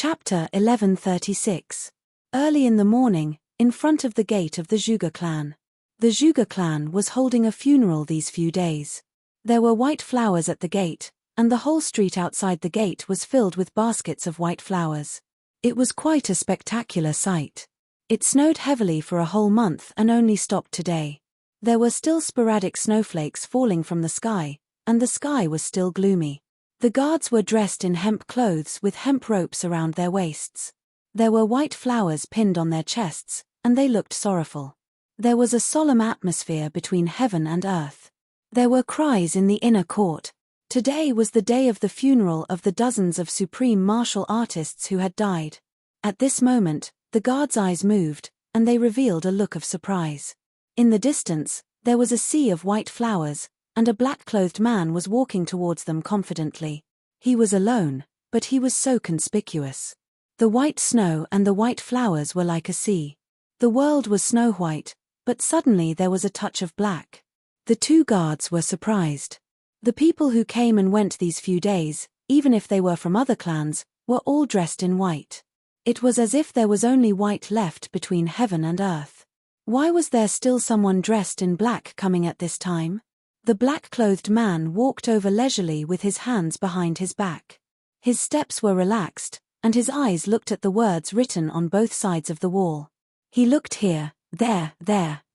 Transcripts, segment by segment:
Chapter 1136. Early in the morning, in front of the gate of the Zhuge clan. The Zhuge clan was holding a funeral these few days. There were white flowers at the gate, and the whole street outside the gate was filled with baskets of white flowers. It was quite a spectacular sight. It snowed heavily for a whole month and only stopped today. There were still sporadic snowflakes falling from the sky, and the sky was still gloomy. The guards were dressed in hemp clothes with hemp ropes around their waists. There were white flowers pinned on their chests, and they looked sorrowful. There was a solemn atmosphere between heaven and earth. There were cries in the inner court. Today was the day of the funeral of the dozens of supreme martial artists who had died. At this moment, the guards' eyes moved, and they revealed a look of surprise. In the distance, there was a sea of white flowers, and a black-clothed man was walking towards them confidently. He was alone, but he was so conspicuous. The white snow and the white flowers were like a sea. The world was snow-white, but suddenly there was a touch of black. The two guards were surprised. The people who came and went these few days, even if they were from other clans, were all dressed in white. It was as if there was only white left between heaven and earth. Why was there still someone dressed in black coming at this time? The black-clothed man walked over leisurely with his hands behind his back. His steps were relaxed, and his eyes looked at the words written on both sides of the wall. He looked here, there,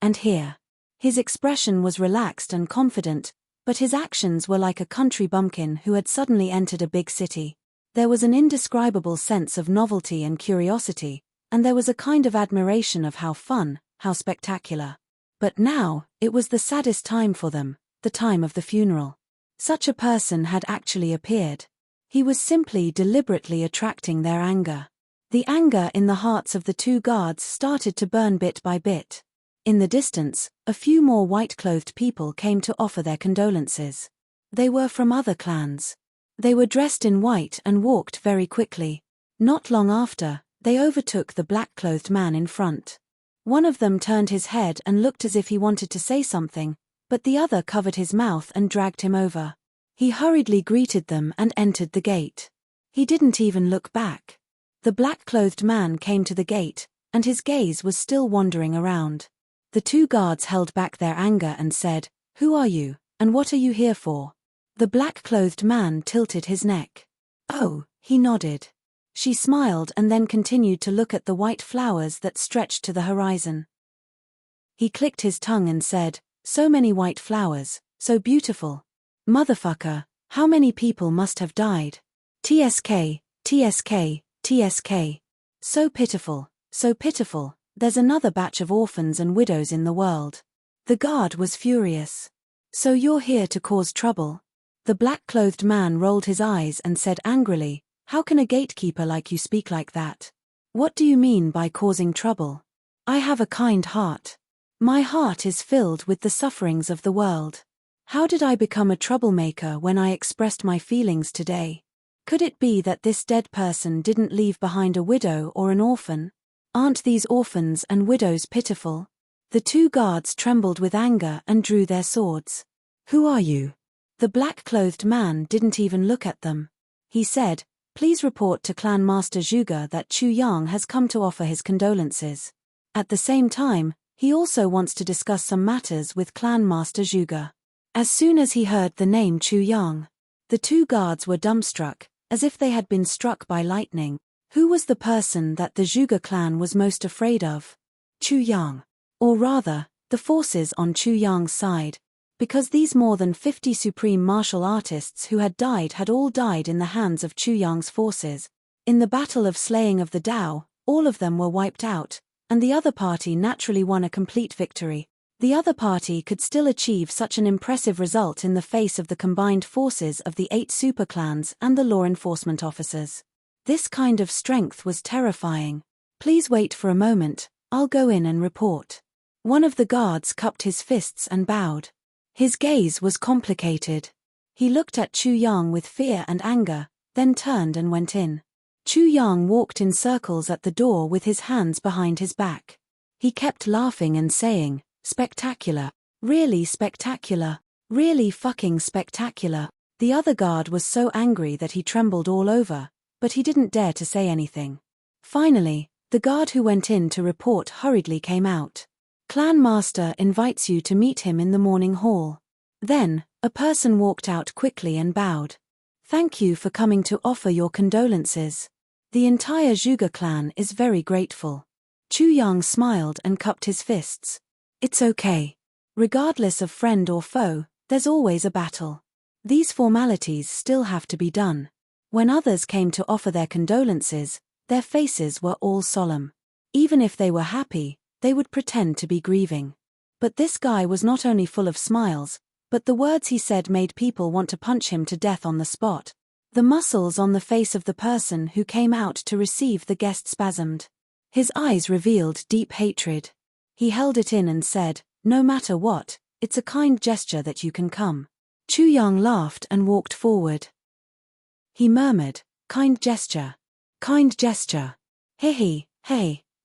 and here. His expression was relaxed and confident, but his actions were like a country bumpkin who had suddenly entered a big city. There was an indescribable sense of novelty and curiosity, and there was a kind of admiration of how fun, how spectacular. But now, it was the saddest time for them. The time of the funeral. Such a person had actually appeared. He was simply deliberately attracting their anger. The anger in the hearts of the two guards started to burn bit by bit. In the distance, a few more white-clothed people came to offer their condolences. They were from other clans. They were dressed in white and walked very quickly. Not long after, they overtook the black-clothed man in front. One of them turned his head and looked as if he wanted to say something, but the other covered his mouth and dragged him over. He hurriedly greeted them and entered the gate. He didn't even look back. The black-clothed man came to the gate, and his gaze was still wandering around. The two guards held back their anger and said, "Who are you, and what are you here for?" The black-clothed man tilted his neck. "Oh," he nodded. She smiled and then continued to look at the white flowers that stretched to the horizon. He clicked his tongue and said, "So many white flowers, so beautiful. Motherfucker, how many people must have died? TSK, TSK, TSK. So pitiful, so pitiful, there's another batch of orphans and widows in the world." The guard was furious. "So you're here to cause trouble?" The black-clothed man rolled his eyes and said angrily, "How can a gatekeeper like you speak like that? What do you mean by causing trouble? I have a kind heart. My heart is filled with the sufferings of the world. How did I become a troublemaker when I expressed my feelings today? Could it be that this dead person didn't leave behind a widow or an orphan? Aren't these orphans and widows pitiful?" The two guards trembled with anger and drew their swords. "Who are you?" The black-clothed man didn't even look at them. He said, "Please report to Clan Master Zhuge that Chu Yang has come to offer his condolences. At the same time, he also wants to discuss some matters with Clan Master Zhuge." As soon as he heard the name Chu Yang, the two guards were dumbstruck, as if they had been struck by lightning. Who was the person that the Zhuge clan was most afraid of? Chu Yang. Or rather, the forces on Chu Yang's side. Because these more than 50 supreme martial artists who had all died in the hands of Chu Yang's forces. In the battle of slaying of the Tao, all of them were wiped out, and the other party naturally won a complete victory. The other party could still achieve such an impressive result in the face of the combined forces of the 8 superclans and the law enforcement officers. This kind of strength was terrifying. "Please wait for a moment, I'll go in and report." One of the guards cupped his fists and bowed. His gaze was complicated. He looked at Chu Yang with fear and anger, then turned and went in. Chu Yang walked in circles at the door with his hands behind his back. He kept laughing and saying, "Spectacular. Really spectacular. Really fucking spectacular." The other guard was so angry that he trembled all over, but he didn't dare to say anything. Finally, the guard who went in to report hurriedly came out. Clan Master invites you to meet him in the morning hall. Then, a person walked out quickly and bowed. Thank you for coming to offer your condolences. The entire Zhuge clan is very grateful. Chu Yang smiled and cupped his fists. It's okay. Regardless of friend or foe, there's always a battle. These formalities still have to be done. When others came to offer their condolences, their faces were all solemn. Even if they were happy, they would pretend to be grieving. But this guy was not only full of smiles, but the words he said made people want to punch him to death on the spot. The muscles on the face of the person who came out to receive the guest spasmed. His eyes revealed deep hatred. He held it in and said, "No matter what, it's a kind gesture that you can come." Chu Yang laughed and walked forward. He murmured, "Kind gesture. Kind gesture. Hey.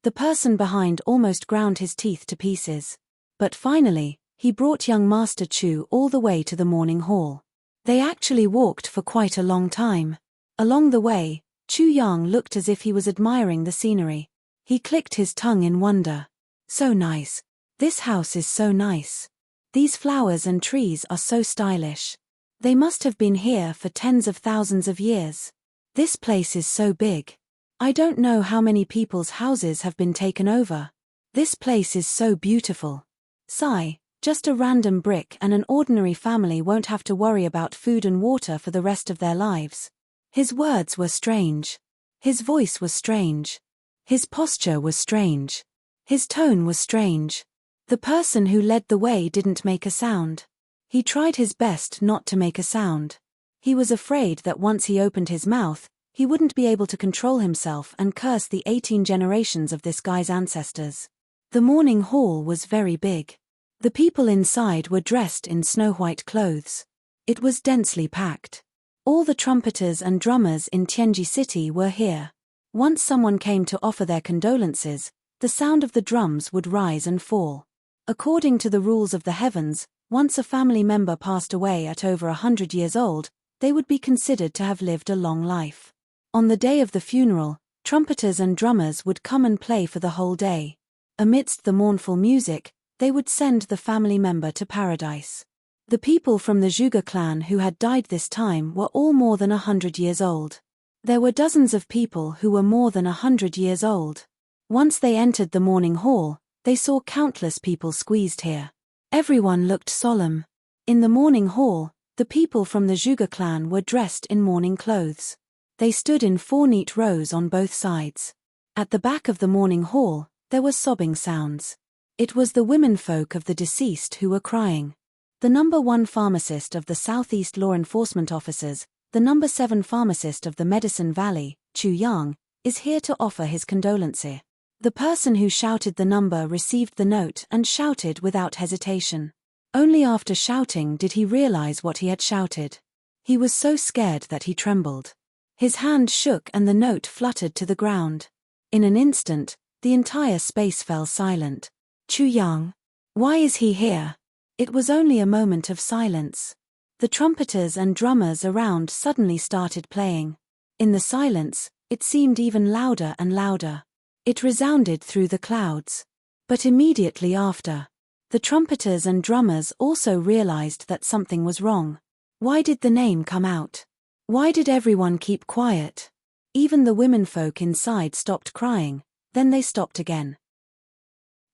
The person behind almost ground his teeth to pieces. But finally, he brought young Master Chu all the way to the morning hall. They actually walked for quite a long time. Along the way, Chu Yang looked as if he was admiring the scenery. He clicked his tongue in wonder. So nice. This house is so nice. These flowers and trees are so stylish. They must have been here for tens of thousands of years. This place is so big. I don't know how many people's houses have been taken over. This place is so beautiful. Sigh, just a random brick and an ordinary family won't have to worry about food and water for the rest of their lives. His words were strange. His voice was strange. His posture was strange. His tone was strange. The person who led the way didn't make a sound. He tried his best not to make a sound. He was afraid that once he opened his mouth, he wouldn't be able to control himself and curse the 18 generations of this guy's ancestors. The morning hall was very big. The people inside were dressed in snow-white clothes. It was densely packed. All the trumpeters and drummers in Tianji City were here. Once someone came to offer their condolences, the sound of the drums would rise and fall. According to the rules of the heavens, once a family member passed away at over 100 years old, they would be considered to have lived a long life. On the day of the funeral, trumpeters and drummers would come and play for the whole day. Amidst the mournful music, they would send the family member to paradise. The people from the Zhuge clan who had died this time were all more than 100 years old. There were dozens of people who were more than 100 years old. Once they entered the morning hall, they saw countless people squeezed here. Everyone looked solemn. In the morning hall, the people from the Zhuge clan were dressed in mourning clothes. They stood in 4 neat rows on both sides. At the back of the morning hall, there were sobbing sounds. It was the womenfolk of the deceased who were crying. The number 1 pharmacist of the Southeast Law Enforcement Officers, the number 7 pharmacist of the Medicine Valley, Chu Yang, is here to offer his condolences. The person who shouted the number received the note and shouted without hesitation. Only after shouting did he realize what he had shouted. He was so scared that he trembled. His hand shook and the note fluttered to the ground. In an instant, the entire space fell silent. Chu Yang. Why is he here? It was only a moment of silence. The trumpeters and drummers around suddenly started playing. In the silence, it seemed even louder and louder. It resounded through the clouds. But immediately after, the trumpeters and drummers also realized that something was wrong. Why did the name come out? Why did everyone keep quiet? Even the womenfolk inside stopped crying, then they stopped again.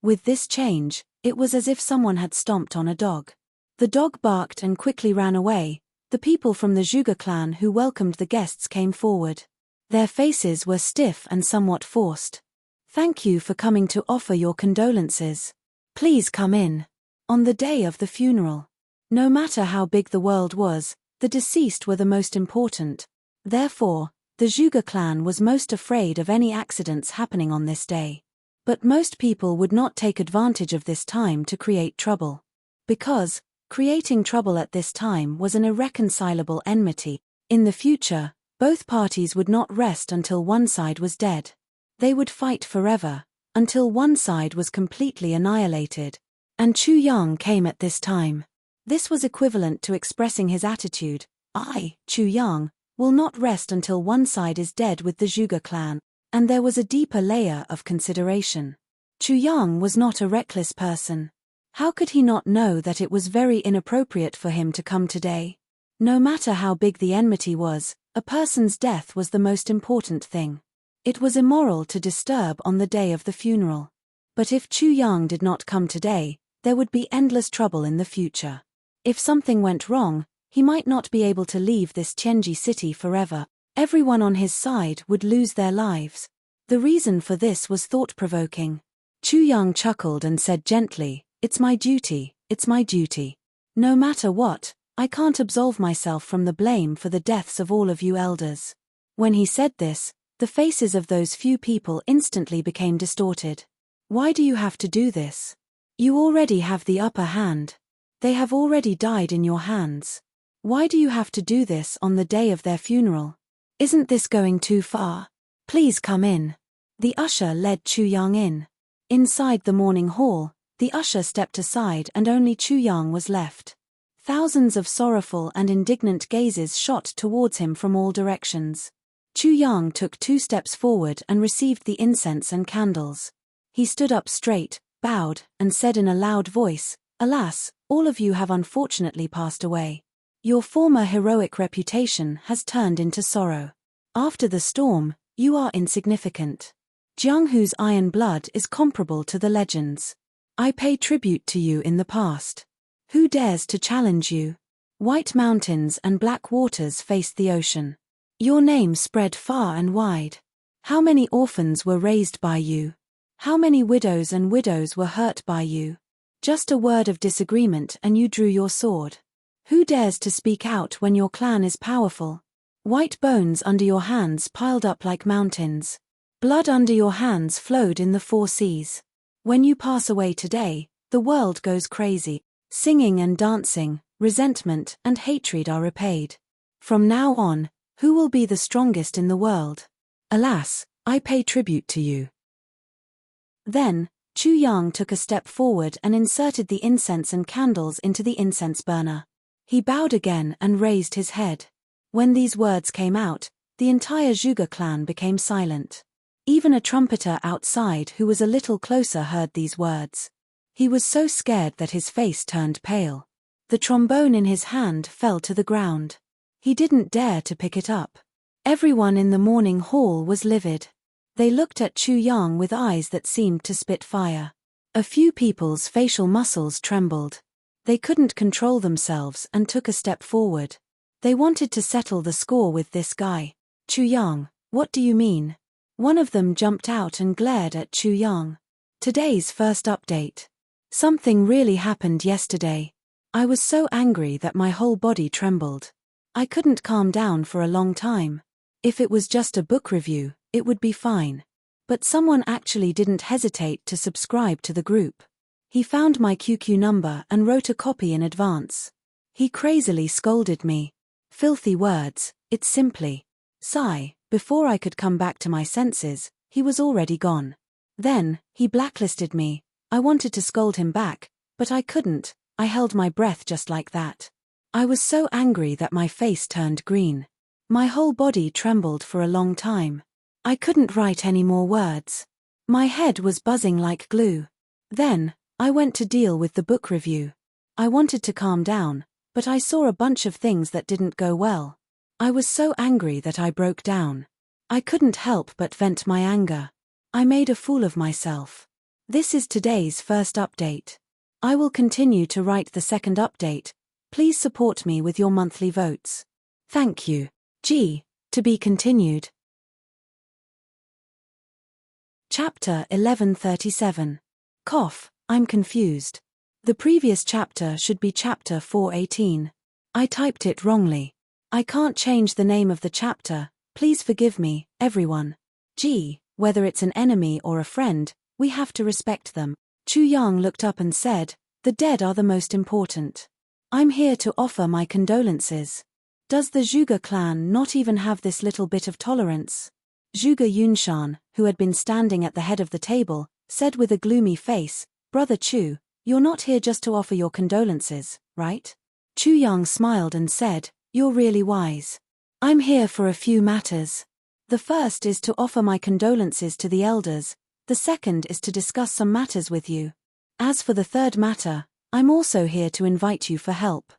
With this change, it was as if someone had stomped on a dog. The dog barked and quickly ran away. The people from the Zhuge clan who welcomed the guests came forward. Their faces were stiff and somewhat forced. Thank you for coming to offer your condolences. Please come in. On the day of the funeral. No matter how big the world was, the deceased were the most important. Therefore, the Zhuge clan was most afraid of any accidents happening on this day. But most people would not take advantage of this time to create trouble. Because, creating trouble at this time was an irreconcilable enmity. In the future, both parties would not rest until one side was dead. They would fight forever, until one side was completely annihilated. And Chu Yang came at this time. This was equivalent to expressing his attitude. I, Chu Yang, will not rest until one side is dead with the Zhuge clan. And there was a deeper layer of consideration. Chu Yang was not a reckless person. How could he not know that it was very inappropriate for him to come today? No matter how big the enmity was, a person's death was the most important thing. It was immoral to disturb on the day of the funeral. But if Chu Yang did not come today, there would be endless trouble in the future. If something went wrong, he might not be able to leave this Tianji city forever. Everyone on his side would lose their lives. The reason for this was thought-provoking. Chu Yang chuckled and said gently, "It's my duty, it's my duty. No matter what, I can't absolve myself from the blame for the deaths of all of you elders." When he said this, the faces of those few people instantly became distorted. Why do you have to do this? You already have the upper hand. They have already died in your hands. Why do you have to do this on the day of their funeral? Isn't this going too far? Please come in. The usher led Chu Yang in. Inside the mourning hall, the usher stepped aside and only Chu Yang was left. Thousands of sorrowful and indignant gazes shot towards him from all directions. Chu Yang took 2 steps forward and received the incense and candles. He stood up straight, bowed, and said in a loud voice, "Alas, all of you have unfortunately passed away. Your former heroic reputation has turned into sorrow. After the storm, you are insignificant. Jianghu's iron blood is comparable to the legends. I pay tribute to you in the past. Who dares to challenge you?" White mountains and black waters faced the ocean. Your name spread far and wide. How many orphans were raised by you? How many widows and widows were hurt by you? Just a word of disagreement and you drew your sword. Who dares to speak out when your clan is powerful? White bones under your hands piled up like mountains. Blood under your hands flowed in the 4 seas. When you pass away today, the world goes crazy. Singing and dancing, resentment and hatred are repaid. From now on, who will be the strongest in the world? Alas, I pay tribute to you. Then, Chu Yang took a step forward and inserted the incense and candles into the incense burner. He bowed again and raised his head. When these words came out, the entire Zhuge clan became silent. Even a trumpeter outside who was a little closer heard these words. He was so scared that his face turned pale. The trombone in his hand fell to the ground. He didn't dare to pick it up. Everyone in the mourning hall was livid. They looked at Chu Yang with eyes that seemed to spit fire. A few people's facial muscles trembled. They couldn't control themselves and took a step forward. They wanted to settle the score with this guy. "Chu Yang, what do you mean?" One of them jumped out and glared at Chu Yang. "Today's first update. Something really happened yesterday. I was so angry that my whole body trembled. I couldn't calm down for a long time. If it was just a book review, it would be fine. But someone actually didn't hesitate to subscribe to the group. He found my QQ number and wrote a copy in advance. He crazily scolded me. Filthy words, it's simply. Sigh, before I could come back to my senses, he was already gone. Then, he blacklisted me. I wanted to scold him back, but I couldn't. I held my breath just like that. I was so angry that my face turned green. My whole body trembled for a long time. I couldn't write any more words. My head was buzzing like glue. Then, I went to deal with the book review. I wanted to calm down, but I saw a bunch of things that didn't go well. I was so angry that I broke down. I couldn't help but vent my anger. I made a fool of myself. This is today's first update. I will continue to write the second update. Please support me with your monthly votes. Thank you. G. To be continued. Chapter 1137. Cough, I'm confused. The previous chapter should be chapter 418. I typed it wrongly. I can't change the name of the chapter, please forgive me, everyone. G. Whether it's an enemy or a friend, we have to respect them. Chu Yang looked up and said, the dead are the most important. I'm here to offer my condolences. Does the Zhuge clan not even have this little bit of tolerance? Zhuge Yunshan, who had been standing at the head of the table, said with a gloomy face, Brother Chu, you're not here just to offer your condolences, right? Chu Yang smiled and said, you're really wise. I'm here for a few matters. The first is to offer my condolences to the elders, the second is to discuss some matters with you. As for the third matter, I'm also here to invite you for help.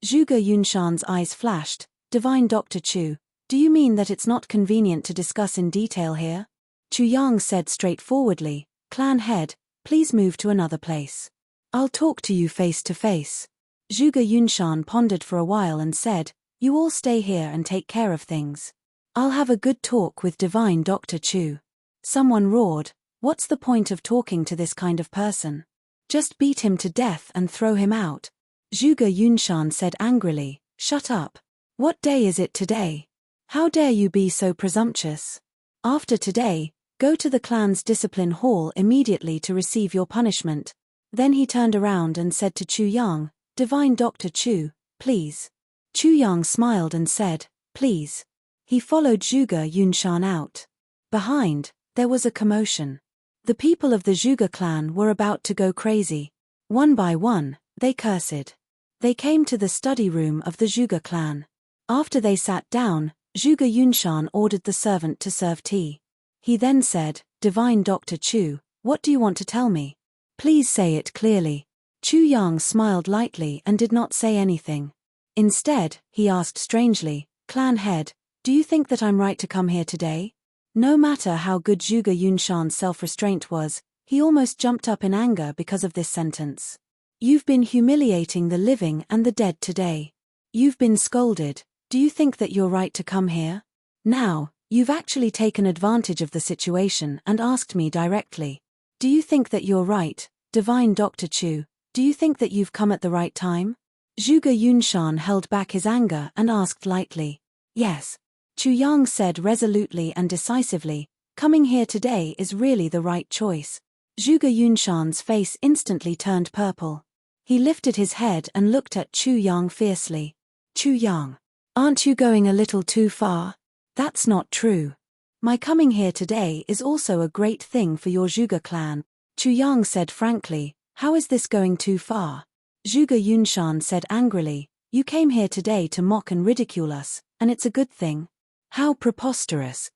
Zhuge Yunshan's eyes flashed. Divine Dr. Chu, do you mean that it's not convenient to discuss in detail here? Chu Yang said straightforwardly, Clan head, please move to another place. I'll talk to you face to face. Zhuge Yunshan pondered for a while and said, you all stay here and take care of things. I'll have a good talk with Divine Dr. Chu. Someone roared, what's the point of talking to this kind of person? Just beat him to death and throw him out. Zhuge Yunshan said angrily, shut up. What day is it today? How dare you be so presumptuous? After today, go to the clan's discipline hall immediately to receive your punishment. Then he turned around and said to Chu Yang, Divine Dr. Chu, please. Chu Yang smiled and said, please. He followed Zhuge Yunshan out. Behind, there was a commotion. The people of the Zhuge clan were about to go crazy. One by one, they cursed. They came to the study room of the Zhuge clan. After they sat down, Zhuge Yunshan ordered the servant to serve tea. He then said, Divine Dr. Chu, what do you want to tell me? Please say it clearly. Chu Yang smiled lightly and did not say anything. Instead, he asked strangely, Clan head, do you think that I'm right to come here today? No matter how good Zhuge Yunshan's self-restraint was, he almost jumped up in anger because of this sentence. You've been humiliating the living and the dead today. You've been scolded. Do you think that you're right to come here? Now, you've actually taken advantage of the situation and asked me directly. Do you think that you're right, Divine Dr. Chu? Do you think that you've come at the right time? Zhuge Yunshan held back his anger and asked lightly. Yes. Chu Yang said resolutely and decisively, coming here today is really the right choice. Zhuge Yunshan's face instantly turned purple. He lifted his head and looked at Chu Yang fiercely. Chu Yang, aren't you going a little too far? That's not true. My coming here today is also a great thing for your Zhuge clan. Chu Yang said frankly, how is this going too far? Zhuge Yunshan said angrily, you came here today to mock and ridicule us, and it's a good thing. How preposterous.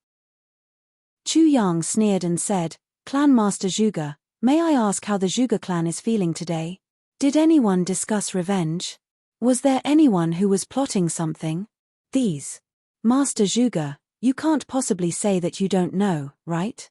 Chu Yang sneered and said, Clan Master Zhuge, may I ask how the Zhuge clan is feeling today? Did anyone discuss revenge? Was there anyone who was plotting something? Master Zhuge, you can't possibly say that you don't know, right?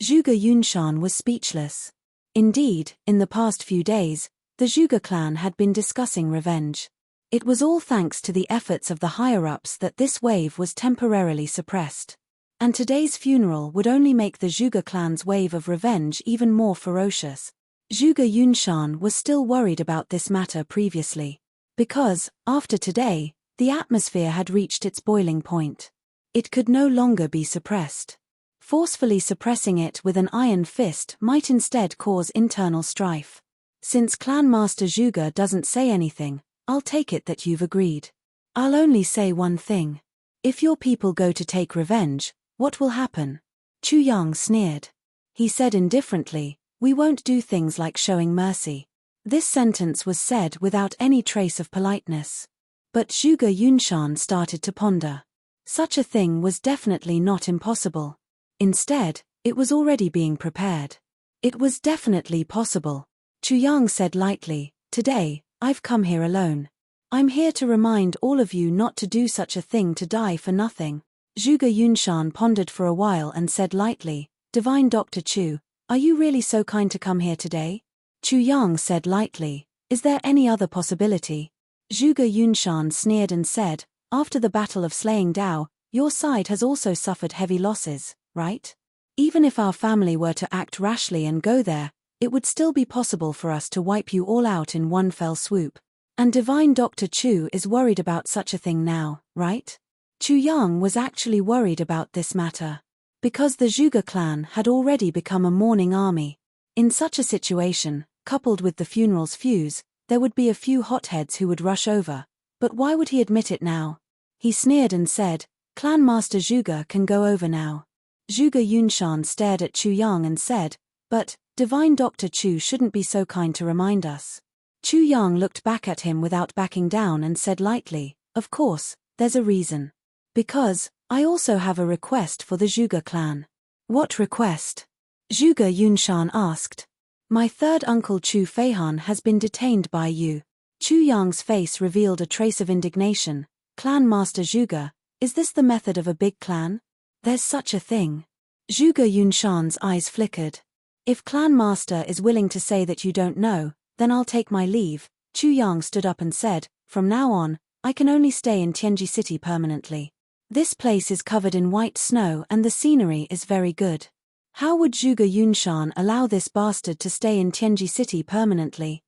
Zhuge Yunshan was speechless. Indeed, in the past few days, the Zhuge clan had been discussing revenge. It was all thanks to the efforts of the higher-ups that this wave was temporarily suppressed. And today's funeral would only make the Zhuge clan's wave of revenge even more ferocious. Zhuge Yunshan was still worried about this matter previously. Because, after today, the atmosphere had reached its boiling point. It could no longer be suppressed. Forcefully suppressing it with an iron fist might instead cause internal strife. Since Clan Master Zhuge doesn't say anything, I'll take it that you've agreed. I'll only say one thing. If your people go to take revenge, what will happen? Chu Yang sneered. He said indifferently, we won't do things like showing mercy. This sentence was said without any trace of politeness. But Zhuge Yunshan started to ponder. Such a thing was definitely not impossible. Instead, it was already being prepared. It was definitely possible. Chu Yang said lightly, today, I've come here alone. I'm here to remind all of you not to do such a thing to die for nothing. Zhuge Yunshan pondered for a while and said lightly, Divine Dr. Chu, are you really so kind to come here today? Chu Yang said lightly, is there any other possibility? Zhuge Yunshan sneered and said, after the Battle of Slaying Dao, your side has also suffered heavy losses, right? Even if our family were to act rashly and go there, it would still be possible for us to wipe you all out in one fell swoop. And Divine Dr. Chu is worried about such a thing now, right? Chu Yang was actually worried about this matter. Because the Zhuge clan had already become a mourning army. In such a situation, coupled with the funeral's fuse, there would be a few hotheads who would rush over. But why would he admit it now? He sneered and said, Clan Master Zhuge can go over now. Zhuge Yunshan stared at Chu Yang and said, but, Divine Dr. Chu shouldn't be so kind to remind us. Chu Yang looked back at him without backing down and said lightly, of course, there's a reason. Because, I also have a request for the Zhuge clan. What request? Zhuge Yunshan asked. My third uncle Chu Feihan has been detained by you. Chu Yang's face revealed a trace of indignation. Clan Master Zhuge, is this the method of a big clan? There's such a thing. Zhuge Yunshan's eyes flickered. If Clan Master is willing to say that you don't know, then I'll take my leave. Chu Yang stood up and said, from now on, I can only stay in Tianji City permanently. This place is covered in white snow and the scenery is very good. How would Zhuge Yunshan allow this bastard to stay in Tianji City permanently?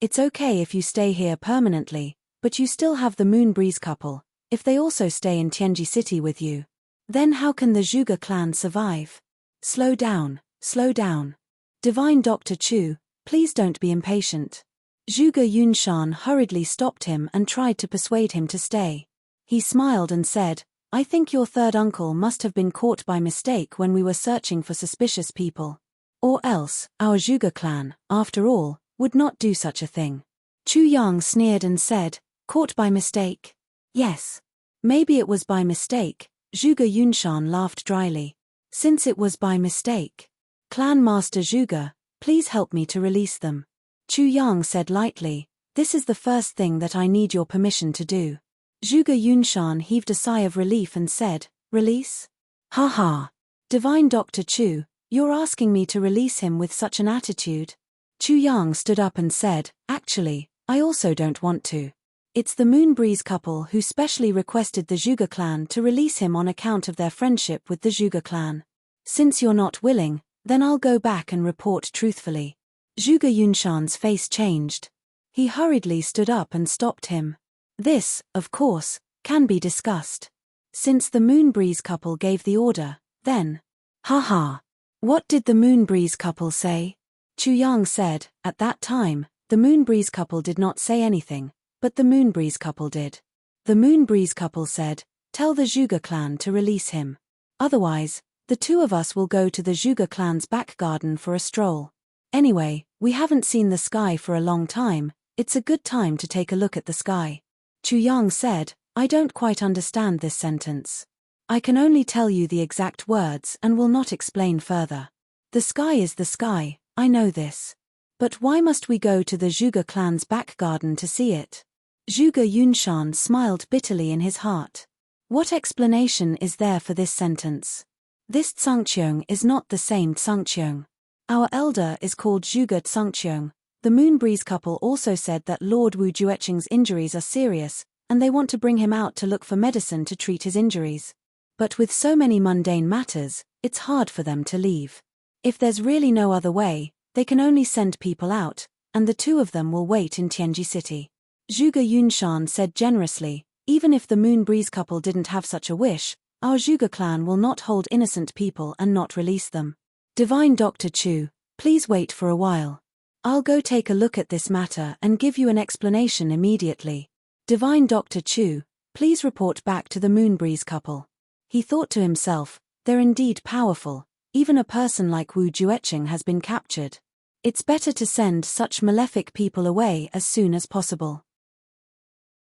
It's okay if you stay here permanently, but you still have the Moonbreeze couple, if they also stay in Tianji City with you. Then how can the Zhuge clan survive? Slow down, slow down. Divine Dr. Chu, please don't be impatient. Zhuge Yunshan hurriedly stopped him and tried to persuade him to stay. He smiled and said, I think your third uncle must have been caught by mistake when we were searching for suspicious people. Or else, our Zhuge clan, after all, would not do such a thing. Chu Yang sneered and said, caught by mistake? Yes. Maybe it was by mistake. Zhuge Yunshan laughed dryly. Since it was by mistake. Clan Master Zhuge, please help me to release them. Chu Yang said lightly, this is the first thing that I need your permission to do. Zhuge Yunshan heaved a sigh of relief and said, release? Ha ha. Divine Dr. Chu, you're asking me to release him with such an attitude? Chu Yang stood up and said, actually, I also don't want to. It's the Moonbreeze couple who specially requested the Zhuge clan to release him on account of their friendship with the Zhuge clan. Since you're not willing, then I'll go back and report truthfully. Zhuge Yunshan's face changed. He hurriedly stood up and stopped him. This, of course, can be discussed. Since the Moonbreeze couple gave the order, then. Haha. What did the Moonbreeze couple say? Chu Yang said, at that time, the Moonbreeze couple did not say anything, but the Moonbreeze couple did. The Moonbreeze couple said, tell the Zhuge clan to release him. Otherwise, the two of us will go to the Zhuge clan's back garden for a stroll. Anyway, we haven't seen the sky for a long time, it's a good time to take a look at the sky. Chu Yang said, I don't quite understand this sentence. I can only tell you the exact words and will not explain further. The sky is the sky, I know this. But why must we go to the Zhuge clan's back garden to see it? Zhuge Yunshan smiled bitterly in his heart. What explanation is there for this sentence? This Tsangqiong is not the same Tsangqiong. Our elder is called Zhuge Tsangqiong. The Moonbreeze couple also said that Lord Wu Jueqing's injuries are serious, and they want to bring him out to look for medicine to treat his injuries. But with so many mundane matters, it's hard for them to leave. If there's really no other way, they can only send people out, and the two of them will wait in Tianji City. Zhuge Yunshan said generously, even if the Moonbreeze couple didn't have such a wish, our Zhuge clan will not hold innocent people and not release them. Divine Dr. Chu, please wait for a while. I'll go take a look at this matter and give you an explanation immediately. Divine Dr. Chu, please report back to the Moonbreeze couple. He thought to himself, they're indeed powerful, even a person like Wu Jueqing has been captured. It's better to send such malefic people away as soon as possible.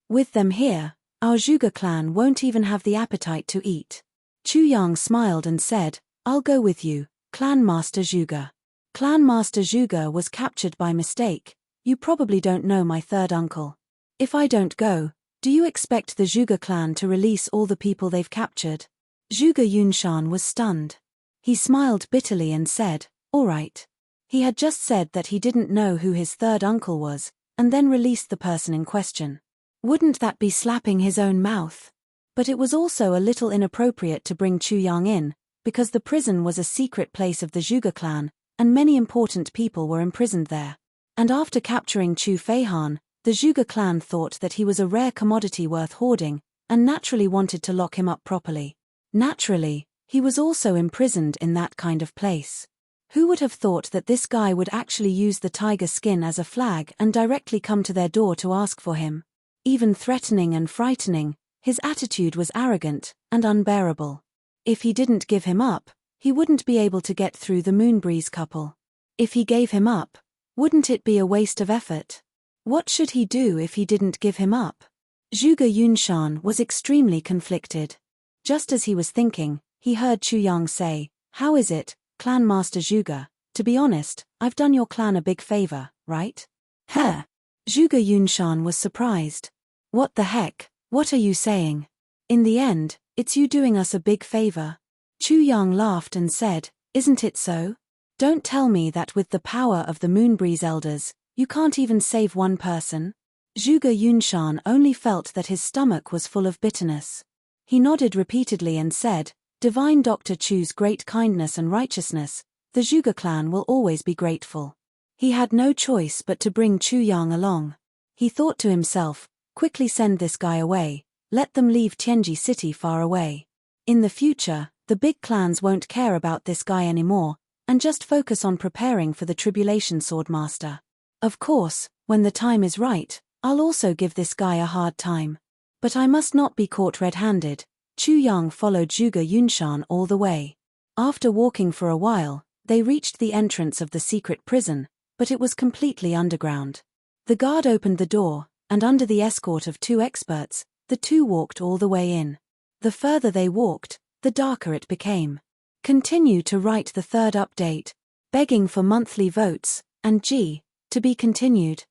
With them here, our Zhuge clan won't even have the appetite to eat. Chu Yang smiled and said, I'll go with you, Clan Master Zhuge. Clan Master Zhuge was captured by mistake. You probably don't know my third uncle. If I don't go, do you expect the Zhuge clan to release all the people they've captured? Zhuge Yunshan was stunned. He smiled bitterly and said, all right. He had just said that he didn't know who his third uncle was, and then released the person in question. Wouldn't that be slapping his own mouth? But it was also a little inappropriate to bring Chu Yang in, because the prison was a secret place of the Zhuge clan, and many important people were imprisoned there. And after capturing Chu Feihan, the Zhuge clan thought that he was a rare commodity worth hoarding, and naturally wanted to lock him up properly. Naturally, he was also imprisoned in that kind of place. Who would have thought that this guy would actually use the tiger skin as a flag and directly come to their door to ask for him? Even threatening and frightening, his attitude was arrogant and unbearable. If he didn't give him up, he wouldn't be able to get through the Moonbreeze couple. If he gave him up, wouldn't it be a waste of effort? What should he do if he didn't give him up? Zhuge Yunshan was extremely conflicted. Just as he was thinking, he heard Chu Yang say, "How is it, Clan Master Zhuge? To be honest, I've done your clan a big favor, right?" Heh! Zhuge Yunshan was surprised. "What the heck, what are you saying? In the end, it's you doing us a big favor." Chu Yang laughed and said, "Isn't it so? Don't tell me that with the power of the Moonbreeze Elders, you can't even save one person." Zhuge Yunshan only felt that his stomach was full of bitterness. He nodded repeatedly and said, "Divine Dr. Chu's great kindness and righteousness, the Zhuge clan will always be grateful." He had no choice but to bring Chu Yang along. He thought to himself, quickly send this guy away, let them leave Tianji City far away. In the future, the big clans won't care about this guy anymore, and just focus on preparing for the Tribulation Swordmaster. Of course, when the time is right, I'll also give this guy a hard time. But I must not be caught red-handed. Chu Yang followed Zhuge Yunshan all the way. After walking for a while, they reached the entrance of the secret prison, but it was completely underground. The guard opened the door, and under the escort of 2 experts, the 2 walked all the way in. The further they walked, the darker it became. Continue to write the 3rd update, begging for monthly votes, and to be continued.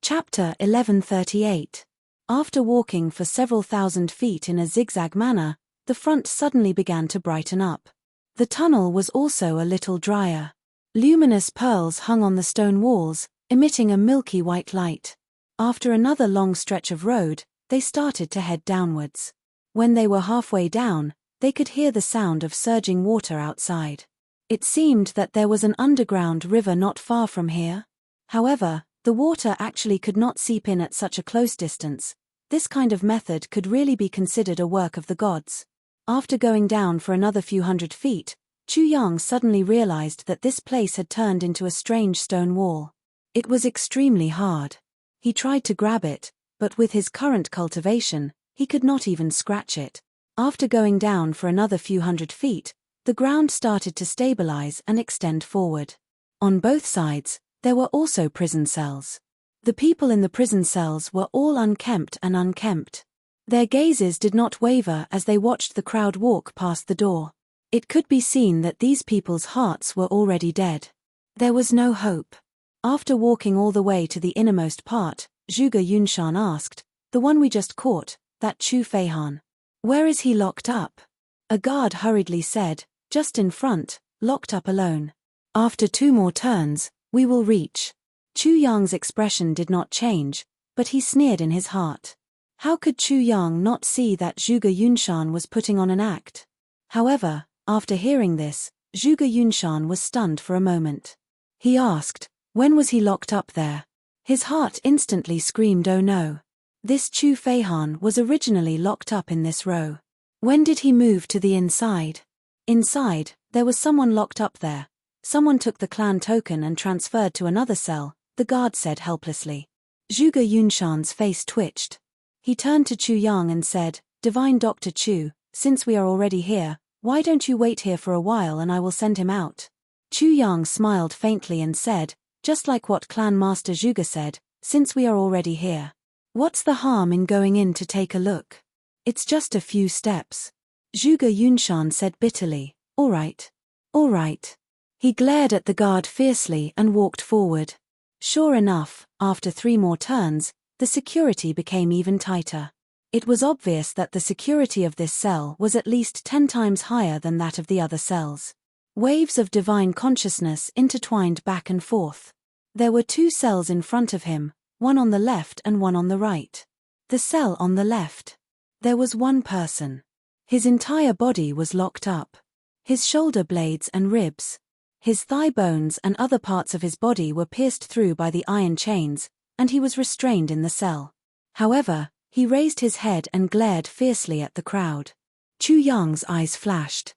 Chapter 1138. After walking for several thousand feet in a zigzag manner, the front suddenly began to brighten up. The tunnel was also a little drier. Luminous pearls hung on the stone walls, emitting a milky white light. After another long stretch of road, they started to head downwards. When they were halfway down, they could hear the sound of surging water outside. It seemed that there was an underground river not far from here. However, the water actually could not seep in at such a close distance. This kind of method could really be considered a work of the gods. After going down for another few hundred feet, Chu Yang suddenly realized that this place had turned into a strange stone wall. It was extremely hard. He tried to grab it, but with his current cultivation, he could not even scratch it. After going down for another few hundred feet, the ground started to stabilize and extend forward. On both sides, there were also prison cells. The people in the prison cells were all unkempt and unkempt. Their gazes did not waver as they watched the crowd walk past the door. It could be seen that these people's hearts were already dead. There was no hope. After walking all the way to the innermost part, Zhuge Yunshan asked, "The one we just caught, that Chu Feihan. Where is he locked up?" A guard hurriedly said, "Just in front, locked up alone. After 2 more turns, we will reach." Chu Yang's expression did not change, but he sneered in his heart. How could Chu Yang not see that Zhuge Yunshan was putting on an act? However, after hearing this, Zhuge Yunshan was stunned for a moment. He asked, when was he locked up there? His heart instantly screamed, "Oh no. This Chu Feihan was originally locked up in this row. When did he move to the inside?" Inside, there was someone locked up there. Someone took the clan token and transferred to another cell, the guard said helplessly. Zhuge Yunshan's face twitched. He turned to Chu Yang and said, "Divine Dr. Chu, since we are already here, why don't you wait here for a while and I will send him out?" Chu Yang smiled faintly and said, "Just like what Clan Master Zhuge said, since we are already here. What's the harm in going in to take a look? It's just a few steps." Zhuge Yunshan said bitterly, "All right. All right." He glared at the guard fiercely and walked forward. Sure enough, after 3 more turns, the security became even tighter. It was obvious that the security of this cell was at least 10 times higher than that of the other cells. Waves of divine consciousness intertwined back and forth. There were 2 cells in front of him, one on the left and one on the right. The cell on the left. There was one person. His entire body was locked up. His shoulder blades and ribs. His thigh bones and other parts of his body were pierced through by the iron chains, and he was restrained in the cell. However, he raised his head and glared fiercely at the crowd. Chu Yang's eyes flashed.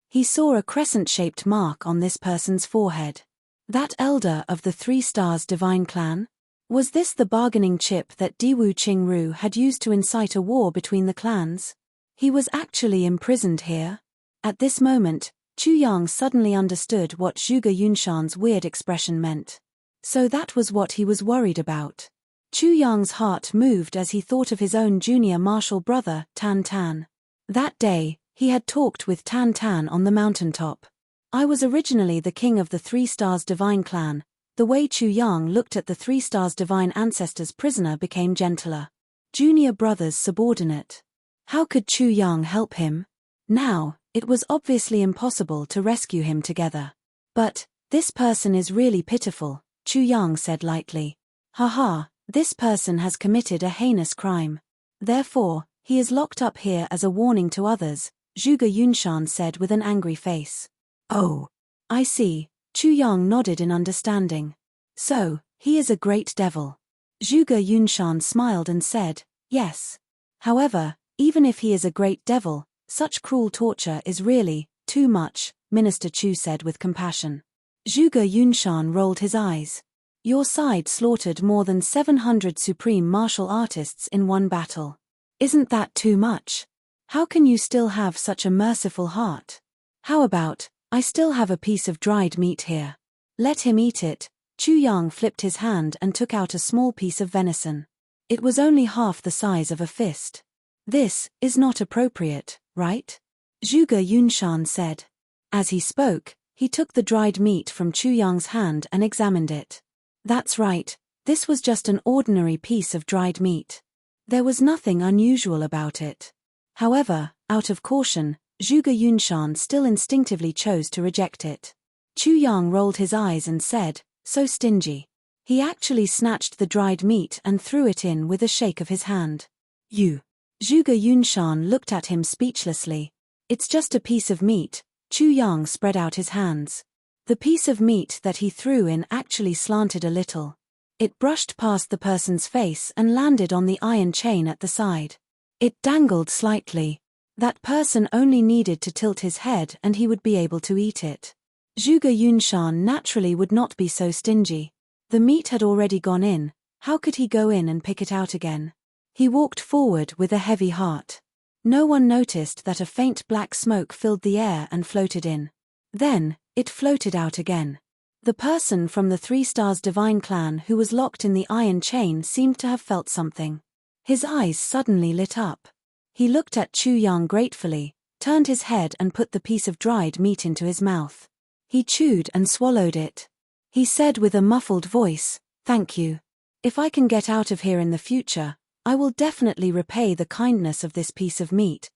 He saw a crescent-shaped mark on this person's forehead. That elder of the 3 Stars Divine Clan? Was this the bargaining chip that Diwu Qingru had used to incite a war between the clans? He was actually imprisoned here. At this moment, Chu Yang suddenly understood what Zhuge Yunshan's weird expression meant. So that was what he was worried about. Chu Yang's heart moved as he thought of his own junior martial brother, Tan Tan. That day, he had talked with Tan Tan on the mountaintop. I was originally the king of the 3 Stars Divine clan. The way Chu Yang looked at the 3 Stars Divine ancestors' prisoner became gentler. Junior brother's subordinate. How could Chu Yang help him? Now, it was obviously impossible to rescue him together. But, this person is really pitiful, Chu Yang said lightly. Haha, this person has committed a heinous crime. Therefore, he is locked up here as a warning to others, Zhuge Yunshan said with an angry face. Oh, I see, Chu Yang nodded in understanding. So, he is a great devil. Zhuge Yunshan smiled and said, yes. However, even if he is a great devil, such cruel torture is really too much, Minister Chu said with compassion. Zhuge Yunshan rolled his eyes. Your side slaughtered more than 700 supreme martial artists in one battle. Isn't that too much? How can you still have such a merciful heart? How about, I still have a piece of dried meat here. Let him eat it. Chu Yang flipped his hand and took out a small piece of venison. It was only half the size of a fist. This is not appropriate, right? Zhuge Yunshan said. As he spoke, he took the dried meat from Chu Yang's hand and examined it. That's right, this was just an ordinary piece of dried meat. There was nothing unusual about it. However, out of caution, Zhuge Yunshan still instinctively chose to reject it. Chu Yang rolled his eyes and said, so stingy. He actually snatched the dried meat and threw it in with a shake of his hand. You. Zhuge Yunshan looked at him speechlessly. It's just a piece of meat. Chu Yang spread out his hands. The piece of meat that he threw in actually slanted a little. It brushed past the person's face and landed on the iron chain at the side. It dangled slightly. That person only needed to tilt his head and he would be able to eat it. Zhuge Yunshan naturally would not be so stingy. The meat had already gone in, how could he go in and pick it out again? He walked forward with a heavy heart. No one noticed that a faint black smoke filled the air and floated in. Then, it floated out again. The person from the 3 Stars Divine clan who was locked in the iron chain seemed to have felt something. His eyes suddenly lit up. He looked at Chu Yang gratefully, turned his head and put the piece of dried meat into his mouth. He chewed and swallowed it. He said with a muffled voice, thank you. If I can get out of here in the future, I will definitely repay the kindness of this piece of meat.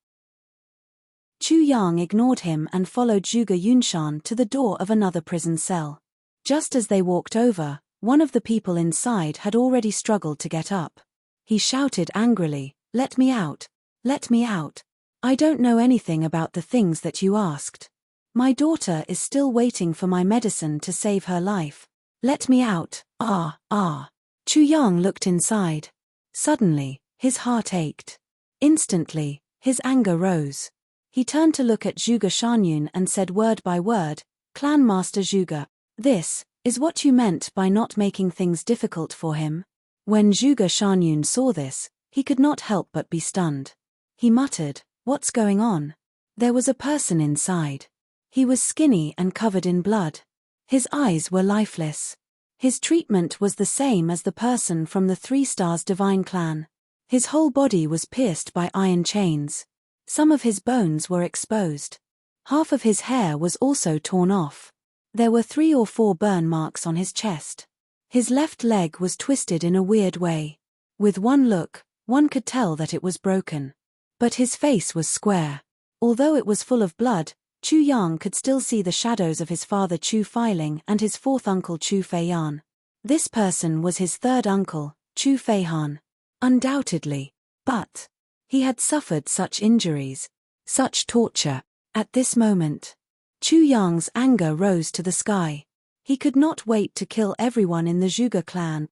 Chu Yang ignored him and followed Zhuge Yunshan to the door of another prison cell. Just as they walked over, one of the people inside had already struggled to get up. He shouted angrily, let me out. Let me out. I don't know anything about the things that you asked. My daughter is still waiting for my medicine to save her life. Let me out. Chu Yang looked inside. Suddenly, his heart ached. Instantly, his anger rose. He turned to look at Zhuge Shanyun and said word by word, Clan Master Zhuge, this is what you meant by not making things difficult for him? When Zhuge Shanyun saw this, he could not help but be stunned. He muttered, what's going on? There was a person inside. He was skinny and covered in blood. His eyes were lifeless. His treatment was the same as the person from the 3 Stars Divine clan. His whole body was pierced by iron chains. Some of his bones were exposed. Half of his hair was also torn off. There were 3 or 4 burn marks on his chest. His left leg was twisted in a weird way. With one look, one could tell that it was broken. But his face was square. Although it was full of blood, Chu Yang could still see the shadows of his father Chu Feiling and his 4th uncle Chu Feiyan. This person was his 3rd uncle, Chu Feihan. Undoubtedly. But he had suffered such injuries, such torture. At this moment, Chu Yang's anger rose to the sky. He could not wait to kill everyone in the Zhuge clan.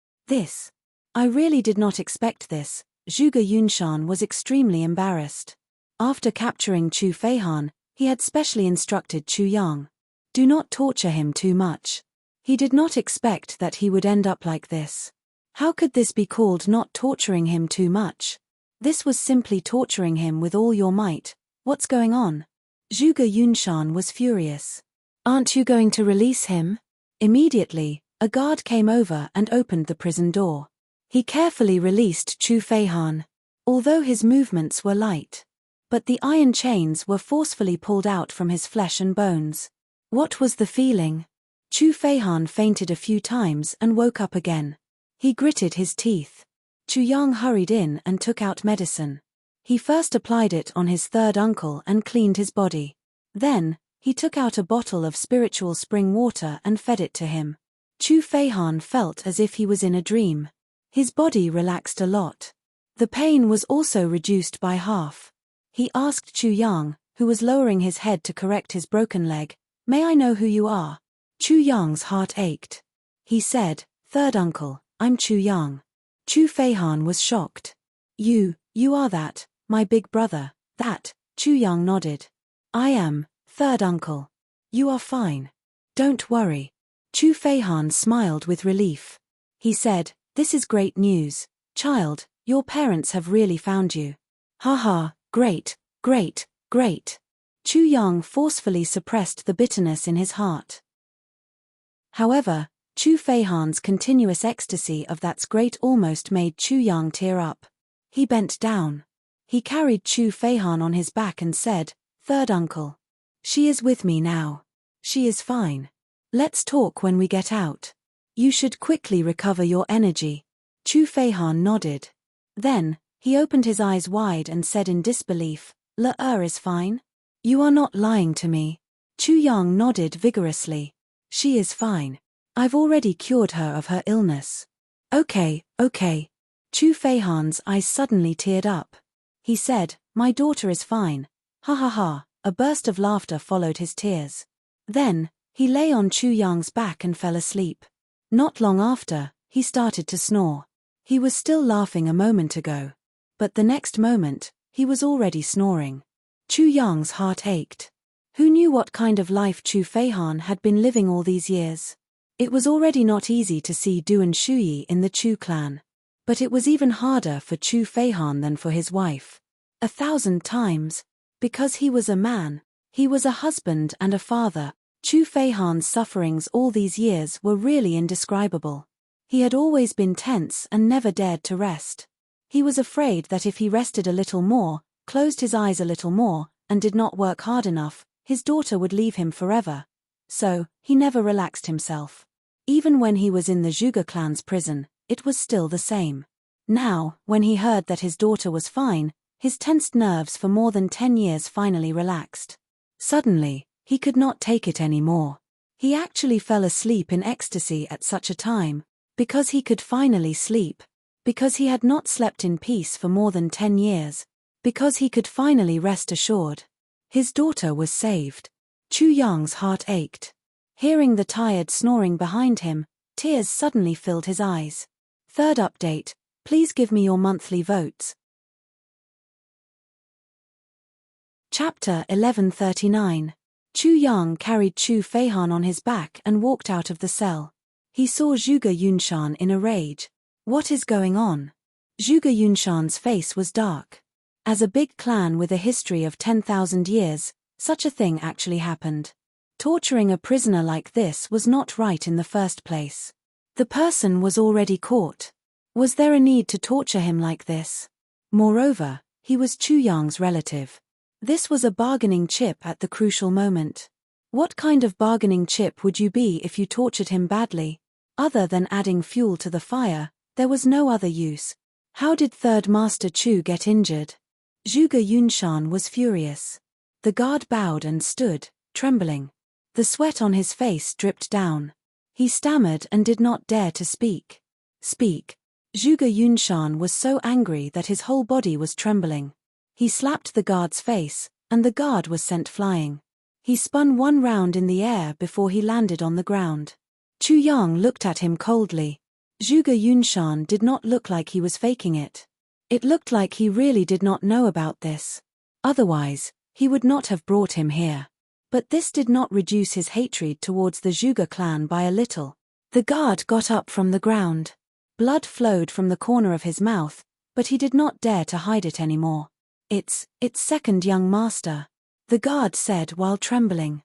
I really did not expect this. Zhuge Yunshan was extremely embarrassed. After capturing Chu Feihan, he had specially instructed Chu Yang. Do not torture him too much. He did not expect that he would end up like this. How could this be called not torturing him too much? This was simply torturing him with all your might. What's going on? Zhuge Yunshan was furious. Aren't you going to release him? Immediately, A guard came over and opened the prison door. He carefully released Chu Feihan, although his movements were light. But the iron chains were forcefully pulled out from his flesh and bones. What was the feeling? Chu Feihan fainted a few times and woke up again. He gritted his teeth. Chu Yang hurried in and took out medicine. He first applied it on his third uncle and cleaned his body. Then, he took out a bottle of spiritual spring water and fed it to him. Chu Feihan felt as if he was in a dream. His body relaxed a lot. The pain was also reduced by half. He asked Chu Yang, who was lowering his head to correct his broken leg, "May I know who you are?" Chu Yang's heart ached. He said, "Third uncle, I'm Chu Yang." Chu Feihan was shocked. You are that, my big brother, that." Chu Yang nodded. "I am, third uncle. You are fine. Don't worry." Chu Feihan smiled with relief. He said, "This is great news, child, your parents have really found you." "Haha, great, great, great." Chu Yang forcefully suppressed the bitterness in his heart. However, Chu Feihan's continuous ecstasy of "that's great" almost made Chu Yang tear up. He bent down. He carried Chu Feihan on his back and said, "Third uncle. She is with me now. She is fine. Let's talk when we get out. You should quickly recover your energy." Chu Feihan nodded. Then, he opened his eyes wide and said in disbelief, "Le is fine? You are not lying to me." Chu Yang nodded vigorously. "She is fine. I've already cured her of her illness." Okay. Chu Feihan's eyes suddenly teared up. He said, "My daughter is fine. Ha ha ha." A burst of laughter followed his tears. Then, he lay on Chu Yang's back and fell asleep. Not long after, he started to snore. He was still laughing a moment ago. But the next moment, he was already snoring. Chu Yang's heart ached. Who knew what kind of life Chu Feihan had been living all these years? It was already not easy to see Du and Shuyi in the Chu clan. But it was even harder for Chu Feihan than for his wife. 1,000 times. Because he was a man, he was a husband and a father. Chu Feihan's sufferings all these years were really indescribable. He had always been tense and never dared to rest. He was afraid that if he rested a little more, closed his eyes a little more, and did not work hard enough, his daughter would leave him forever. So, he never relaxed himself. Even when he was in the Zhuge clan's prison, it was still the same. Now, when he heard that his daughter was fine, his tensed nerves for more than 10 years finally relaxed. Suddenly, he could not take it anymore. He actually fell asleep in ecstasy at such a time, because he could finally sleep, because he had not slept in peace for more than 10 years, because he could finally rest assured. His daughter was saved. Chu Yang's heart ached. Hearing the tired snoring behind him, tears suddenly filled his eyes. Third update, please give me your monthly votes. Chapter 1139. Chu Yang carried Chu Feihan on his back and walked out of the cell. He saw Zhuge Yunshan in a rage. What is going on? Zhuge Yunshan's face was dark. As a big clan with a history of 10,000 years, such a thing actually happened. Torturing a prisoner like this was not right in the first place. The person was already caught. Was there a need to torture him like this? Moreover, he was Chu Yang's relative. This was a bargaining chip at the crucial moment. What kind of bargaining chip would you be if you tortured him badly? Other than adding fuel to the fire, there was no other use. How did Third Master Chu get injured? Zhuge Yunshan was furious. The guard bowed and stood, trembling. The sweat on his face dripped down. He stammered and did not dare to speak. Speak. Zhuge Yunshan was so angry that his whole body was trembling. He slapped the guard's face, and the guard was sent flying. He spun one round in the air before he landed on the ground. Chu Yang looked at him coldly. Zhuge Yunshan did not look like he was faking it. It looked like he really did not know about this. Otherwise, he would not have brought him here. But this did not reduce his hatred towards the Zhuge clan by a little. The guard got up from the ground. Blood flowed from the corner of his mouth, but he did not dare to hide it anymore. It's second young master," the guard said while trembling.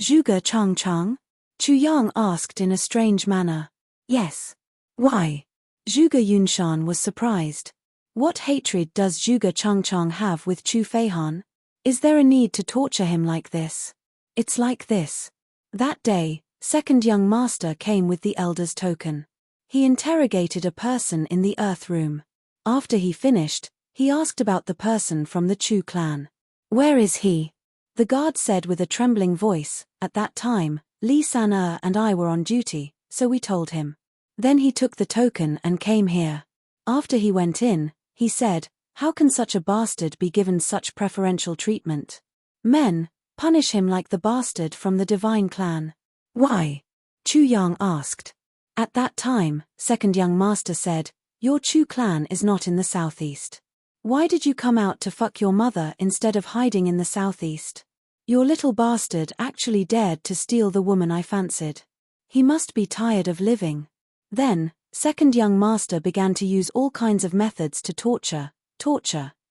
"Zhuge Changchang?" Chu Yang asked in a strange manner. Yes. Why? Zhuge Yunshan was surprised. What hatred does Zhuge Changchang have with Chu Feihan? Is there a need to torture him like this? It's like this. That day, second young master came with the elder's token. He interrogated a person in the earth room. After he finished, he asked about the person from the Chu clan. Where is he? The guard said with a trembling voice, at that time, Li San-er and I were on duty, so we told him. Then he took the token and came here. After he went in, he said, how can such a bastard be given such preferential treatment? Men, punish him like the bastard from the divine clan. Why? Chu Yang asked. At that time, second young master said, your Chu clan is not in the southeast. Why did you come out to fuck your mother instead of hiding in the southeast? Your little bastard actually dared to steal the woman I fancied. He must be tired of living. Then, second young master began to use all kinds of methods to torture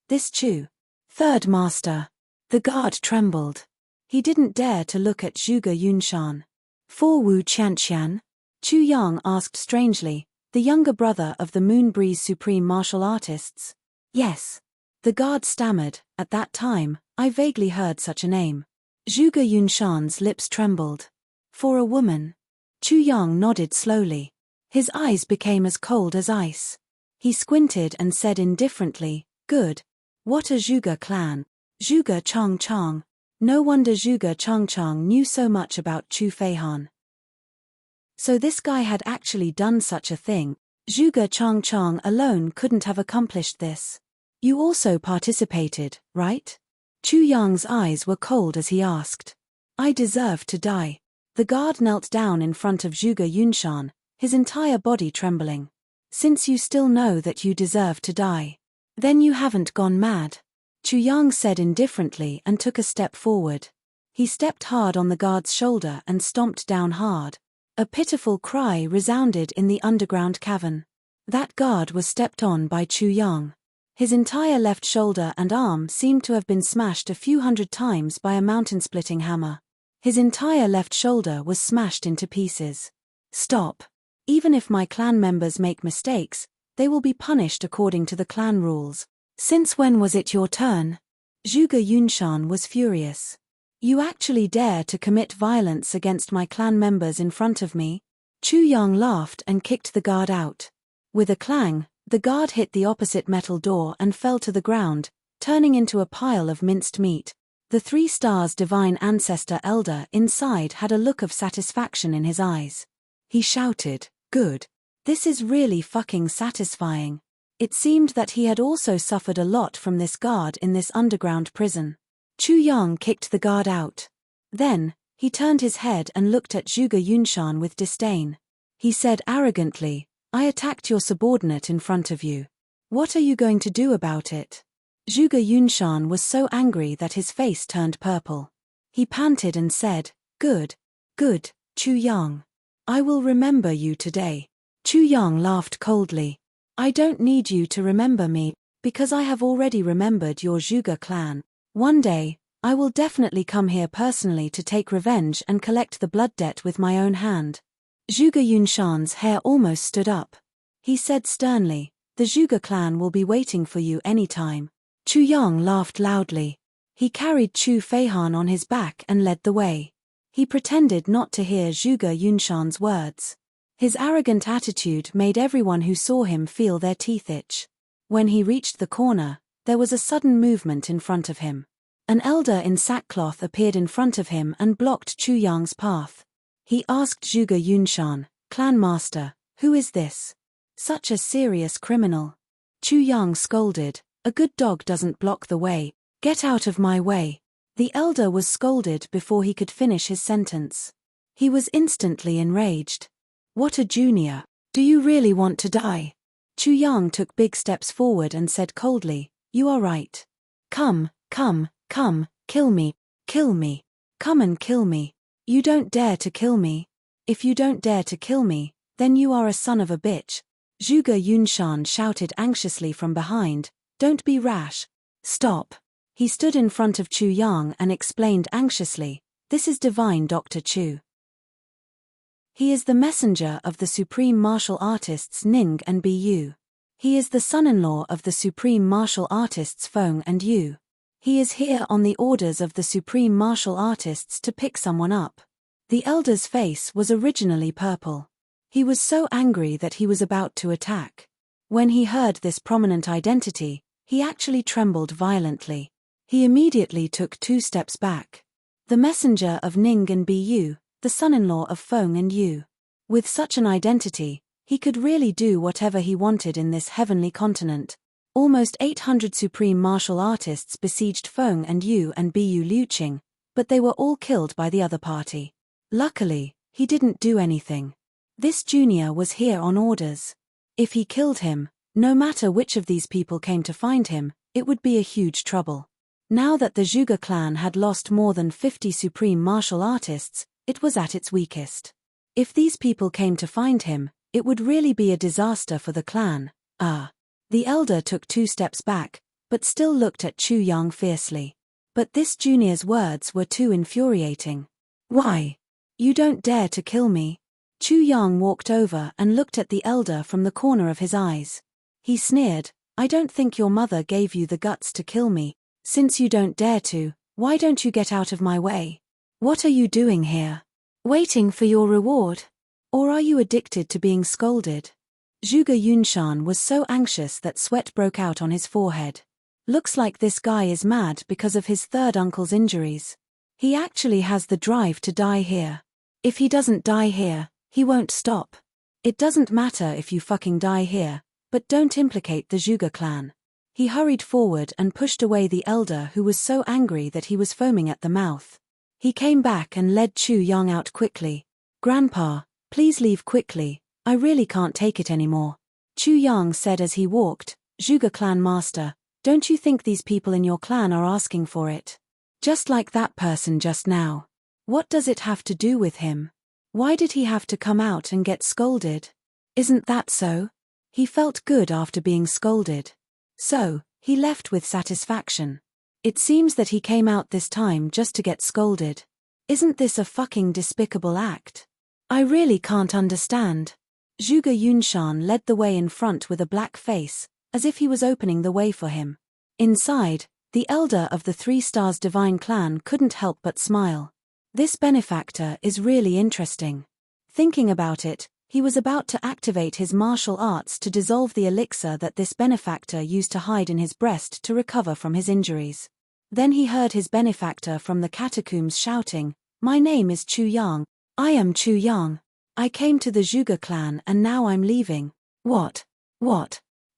this Chu. Third master. The guard trembled. He didn't dare to look at Zhuge Yunshan. For Wu Qianqian? Chu Yang asked strangely, the younger brother of the Moonbreeze Supreme Martial Artists. Yes. The guard stammered, at that time, I vaguely heard such a name. Zhuge Yunshan's lips trembled. For a woman? Chu Yang nodded slowly. His eyes became as cold as ice. He squinted and said indifferently, good. What a Zhuge clan. Zhuge Changchang. No wonder Zhuge Changchang knew so much about Chu Feihan. So this guy had actually done such a thing. Zhuge Changchang alone couldn't have accomplished this. You also participated, right? Chu Yang's eyes were cold as he asked. I deserve to die. The guard knelt down in front of Zhuge Yunshan, his entire body trembling. Since you still know that you deserve to die, then you haven't gone mad. Chu Yang said indifferently and took a step forward. He stepped hard on the guard's shoulder and stomped down hard. A pitiful cry resounded in the underground cavern. That guard was stepped on by Chu Yang. His entire left shoulder and arm seemed to have been smashed a few hundred times by a mountain-splitting hammer. His entire left shoulder was smashed into pieces. Stop. Even if my clan members make mistakes, they will be punished according to the clan rules. Since when was it your turn? Zhuge Yunshan was furious. You actually dare to commit violence against my clan members in front of me? Chu Yang laughed and kicked the guard out. With a clang, the guard hit the opposite metal door and fell to the ground, turning into a pile of minced meat. The 3 stars divine ancestor elder inside had a look of satisfaction in his eyes. He shouted, good. This is really fucking satisfying. It seemed that he had also suffered a lot from this guard in this underground prison. Chu Yang kicked the guard out. Then, he turned his head and looked at Zhuge Yunshan with disdain. He said arrogantly, I attacked your subordinate in front of you. What are you going to do about it? Zhuge Yunshan was so angry that his face turned purple. He panted and said, good, Chu Yang. I will remember you today. Chu Yang laughed coldly. I don't need you to remember me, because I have already remembered your Zhuge clan. One day, I will definitely come here personally to take revenge and collect the blood debt with my own hand. Zhuge Yunshan's hair almost stood up. He said sternly, the Zhuge clan will be waiting for you anytime. Chu Yang laughed loudly. He carried Chu Feihan on his back and led the way. He pretended not to hear Zhuge Yunshan's words. His arrogant attitude made everyone who saw him feel their teeth itch. When he reached the corner, there was a sudden movement in front of him. An elder in sackcloth appeared in front of him and blocked Chu Yang's path. He asked Zhuge Yunshan, Clan Master, who is this? Such a serious criminal. Chu Yang scolded, a good dog doesn't block the way, get out of my way. The elder was scolded before he could finish his sentence. He was instantly enraged. What a junior. Do you really want to die? Chu Yang took big steps forward and said coldly, you are right. Come, kill me. Come and kill me. You don't dare to kill me. If you don't dare to kill me, then you are a son of a bitch. Zhuge Yunshan shouted anxiously from behind, don't be rash. Stop. He stood in front of Chu Yang and explained anxiously, this is divine Dr. Chu. He is the messenger of the supreme martial artists Ning and Bu. He is the son-in-law of the supreme martial artists Feng and Yu. He is here on the orders of the supreme martial artists to pick someone up. The elder's face was originally purple. He was so angry that he was about to attack. When he heard this prominent identity, he actually trembled violently. He immediately took 2 steps back. The messenger of Ning and Bu, the son-in-law of Feng and Yu. With such an identity, he could really do whatever he wanted in this heavenly continent. Almost 800 supreme martial artists besieged Feng and Yu and Bu Liuqing, but they were all killed by the other party. Luckily, he didn't do anything. This junior was here on orders. If he killed him, no matter which of these people came to find him, it would be a huge trouble. Now that the Zhuge clan had lost more than 50 supreme martial artists, it was at its weakest. If these people came to find him, it would really be a disaster for the clan. The elder took 2 steps back, but still looked at Chu Yang fiercely. But this junior's words were too infuriating. Why? You don't dare to kill me. Chu Yang walked over and looked at the elder from the corner of his eyes. He sneered, I don't think your mother gave you the guts to kill me. Since you don't dare to, why don't you get out of my way? What are you doing here? Waiting for your reward? Or are you addicted to being scolded? Zhuge Yunshan was so anxious that sweat broke out on his forehead. Looks like this guy is mad because of his third uncle's injuries. He actually has the drive to die here. If he doesn't die here, he won't stop. It doesn't matter if you fucking die here, but don't implicate the Zhuge clan. He hurried forward and pushed away the elder who was so angry that he was foaming at the mouth. He came back and led Chu Yang out quickly. Grandpa, please leave quickly. I really can't take it anymore. Chu Yang said as he walked, Zhuge clan master, don't you think these people in your clan are asking for it? Just like that person just now. What does it have to do with him? Why did he have to come out and get scolded? Isn't that so? He felt good after being scolded. So, he left with satisfaction. It seems that he came out this time just to get scolded. Isn't this a fucking despicable act? I really can't understand. Zhuge Yunshan led the way in front with a black face, as if he was opening the way for him. Inside, the elder of the 3 Stars Divine Clan couldn't help but smile. This benefactor is really interesting. Thinking about it, he was about to activate his martial arts to dissolve the elixir that this benefactor used to hide in his breast to recover from his injuries. Then he heard his benefactor from the catacombs shouting, My name is Chu Yang. I am Chu Yang. I came to the Zhuge clan and now I'm leaving. What? Ha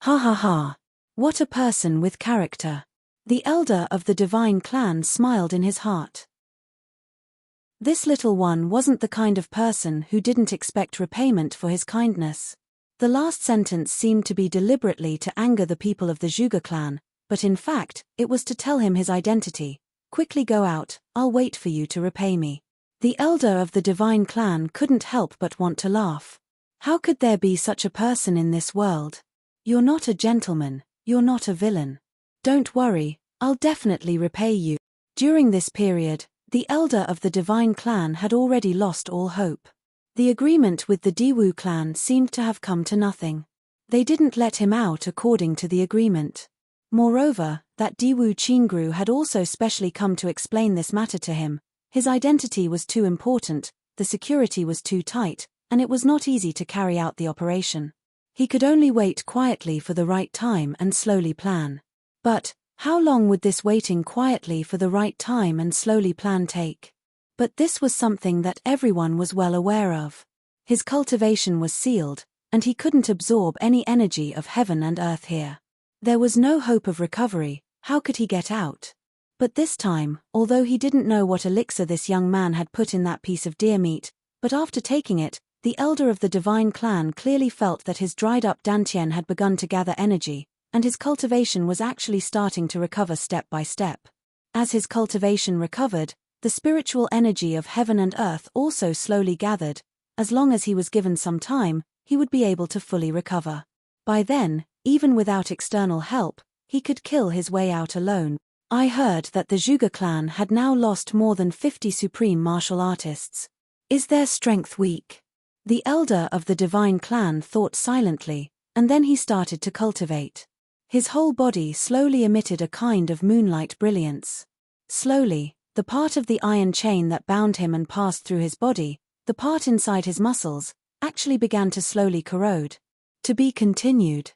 ha ha. What a person with character. The elder of the divine clan smiled in his heart. This little one wasn't the kind of person who didn't expect repayment for his kindness. The last sentence seemed to be deliberately to anger the people of the Zhuge clan, but in fact, it was to tell him his identity. Quickly go out, I'll wait for you to repay me. The elder of the divine clan couldn't help but want to laugh. How could there be such a person in this world? You're not a gentleman, you're not a villain. Don't worry, I'll definitely repay you. During this period, the elder of the divine clan had already lost all hope. The agreement with the Diwu clan seemed to have come to nothing. They didn't let him out according to the agreement. Moreover, that Diwu Qingru had also specially come to explain this matter to him. His identity was too important, the security was too tight, and it was not easy to carry out the operation. He could only wait quietly for the right time and slowly plan. But, how long would this waiting quietly for the right time and slowly plan take? But this was something that everyone was well aware of. His cultivation was sealed, and he couldn't absorb any energy of heaven and earth here. There was no hope of recovery. How could he get out? But this time, although he didn't know what elixir this young man had put in that piece of deer meat, but after taking it, the elder of the divine clan clearly felt that his dried-up dantian had begun to gather energy, and his cultivation was actually starting to recover step by step. As his cultivation recovered, the spiritual energy of heaven and earth also slowly gathered. As long as he was given some time, he would be able to fully recover. By then, even without external help, he could kill his way out alone. I heard that the Zhuge clan had now lost more than 50 supreme martial artists. Is their strength weak? The elder of the divine clan thought silently, and then he started to cultivate. His whole body slowly emitted a kind of moonlight brilliance. Slowly, the part of the iron chain that bound him and passed through his body, the part inside his muscles, actually began to slowly corrode. To be continued.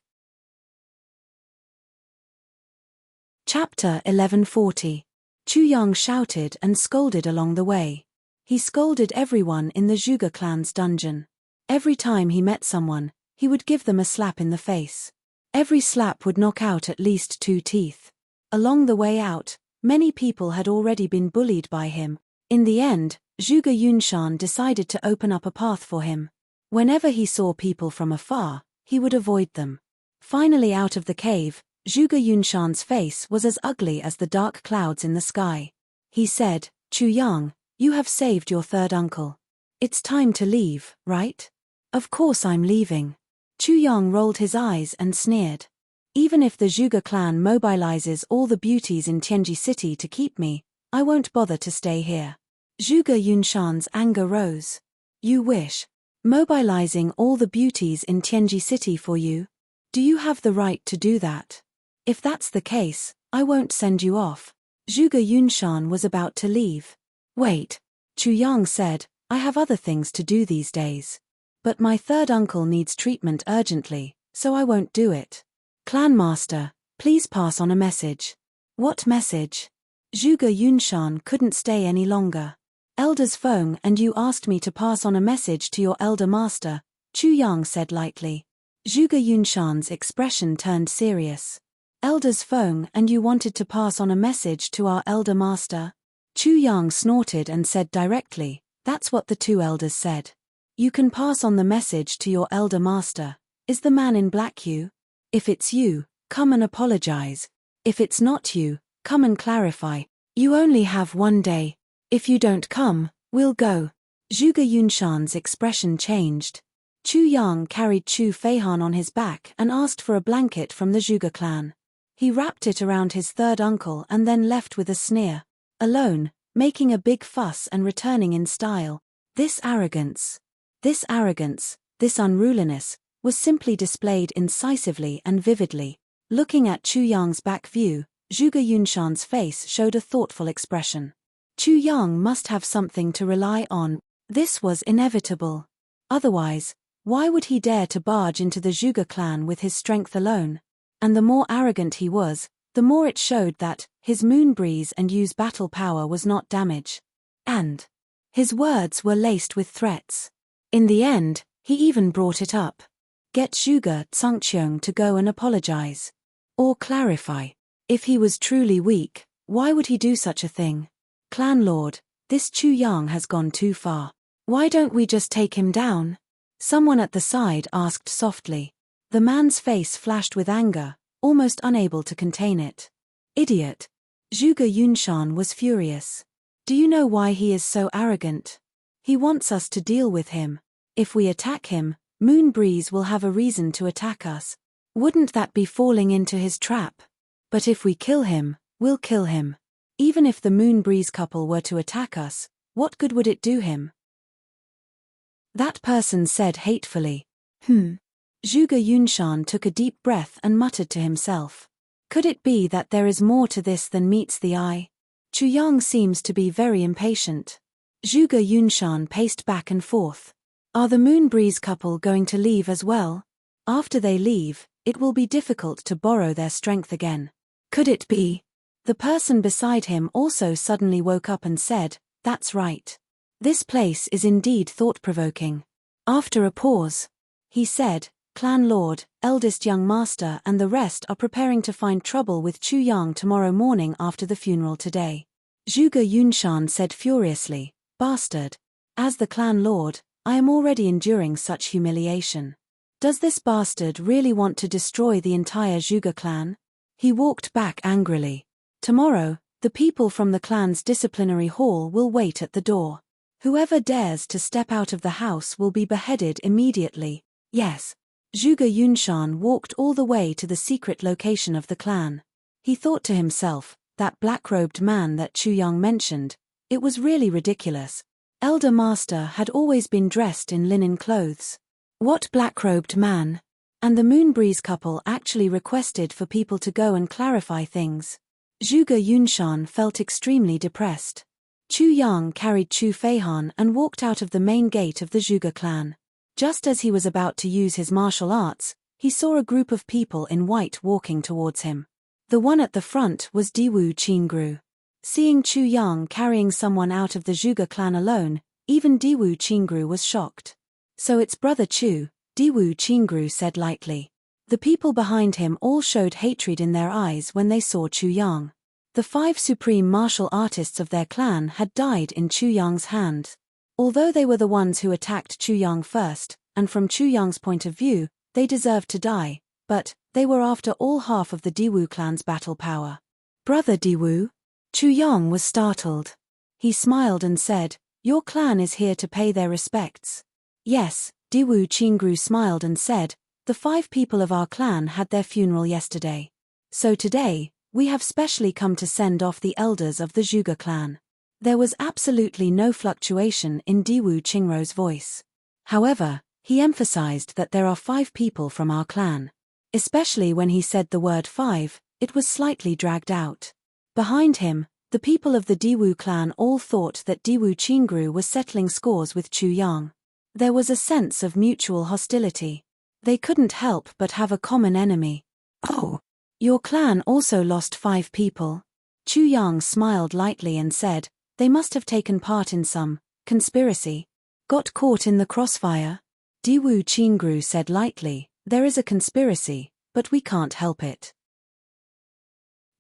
Chapter 1140. Chu Yang shouted and scolded along the way. He scolded everyone in the Zhuge clan's dungeon. Every time he met someone, he would give them a slap in the face. Every slap would knock out at least 2 teeth. Along the way out, many people had already been bullied by him. In the end, Zhuge Yunshan decided to open up a path for him. Whenever he saw people from afar, he would avoid them. Finally out of the cave, Zhuge Yunshan's face was as ugly as the dark clouds in the sky. He said, "Chu Yang, you have saved your third uncle. It's time to leave, right?" "Of course I'm leaving." Chu Yang rolled his eyes and sneered. "Even if the Zhuge clan mobilizes all the beauties in Tianji City to keep me, I won't bother to stay here." Zhuge Yunshan's anger rose. "You wish mobilizing all the beauties in Tianji City for you? Do you have the right to do that? If that's the case, I won't send you off." Zhuge Yunshan was about to leave. "Wait," Chu Yang said, "I have other things to do these days. But my third uncle needs treatment urgently, so I won't do it. Clan Master, please pass on a message." "What message?" Zhuge Yunshan couldn't stay any longer. "Elder's phone and you asked me to pass on a message to your elder master," Chu Yang said lightly. Zhuge Yunshan's expression turned serious. "Elder's phone and you wanted to pass on a message to our elder master?" Chu Yang snorted and said directly, "That's what the 2 elders said. You can pass on the message to your elder master. Is the man in black you? If it's you, come and apologize. If it's not you, come and clarify. You only have 1 day. If you don't come, we'll go." Zhuge Yunshan's expression changed. Chu Yang carried Chu Feihan on his back and asked for a blanket from the Zhuge clan. He wrapped it around his third uncle and then left with a sneer. Alone, making a big fuss and returning in style. This arrogance, this unruliness, was simply displayed incisively and vividly. Looking at Chu Yang's back view, Zhuge Yunshan's face showed a thoughtful expression. Chu Yang must have something to rely on. This was inevitable. Otherwise, why would he dare to barge into the Zhuge clan with his strength alone? And the more arrogant he was, the more it showed that his moon breeze and Yu's battle power was not damage. And his words were laced with threats. In the end, he even brought it up. Get Zhuge Tsangqiong to go and apologize. Or clarify. If he was truly weak, why would he do such a thing? Clan Lord, this Chu Yang has gone too far. Why don't we just take him down? Someone at the side asked softly. The man's face flashed with anger, almost unable to contain it. Idiot. Zhuge Yunshan was furious. Do you know why he is so arrogant? He wants us to deal with him. If we attack him, Moon Breeze will have a reason to attack us. Wouldn't that be falling into his trap? But if we kill him, we'll kill him. Even if the Moon Breeze couple were to attack us, what good would it do him? That person said hatefully. Zhuge Yunshan took a deep breath and muttered to himself. Could it be that there is more to this than meets the eye? Chu Yang seems to be very impatient. Zhuge Yunshan paced back and forth. Are the Moon Breeze couple going to leave as well? After they leave, it will be difficult to borrow their strength again. Could it be? The person beside him also suddenly woke up and said, "That's right. This place is indeed thought-provoking." After a pause, he said, "Clan Lord, eldest young master and the rest are preparing to find trouble with Chu Yang tomorrow morning after the funeral today." Zhuge Yunshan said furiously, "Bastard. As the clan lord, I am already enduring such humiliation. Does this bastard really want to destroy the entire Zhuge clan?" He walked back angrily. "Tomorrow, the people from the clan's disciplinary hall will wait at the door. Whoever dares to step out of the house will be beheaded immediately. Yes." Zhuge Yunshan walked all the way to the secret location of the clan. He thought to himself, that black-robed man that Chu Yang mentioned, it was really ridiculous. Elder Master had always been dressed in linen clothes. What black-robed man? And the Moonbreeze couple actually requested for people to go and clarify things. Zhuge Yunshan felt extremely depressed. Chu Yang carried Chu Feihan and walked out of the main gate of the Zhuge clan. Just as he was about to use his martial arts, he saw a group of people in white walking towards him. The one at the front was Diwu Qingru. Seeing Chu Yang carrying someone out of the Zhuge clan alone, even Diwu Qingru was shocked. So it's brother Chu, Diwu Qingru said lightly. The people behind him all showed hatred in their eyes when they saw Chu Yang. The 5 supreme martial artists of their clan had died in Chu Yang's hand. Although they were the ones who attacked Chu Yang first, and from Chu Yang's point of view, they deserved to die, but they were after all half of the Diwu clan's battle power. Brother Diwu? Chu Yang was startled. He smiled and said, "Your clan is here to pay their respects." Yes, Diwu Qingru smiled and said, "The 5 people of our clan had their funeral yesterday. So today, we have specially come to send off the elders of the Zhuge clan." There was absolutely no fluctuation in Diwu Qingru's voice. However, he emphasized that there are 5 people from our clan. Especially when he said the word 5, it was slightly dragged out. Behind him, the people of the Diwu clan all thought that Diwu Qingru was settling scores with Chu Yang. There was a sense of mutual hostility. They couldn't help but have a common enemy. "Oh, your clan also lost 5 people?" Chu Yang smiled lightly and said, "They must have taken part in some conspiracy. Got caught in the crossfire?" Diwu Qingru said lightly, "There is a conspiracy, but we can't help it."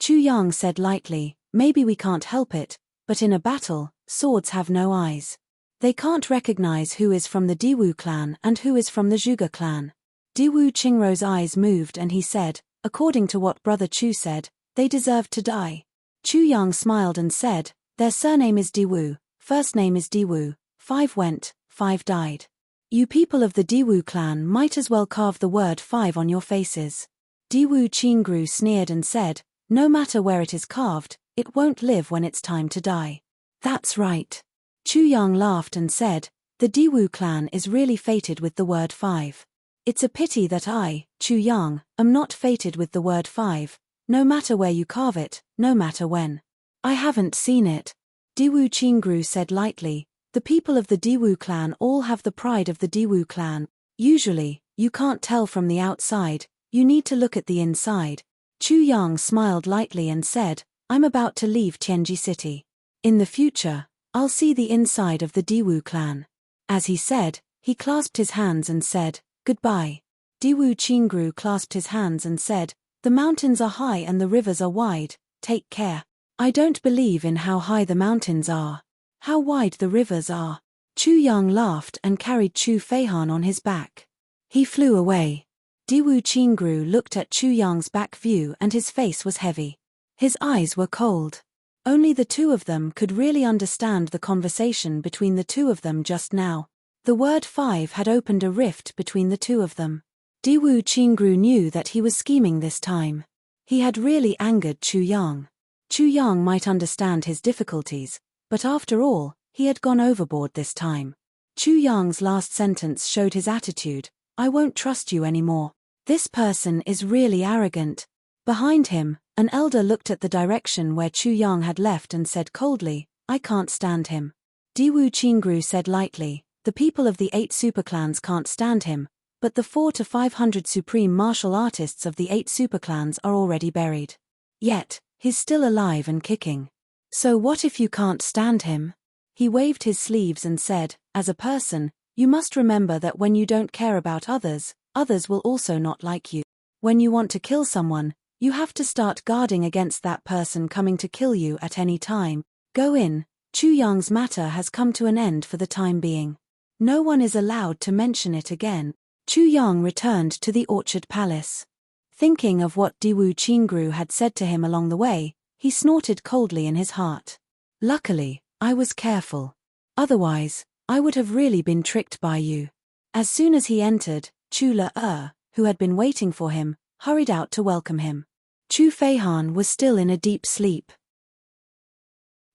Chu Yang said lightly, "Maybe we can't help it, but in a battle, swords have no eyes. They can't recognize who is from the Diwu clan and who is from the Zhuge clan." Diwu Qingru's eyes moved and he said, "According to what brother Chu said, they deserved to die." Chu Yang smiled and said, "Their surname is Diwu, first name is Diwu, 5 went, 5 died. You people of the Diwu clan might as well carve the word 5 on your faces." Diwu Qingru sneered and said, "No matter where it is carved, it won't live when it's time to die." "That's right." Chu Yang laughed and said, "The Diwu clan is really fated with the word 5. It's a pity that I, Chu Yang, am not fated with the word 5, no matter where you carve it, no matter when." "I haven't seen it." Diwu Qingru said lightly, "The people of the Diwu clan all have the pride of the Diwu clan. Usually, you can't tell from the outside, you need to look at the inside." Chu Yang smiled lightly and said, "I'm about to leave Tianji City. In the future, I'll see the inside of the Diwu clan." As he said, he clasped his hands and said, "Goodbye." Diwu Qingru clasped his hands and said, "The mountains are high and the rivers are wide, take care." "I don't believe in how high the mountains are. How wide the rivers are." Chu Yang laughed and carried Chu Feihan on his back. He flew away. Diwu Qingru looked at Chu Yang's back view and his face was heavy. His eyes were cold. Only the 2 of them could really understand the conversation between the 2 of them just now. The word 5 had opened a rift between the 2 of them. Diwu Qingru knew that he was scheming this time. He had really angered Chu Yang. Chu Yang might understand his difficulties, but after all, he had gone overboard this time. Chu Yang's last sentence showed his attitude, "I won't trust you anymore. This person is really arrogant." Behind him, an elder looked at the direction where Chu Yang had left and said coldly, "I can't stand him." Diwu Qingru said lightly, "The people of the 8 superclans can't stand him, but the 400 to 500 supreme martial artists of the 8 superclans are already buried. Yet, he's still alive and kicking. So what if you can't stand him?" He waved his sleeves and said, "As a person, you must remember that when you don't care about others, others will also not like you. When you want to kill someone, you have to start guarding against that person coming to kill you at any time. Go in, Chu Yang's matter has come to an end for the time being. No one is allowed to mention it again." Chu Yang returned to the Orchard Palace. Thinking of what Diwu Qingru had said to him along the way, he snorted coldly in his heart. "Luckily, I was careful. Otherwise, I would have really been tricked by you." As soon as he entered, Chu Le, who had been waiting for him, hurried out to welcome him. Chu Feihan was still in a deep sleep.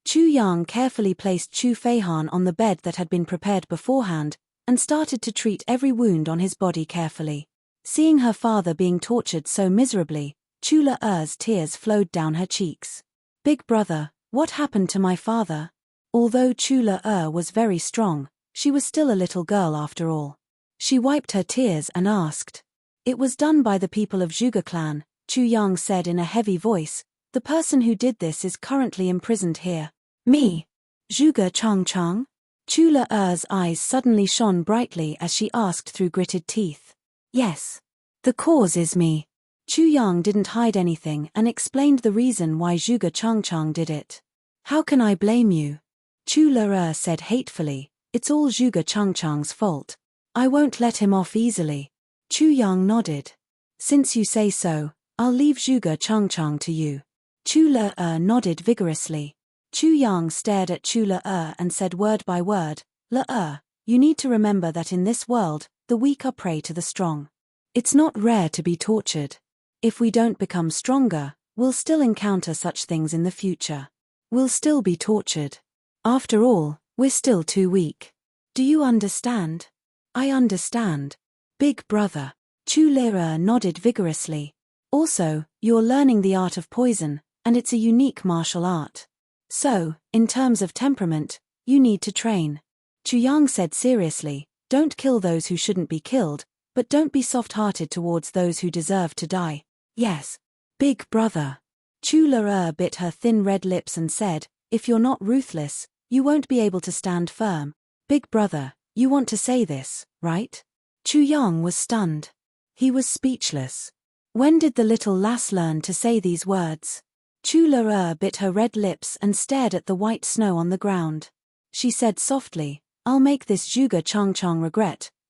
Chu Yang carefully placed Chu Feihan on the bed that had been prepared beforehand, and started to treat every wound on his body carefully. Seeing her father being tortured so miserably, Chu Le-er's tears flowed down her cheeks. Big brother, what happened to my father? Although Chu Le-er was very strong, she was still a little girl after all. She wiped her tears and asked. It was done by the people of Zhuge clan, Chu Yang said in a heavy voice. The person who did this is currently imprisoned here. Me? Zhuge Changchang? Chu Le-er's eyes suddenly shone brightly as she asked through gritted teeth. Yes. The cause is me. Chu Yang didn't hide anything and explained the reason why Zhuge Changchang did it. How can I blame you? Chu Le-er said hatefully. It's all Zhuge Changchang's fault. I won't let him off easily. Chu Yang nodded. Since you say so, I'll leave Zhuge Changchang to you. Chu Le-er nodded vigorously. Chu Yang stared at Chu Le-er and said word by word, Le-er, you need to remember that in this world, the weak are prey to the strong. It's not rare to be tortured. If we don't become stronger, we'll still encounter such things in the future. We'll still be tortured. After all, we're still too weak. Do you understand? I understand. Big brother. Chu Le-er nodded vigorously. Also, you're learning the art of poison, and it's a unique martial art. So, in terms of temperament, you need to train. Chu Yang said seriously, don't kill those who shouldn't be killed, but don't be soft-hearted towards those who deserve to die. Yes. Big brother. Chu Le-er bit her thin red lips and said, if you're not ruthless, you won't be able to stand firm. Big brother, you want to say this, right? Chu Yang was stunned. He was speechless. When did the little lass learn to say these words? Chu Le-er bit her red lips and stared at the white snow on the ground. She said softly, I'll make this Zhuge Changchang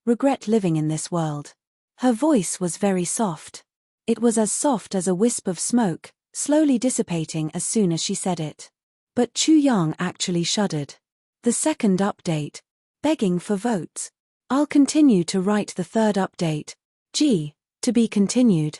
regret living in this world. Her voice was very soft. It was as soft as a wisp of smoke, slowly dissipating as soon as she said it. But Chu Yang actually shuddered. The second update. Begging for votes. I'll continue to write the third update. G. To be continued.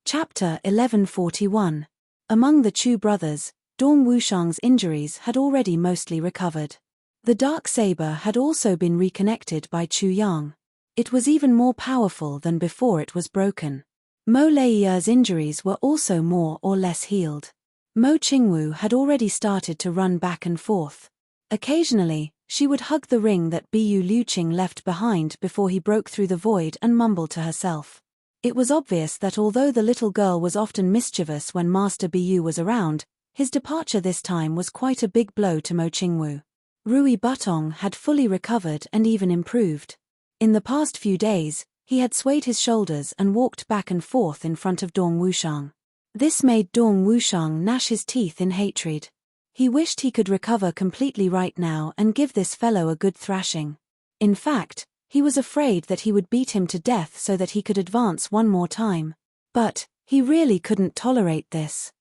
Chapter 1141. Among the Chu brothers, Dong Wushang's injuries had already mostly recovered. The dark saber had also been reconnected by Chu Yang. It was even more powerful than before it was broken. Mo Leiyer's injuries were also more or less healed. Mo Qingwu had already started to run back and forth. Occasionally, she would hug the ring that Bu Liuqing left behind before he broke through the void and mumble to herself. It was obvious that although the little girl was often mischievous when Master Bu was around, his departure this time was quite a big blow to Mo Qingwu. Rui Butong had fully recovered and even improved. In the past few days, he had swayed his shoulders and walked back and forth in front of Dong Wushang. This made Dong Wushang gnash his teeth in hatred. He wished he could recover completely right now and give this fellow a good thrashing. In fact, he was afraid that he would beat him to death so that he could advance one more time. But, he really couldn't tolerate this.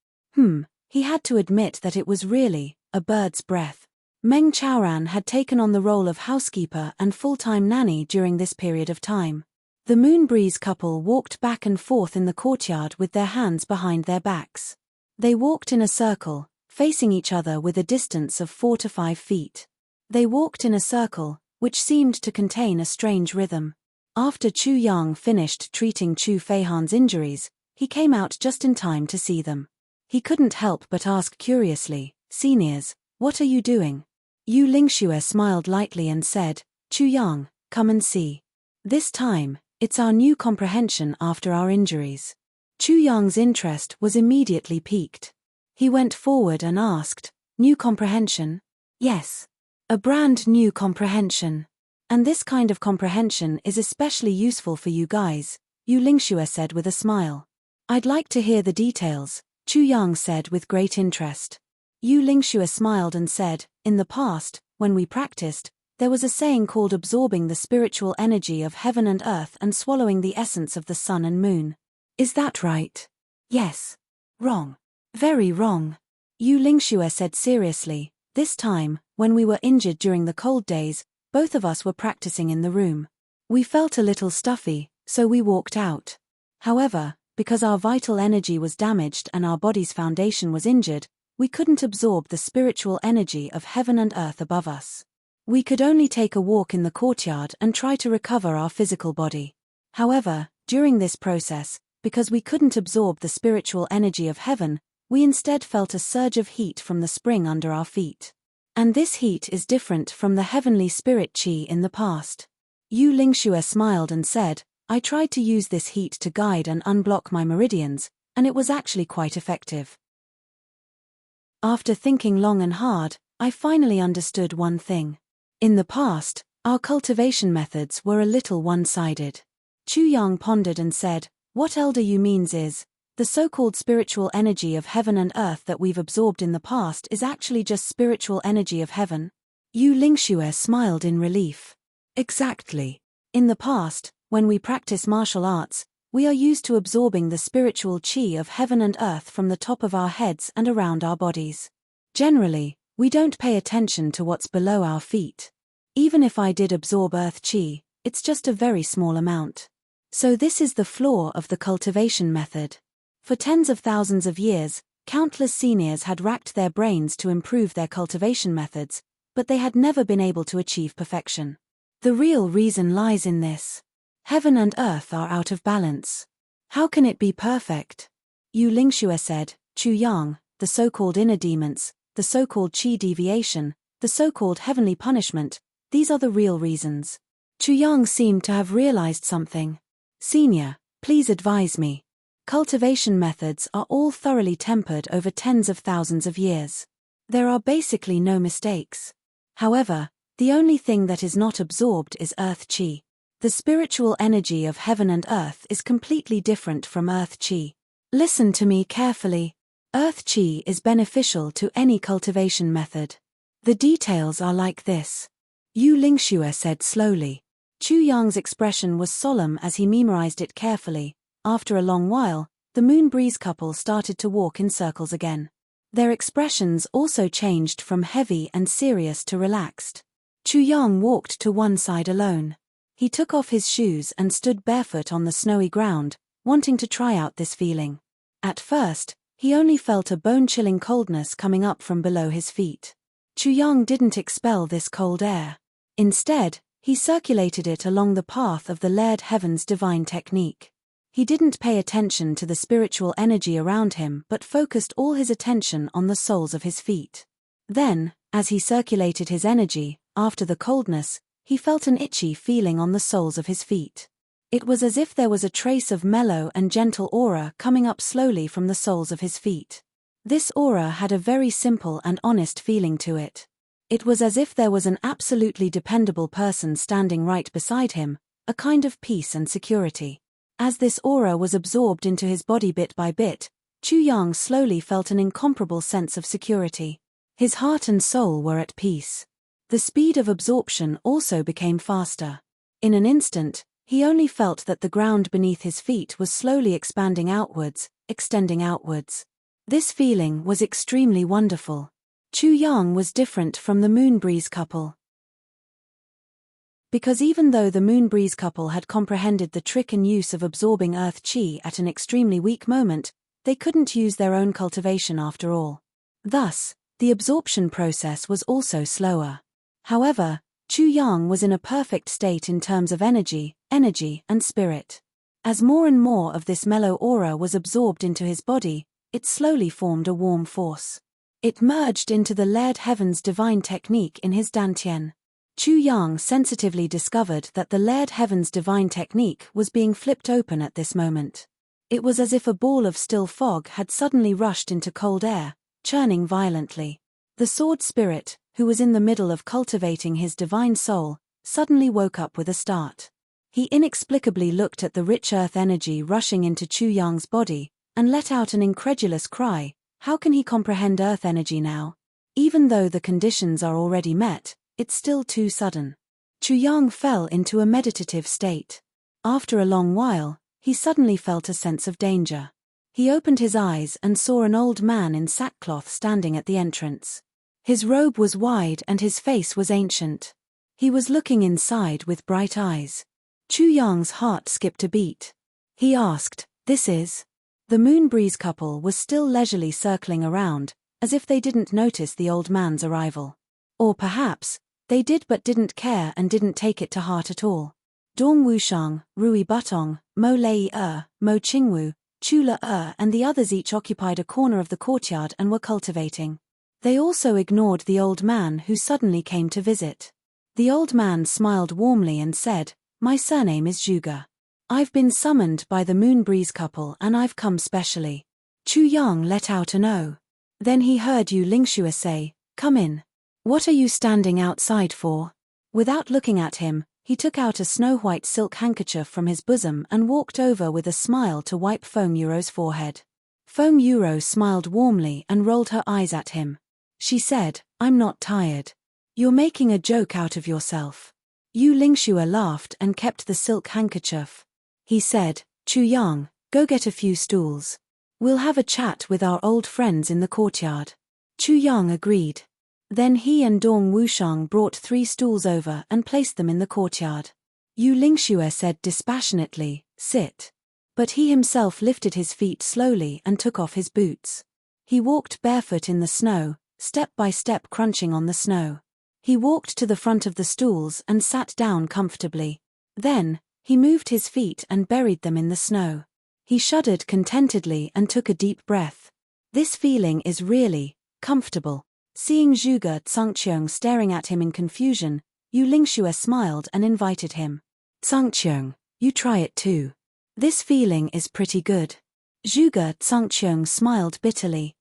He had to admit that it was really a bird's breath. Meng Chaoran had taken on the role of housekeeper and full-time nanny during this period of time. The Moonbreeze couple walked back and forth in the courtyard with their hands behind their backs. They walked in a circle, facing each other with a distance of 4 to 5 feet. They walked in a circle, which seemed to contain a strange rhythm. After Chu Yang finished treating Chu Feihan's injuries, he came out just in time to see them. He couldn't help but ask curiously, "Seniors, what are you doing?" Yu Lingxue smiled lightly and said, "Chu Yang, come and see. This time, it's our new comprehension after our injuries." Chu Yang's interest was immediately piqued. He went forward and asked, "New comprehension?" "Yes. A brand new comprehension. And this kind of comprehension is especially useful for you guys," Yu Lingxue said with a smile. "I'd like to hear the details," Chu Yang said with great interest. Yu Lingxue smiled and said, "In the past, when we practiced, there was a saying called absorbing the spiritual energy of heaven and earth and swallowing the essence of the sun and moon. Is that right?" "Yes." "Wrong. Very wrong." Yu Lingxue said seriously, "This time, when we were injured during the cold days, both of us were practicing in the room. We felt a little stuffy, so we walked out. However, Because our vital energy was damaged and our body's foundation was injured, we couldn't absorb the spiritual energy of heaven and earth above us. We could only take a walk in the courtyard and try to recover our physical body. However, during this process, because we couldn't absorb the spiritual energy of heaven, we instead felt a surge of heat from the spring under our feet. And this heat is different from the heavenly spirit qi in the past. Yu Lingxue smiled and said, I tried to use this heat to guide and unblock my meridians, and it was actually quite effective. After thinking long and hard, I finally understood one thing. In the past, our cultivation methods were a little one-sided. Chu Yang pondered and said, what Elder Yu means is, the so-called spiritual energy of heaven and earth that we've absorbed in the past is actually just spiritual energy of heaven? Yu Lingxue smiled in relief. Exactly. In the past, when we practice martial arts, we are used to absorbing the spiritual qi of heaven and earth from the top of our heads and around our bodies. Generally, we don't pay attention to what's below our feet. Even if I did absorb earth qi, it's just a very small amount. So this is the flaw of the cultivation method. For tens of thousands of years, countless seniors had racked their brains to improve their cultivation methods, but they had never been able to achieve perfection. The real reason lies in this. Heaven and earth are out of balance. How can it be perfect? Yu Lingxue said, Chu Yang, the so-called inner demons, the so-called qi deviation, the so-called heavenly punishment, these are the real reasons. Chu Yang seemed to have realized something. Senior, please advise me. Cultivation methods are all thoroughly tempered over tens of thousands of years. There are basically no mistakes. However, the only thing that is not absorbed is earth qi. The spiritual energy of heaven and earth is completely different from earth qi. Listen to me carefully. Earth qi is beneficial to any cultivation method. The details are like this. Yu Lingxue said slowly. Chu Yang's expression was solemn as he memorized it carefully. After a long while, the Moon Breeze couple started to walk in circles again. Their expressions also changed from heavy and serious to relaxed. Chu Yang walked to one side alone. He took off his shoes and stood barefoot on the snowy ground, wanting to try out this feeling. At first, he only felt a bone-chilling coldness coming up from below his feet. Chu Yang didn't expel this cold air. Instead, he circulated it along the path of the layered heaven's divine technique. He didn't pay attention to the spiritual energy around him but focused all his attention on the soles of his feet. Then, as he circulated his energy, after the coldness, he felt an itchy feeling on the soles of his feet. It was as if there was a trace of mellow and gentle aura coming up slowly from the soles of his feet. This aura had a very simple and honest feeling to it. It was as if there was an absolutely dependable person standing right beside him, a kind of peace and security. As this aura was absorbed into his body bit by bit, Chu Yang slowly felt an incomparable sense of security. His heart and soul were at peace. The speed of absorption also became faster. In an instant, he only felt that the ground beneath his feet was slowly expanding outwards, extending outwards. This feeling was extremely wonderful. Chu Yang was different from the Moon Breeze couple. Because even though the Moon Breeze couple had comprehended the trick and use of absorbing earth qi at an extremely weak moment, they couldn't use their own cultivation after all. Thus, the absorption process was also slower. However, Chu Yang was in a perfect state in terms of energy, and spirit. As more and more of this mellow aura was absorbed into his body, it slowly formed a warm force. It merged into the layered heaven's divine technique in his dantian. Chu Yang sensitively discovered that the layered heaven's divine technique was being flipped open at this moment. It was as if a ball of still fog had suddenly rushed into cold air, churning violently. The sword spirit, who was in the middle of cultivating his divine soul, suddenly woke up with a start. He inexplicably looked at the rich earth energy rushing into Chu Yang's body, and let out an incredulous cry. How can he comprehend earth energy now? Even though the conditions are already met, it's still too sudden. Chu Yang fell into a meditative state. After a long while, he suddenly felt a sense of danger. He opened his eyes and saw an old man in sackcloth standing at the entrance. His robe was wide and his face was ancient. He was looking inside with bright eyes. Chu Yang's heart skipped a beat. He asked, "This is The moon breeze couple was still leisurely circling around, as if they didn't notice the old man's arrival. Or perhaps, they did but didn't care and didn't take it to heart at all. Dong Wushang, Rui Butong, Mo Lei Mo Qingwu, Chula and the others each occupied a corner of the courtyard and were cultivating. They also ignored the old man who suddenly came to visit. The old man smiled warmly and said, "My surname is Zhuge. I've been summoned by the moon breeze couple and I've come specially." Chu Yang let out an "oh." Then he heard Yu Lingxue say, "Come in. What are you standing outside for?" Without looking at him, he took out a snow-white silk handkerchief from his bosom and walked over with a smile to wipe Feng Yuro's forehead. Feng Yuro smiled warmly and rolled her eyes at him. She said, "I'm not tired. You're making a joke out of yourself." Yu Lingxue laughed and kept the silk handkerchief. He said, "Chu Yang, go get a few stools. We'll have a chat with our old friends in the courtyard." Chu Yang agreed. Then he and Dong Wushang brought 3 stools over and placed them in the courtyard. Yu Lingxue said dispassionately, "Sit." But he himself lifted his feet slowly and took off his boots. He walked barefoot in the snow, step by step crunching on the snow. He walked to the front of the stools and sat down comfortably. Then, he moved his feet and buried them in the snow. He shuddered contentedly and took a deep breath. This feeling is really comfortable. Seeing Zhuge Tsangqiang staring at him in confusion, Yu Lingxue smiled and invited him. "Tsangqiang, you try it too. This feeling is pretty good." Zhuge Tsangqiang smiled bitterly.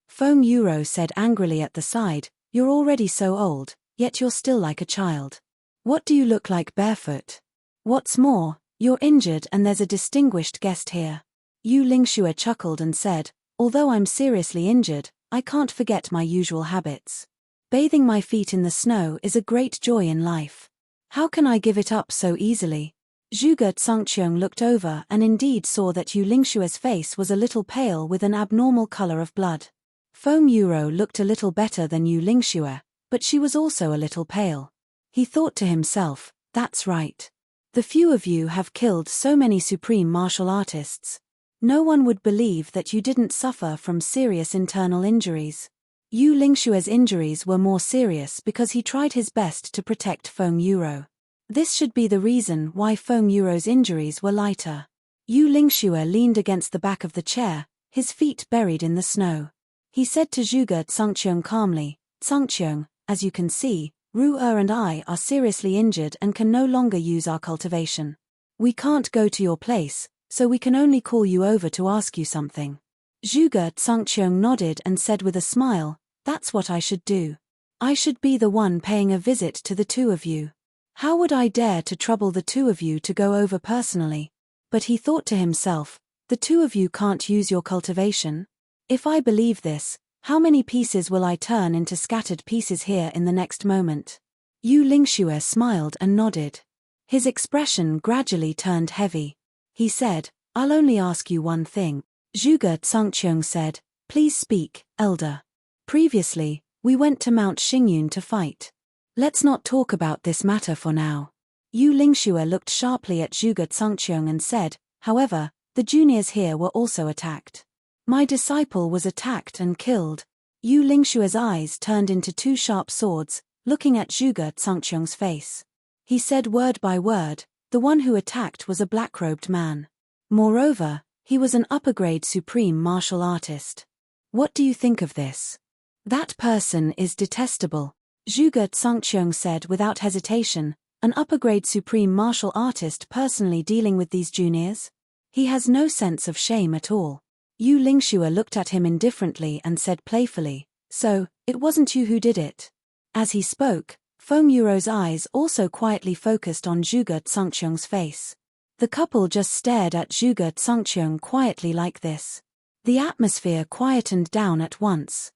Feng Yuro said angrily at the side, "You're already so old, yet you're still like a child. What do you look like barefoot? What's more, you're injured and there's a distinguished guest here." Yu Lingxue chuckled and said, "Although I'm seriously injured, I can't forget my usual habits. Bathing my feet in the snow is a great joy in life. How can I give it up so easily?" Zhuge Tsangqiang looked over and indeed saw that Yu Lingxue's face was a little pale with an abnormal color of blood. Feng Yuro looked a little better than Yu Lingxue, but she was also a little pale. He thought to himself, "That's right. The few of you have killed so many supreme martial artists. No one would believe that you didn't suffer from serious internal injuries." Yu Lingxue's injuries were more serious because he tried his best to protect Feng Yuro. This should be the reason why Feng Yuro's injuries were lighter. Yu Lingxue leaned against the back of the chair, his feet buried in the snow. He said to Zhuge Tsangqiang calmly, "Tsangqiang, as you can see, Ru and I are seriously injured and can no longer use our cultivation. We can't go to your place, so we can only call you over to ask you something." Zhuge Tsangqiang nodded and said with a smile, "That's what I should do. I should be the one paying a visit to the 2 of you. How would I dare to trouble the 2 of you to go over personally?" But he thought to himself, "The 2 of you can't use your cultivation? If I believe this, how many pieces will I turn into scattered pieces here in the next moment?" Yu Lingxue smiled and nodded. His expression gradually turned heavy. He said, "I'll only ask you one thing." Zhuge Tsangqiang said, "Please speak, elder. Previously, we went to Mount Xingyun to fight. Let's not talk about this matter for now." Yu Lingxue looked sharply at Zhuge Tsangqiang and said, "However, the juniors here were also attacked. My disciple was attacked and killed." Yu Lingxue's eyes turned into 2 sharp swords, looking at Zhuge Tsangqiang's face. He said word by word, "The one who attacked was a black-robed man. Moreover, he was an upper-grade supreme martial artist. What do you think of this?" "That person is detestable," Zhuge Tsangqiang said without hesitation. "An upper-grade supreme martial artist personally dealing with these juniors? He has no sense of shame at all." Yu Lingxue looked at him indifferently and said playfully, "So, it wasn't you who did it?" As he spoke, Feng Yuro's eyes also quietly focused on Zhuge Tsangqiang's face. The couple just stared at Zhuge Tsangqiang quietly like this. The atmosphere quietened down at once.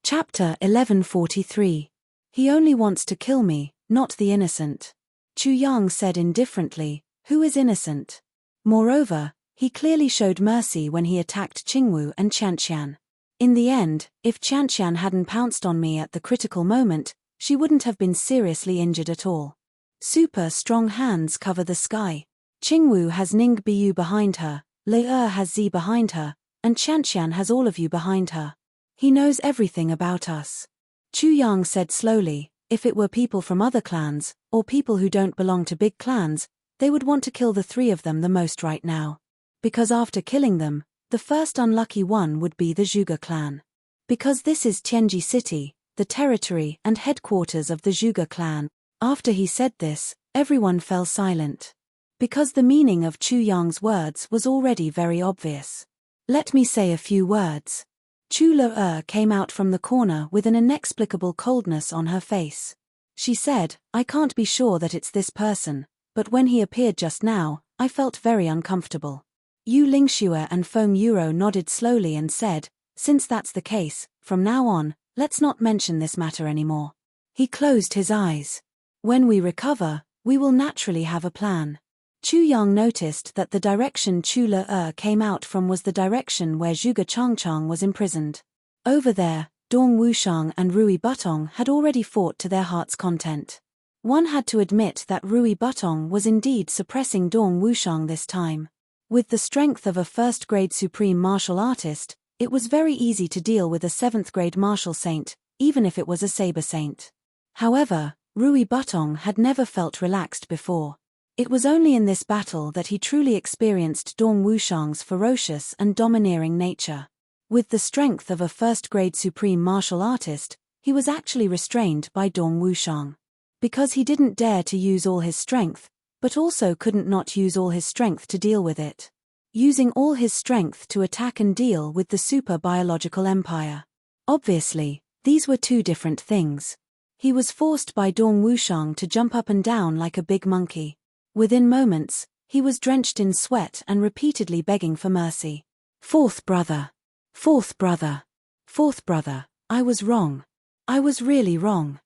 Chapter 1143. He only wants to kill me, not the innocent. Chu Yang said indifferently, "Who is innocent?" Moreover, he clearly showed mercy when he attacked Qingwu and Qianqian. In the end, if Qianqian hadn't pounced on me at the critical moment, she wouldn't have been seriously injured at all. Super strong hands cover the sky. Qingwu has Ning Bu behind her, Le has Z behind her, and Qianqian has all of you behind her. He knows everything about us. Chu Yang said slowly, if it were people from other clans, or people who don't belong to big clans, they would want to kill the three of them the most right now. Because after killing them, the first unlucky one would be the Zhuge clan. Because this is Tianji City, the territory and headquarters of the Zhuge clan. After he said this, everyone fell silent. Because the meaning of Chu Yang's words was already very obvious. Let me say a few words. Chu Le came out from the corner with an inexplicable coldness on her face. She said, I can't be sure that it's this person, but when he appeared just now, I felt very uncomfortable. Yu Lingxue and Feng Yuro nodded slowly and said, since that's the case, from now on, let's not mention this matter anymore. He closed his eyes. When we recover, we will naturally have a plan. Chu Yang noticed that the direction Chu Le came out from was the direction where Zhuge Changchang was imprisoned. Over there, Dong Wushang and Rui Butong had already fought to their heart's content. One had to admit that Rui Butong was indeed suppressing Dong Wushang this time. With the strength of a first-grade supreme martial artist, it was very easy to deal with a 7th-grade martial saint, even if it was a saber saint. However, Rui Butong had never felt relaxed before. It was only in this battle that he truly experienced Dong Wushang's ferocious and domineering nature. With the strength of a first-grade supreme martial artist, he was actually restrained by Dong Wushang. Because he didn't dare to use all his strength, but also couldn't not use all his strength to deal with it. Using all his strength to attack and deal with the super biological empire. Obviously, these were two different things. He was forced by Dong Wushang to jump up and down like a big monkey. Within moments, he was drenched in sweat and repeatedly begging for mercy. Fourth brother. Fourth brother. Fourth brother, I was wrong. I was really wrong.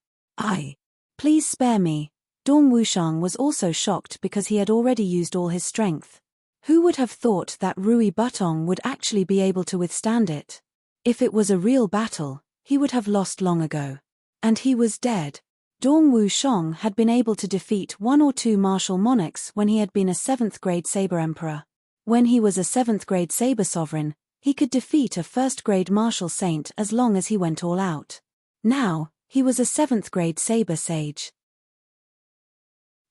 Please spare me. Dong Wushang was also shocked because he had already used all his strength. Who would have thought that Rui Butong would actually be able to withstand it? If it was a real battle, he would have lost long ago. And he was dead. Dong Wushang had been able to defeat 1 or 2 martial monarchs when he had been a 7th-grade saber emperor. When he was a 7th-grade saber sovereign, he could defeat a 1st-grade martial saint as long as he went all out. Now, he was a 7th-grade saber sage.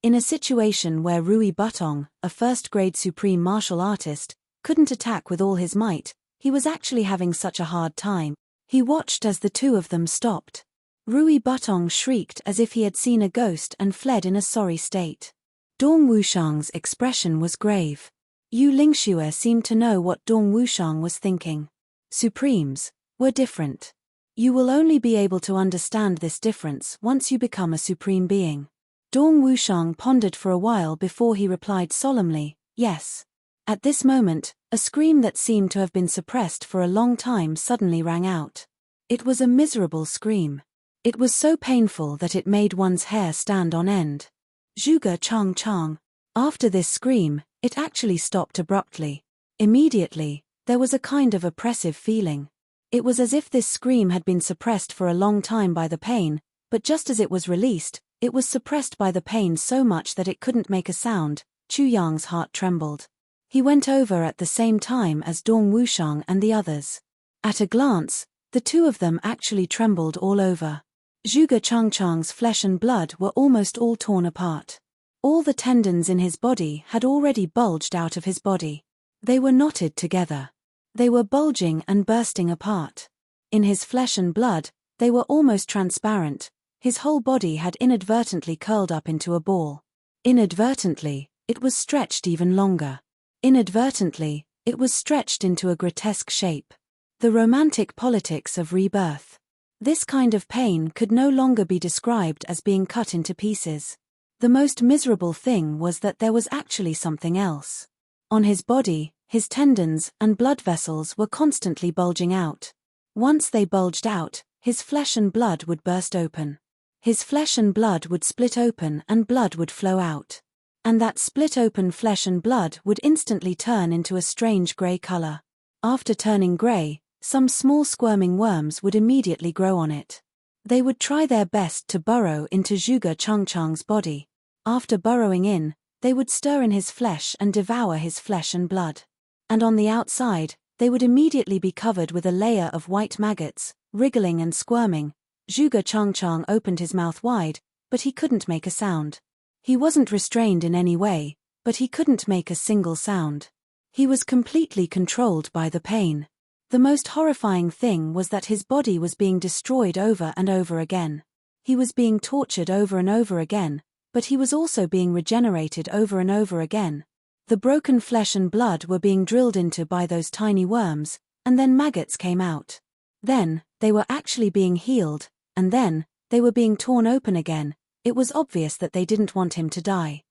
In a situation where Rui Butong, a 1st-grade supreme martial artist, couldn't attack with all his might, he was actually having such a hard time. He watched as the two of them stopped. Rui Butong shrieked as if he had seen a ghost and fled in a sorry state. Dong Wushang's expression was grave. Yu Lingxue seemed to know what Dong Wushang was thinking. Supremes were different. You will only be able to understand this difference once you become a supreme being. Dong Wushang pondered for a while before he replied solemnly, yes. At this moment, a scream that seemed to have been suppressed for a long time suddenly rang out. It was a miserable scream. It was so painful that it made one's hair stand on end. Zhuge Changchang. After this scream, it actually stopped abruptly. Immediately, there was a kind of oppressive feeling. It was as if this scream had been suppressed for a long time by the pain, but just as it was released, it was suppressed by the pain so much that it couldn't make a sound. Chu Yang's heart trembled. He went over at the same time as Dong Wushang and the others. At a glance, the two of them actually trembled all over. Zhuge Changchang's flesh and blood were almost all torn apart. All the tendons in his body had already bulged out of his body. They were knotted together. They were bulging and bursting apart. In his flesh and blood, they were almost transparent. His whole body had inadvertently curled up into a ball. Inadvertently, it was stretched even longer. Inadvertently, it was stretched into a grotesque shape. The romantic politics of rebirth. This kind of pain could no longer be described as being cut into pieces. The most miserable thing was that there was actually something else. On his body, his tendons and blood vessels were constantly bulging out. Once they bulged out, his flesh and blood would burst open. His flesh and blood would split open and blood would flow out. And that split open flesh and blood would instantly turn into a strange grey color. After turning grey, some small squirming worms would immediately grow on it. They would try their best to burrow into Zhuge Changchang's body. After burrowing in, they would stir in his flesh and devour his flesh and blood. And on the outside, they would immediately be covered with a layer of white maggots, wriggling and squirming. Zhuge Changchang opened his mouth wide, but he couldn't make a sound. He wasn't restrained in any way, but he couldn't make a single sound. He was completely controlled by the pain. The most horrifying thing was that his body was being destroyed over and over again. He was being tortured over and over again, but he was also being regenerated over and over again. The broken flesh and blood were being drilled into by those tiny worms, and then maggots came out. Then, they were actually being healed, and then, they were being torn open again. It was obvious that they didn't want him to die.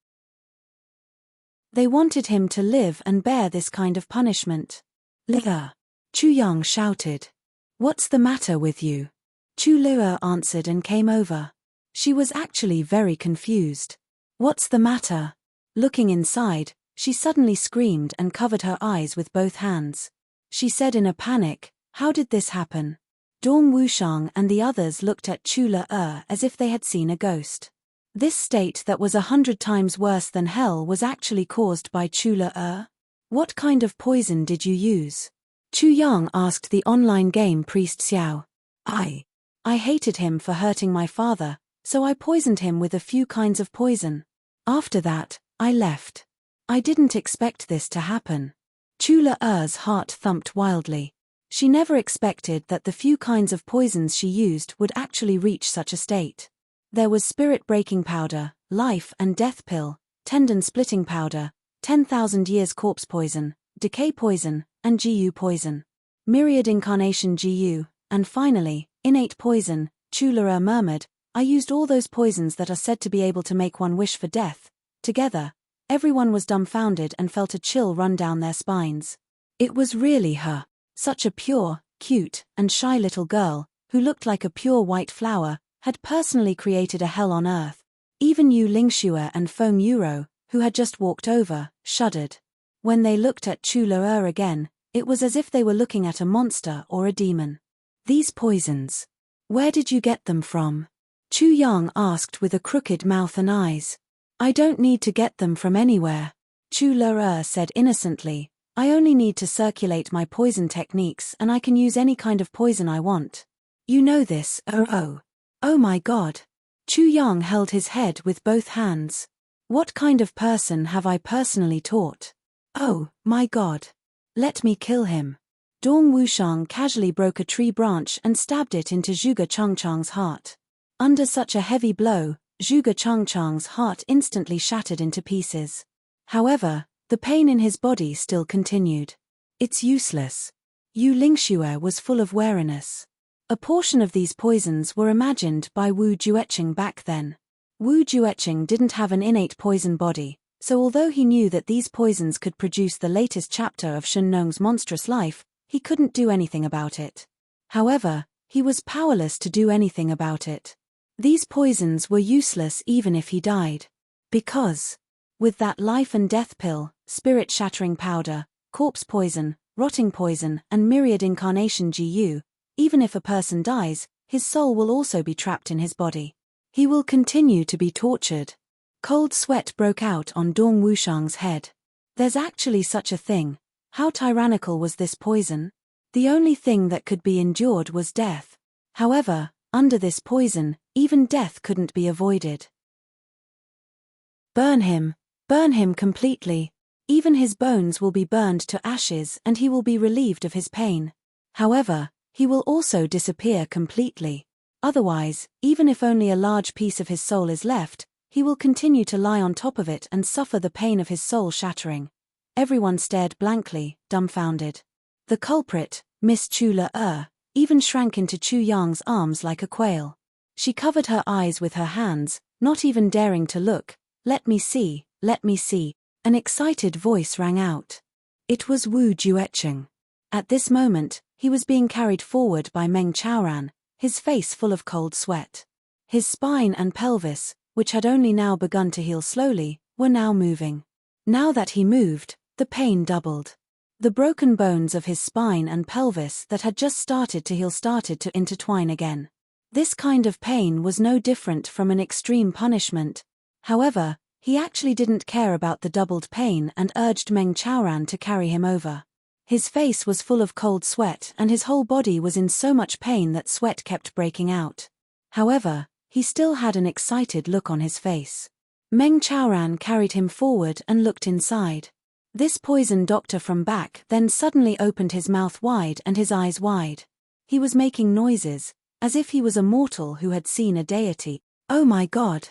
They wanted him to live and bear this kind of punishment. Lea, Chu Yang shouted. "What's the matter with you?" Chu Lea answered and came over. She was actually very confused. "What's the matter?" Looking inside, she suddenly screamed and covered her eyes with both hands. She said in a panic, "How did this happen?" Dong Wushang and the others looked at Chu Lea as if they had seen a ghost. This state that was 100 times worse than hell was actually caused by Chu Lea. "What kind of poison did you use?" Chu Yang asked the online game priest Xiao. I hated him for hurting my father, so I poisoned him with a few kinds of poison. After that, I left. I didn't expect this to happen." Chu Le's heart thumped wildly. She never expected that the few kinds of poisons she used would actually reach such a state. There was spirit-breaking powder, life and death pill, tendon-splitting powder, 10,000 years corpse poison, decay poison, and GU poison. Myriad incarnation GU, and finally, innate poison. Chu Le murmured, "I used all those poisons that are said to be able to make one wish for death." Together, everyone was dumbfounded and felt a chill run down their spines. It was really her. Such a pure, cute, and shy little girl, who looked like a pure white flower, had personally created a hell on earth. Even Yu Lingxue and Feng Yuro, who had just walked over, shuddered. When they looked at Chu Le again, it was as if they were looking at a monster or a demon. "These poisons. Where did you get them from?" Chu Yang asked with a crooked mouth and eyes. "I don't need to get them from anywhere," Chu Le said innocently. "I only need to circulate my poison techniques and I can use any kind of poison I want." "You know this, oh my god." Chu Yang held his head with both hands. "What kind of person have I personally taught? Oh, my god. Let me kill him." Dong Wushang casually broke a tree branch and stabbed it into Zhuge Changchang's heart. Under such a heavy blow, Zhuge Changchang's heart instantly shattered into pieces. However, the pain in his body still continued. "It's useless." Yu Lingxue was full of wariness. A portion of these poisons were imagined by Wu Jueqing back then. Wu Jueqing didn't have an innate poison body, so although he knew that these poisons could produce the latest chapter of Shen Nong's monstrous life, he couldn't do anything about it. However, he was powerless to do anything about it. These poisons were useless even if he died. Because, with that life and death pill, spirit-shattering powder, corpse poison, rotting poison, and myriad incarnation GU, even if a person dies, his soul will also be trapped in his body. He will continue to be tortured. Cold sweat broke out on Dong Wushang's head. There's actually such a thing. How tyrannical was this poison? The only thing that could be endured was death. However, under this poison, even death couldn't be avoided. Burn him completely. Even his bones will be burned to ashes and he will be relieved of his pain. However, he will also disappear completely. Otherwise, even if only a large piece of his soul is left, he will continue to lie on top of it and suffer the pain of his soul shattering. Everyone stared blankly, dumbfounded. The culprit, Miss Chu Le, even shrank into Chu Yang's arms like a quail. She covered her eyes with her hands, not even daring to look. Let me see, an excited voice rang out. It was Wu Jueqing. At this moment, he was being carried forward by Meng Chaoran, his face full of cold sweat. His spine and pelvis, which had only now begun to heal slowly, were now moving. Now that he moved, the pain doubled. The broken bones of his spine and pelvis that had just started to heal started to intertwine again. This kind of pain was no different from an extreme punishment. However, he actually didn't care about the doubled pain and urged Meng Chaoran to carry him over. His face was full of cold sweat and his whole body was in so much pain that sweat kept breaking out. However, he still had an excited look on his face. Meng Chaoran carried him forward and looked inside. This poison doctor from back then suddenly opened his mouth wide and his eyes wide. He was making noises, as if he was a mortal who had seen a deity. Oh my God!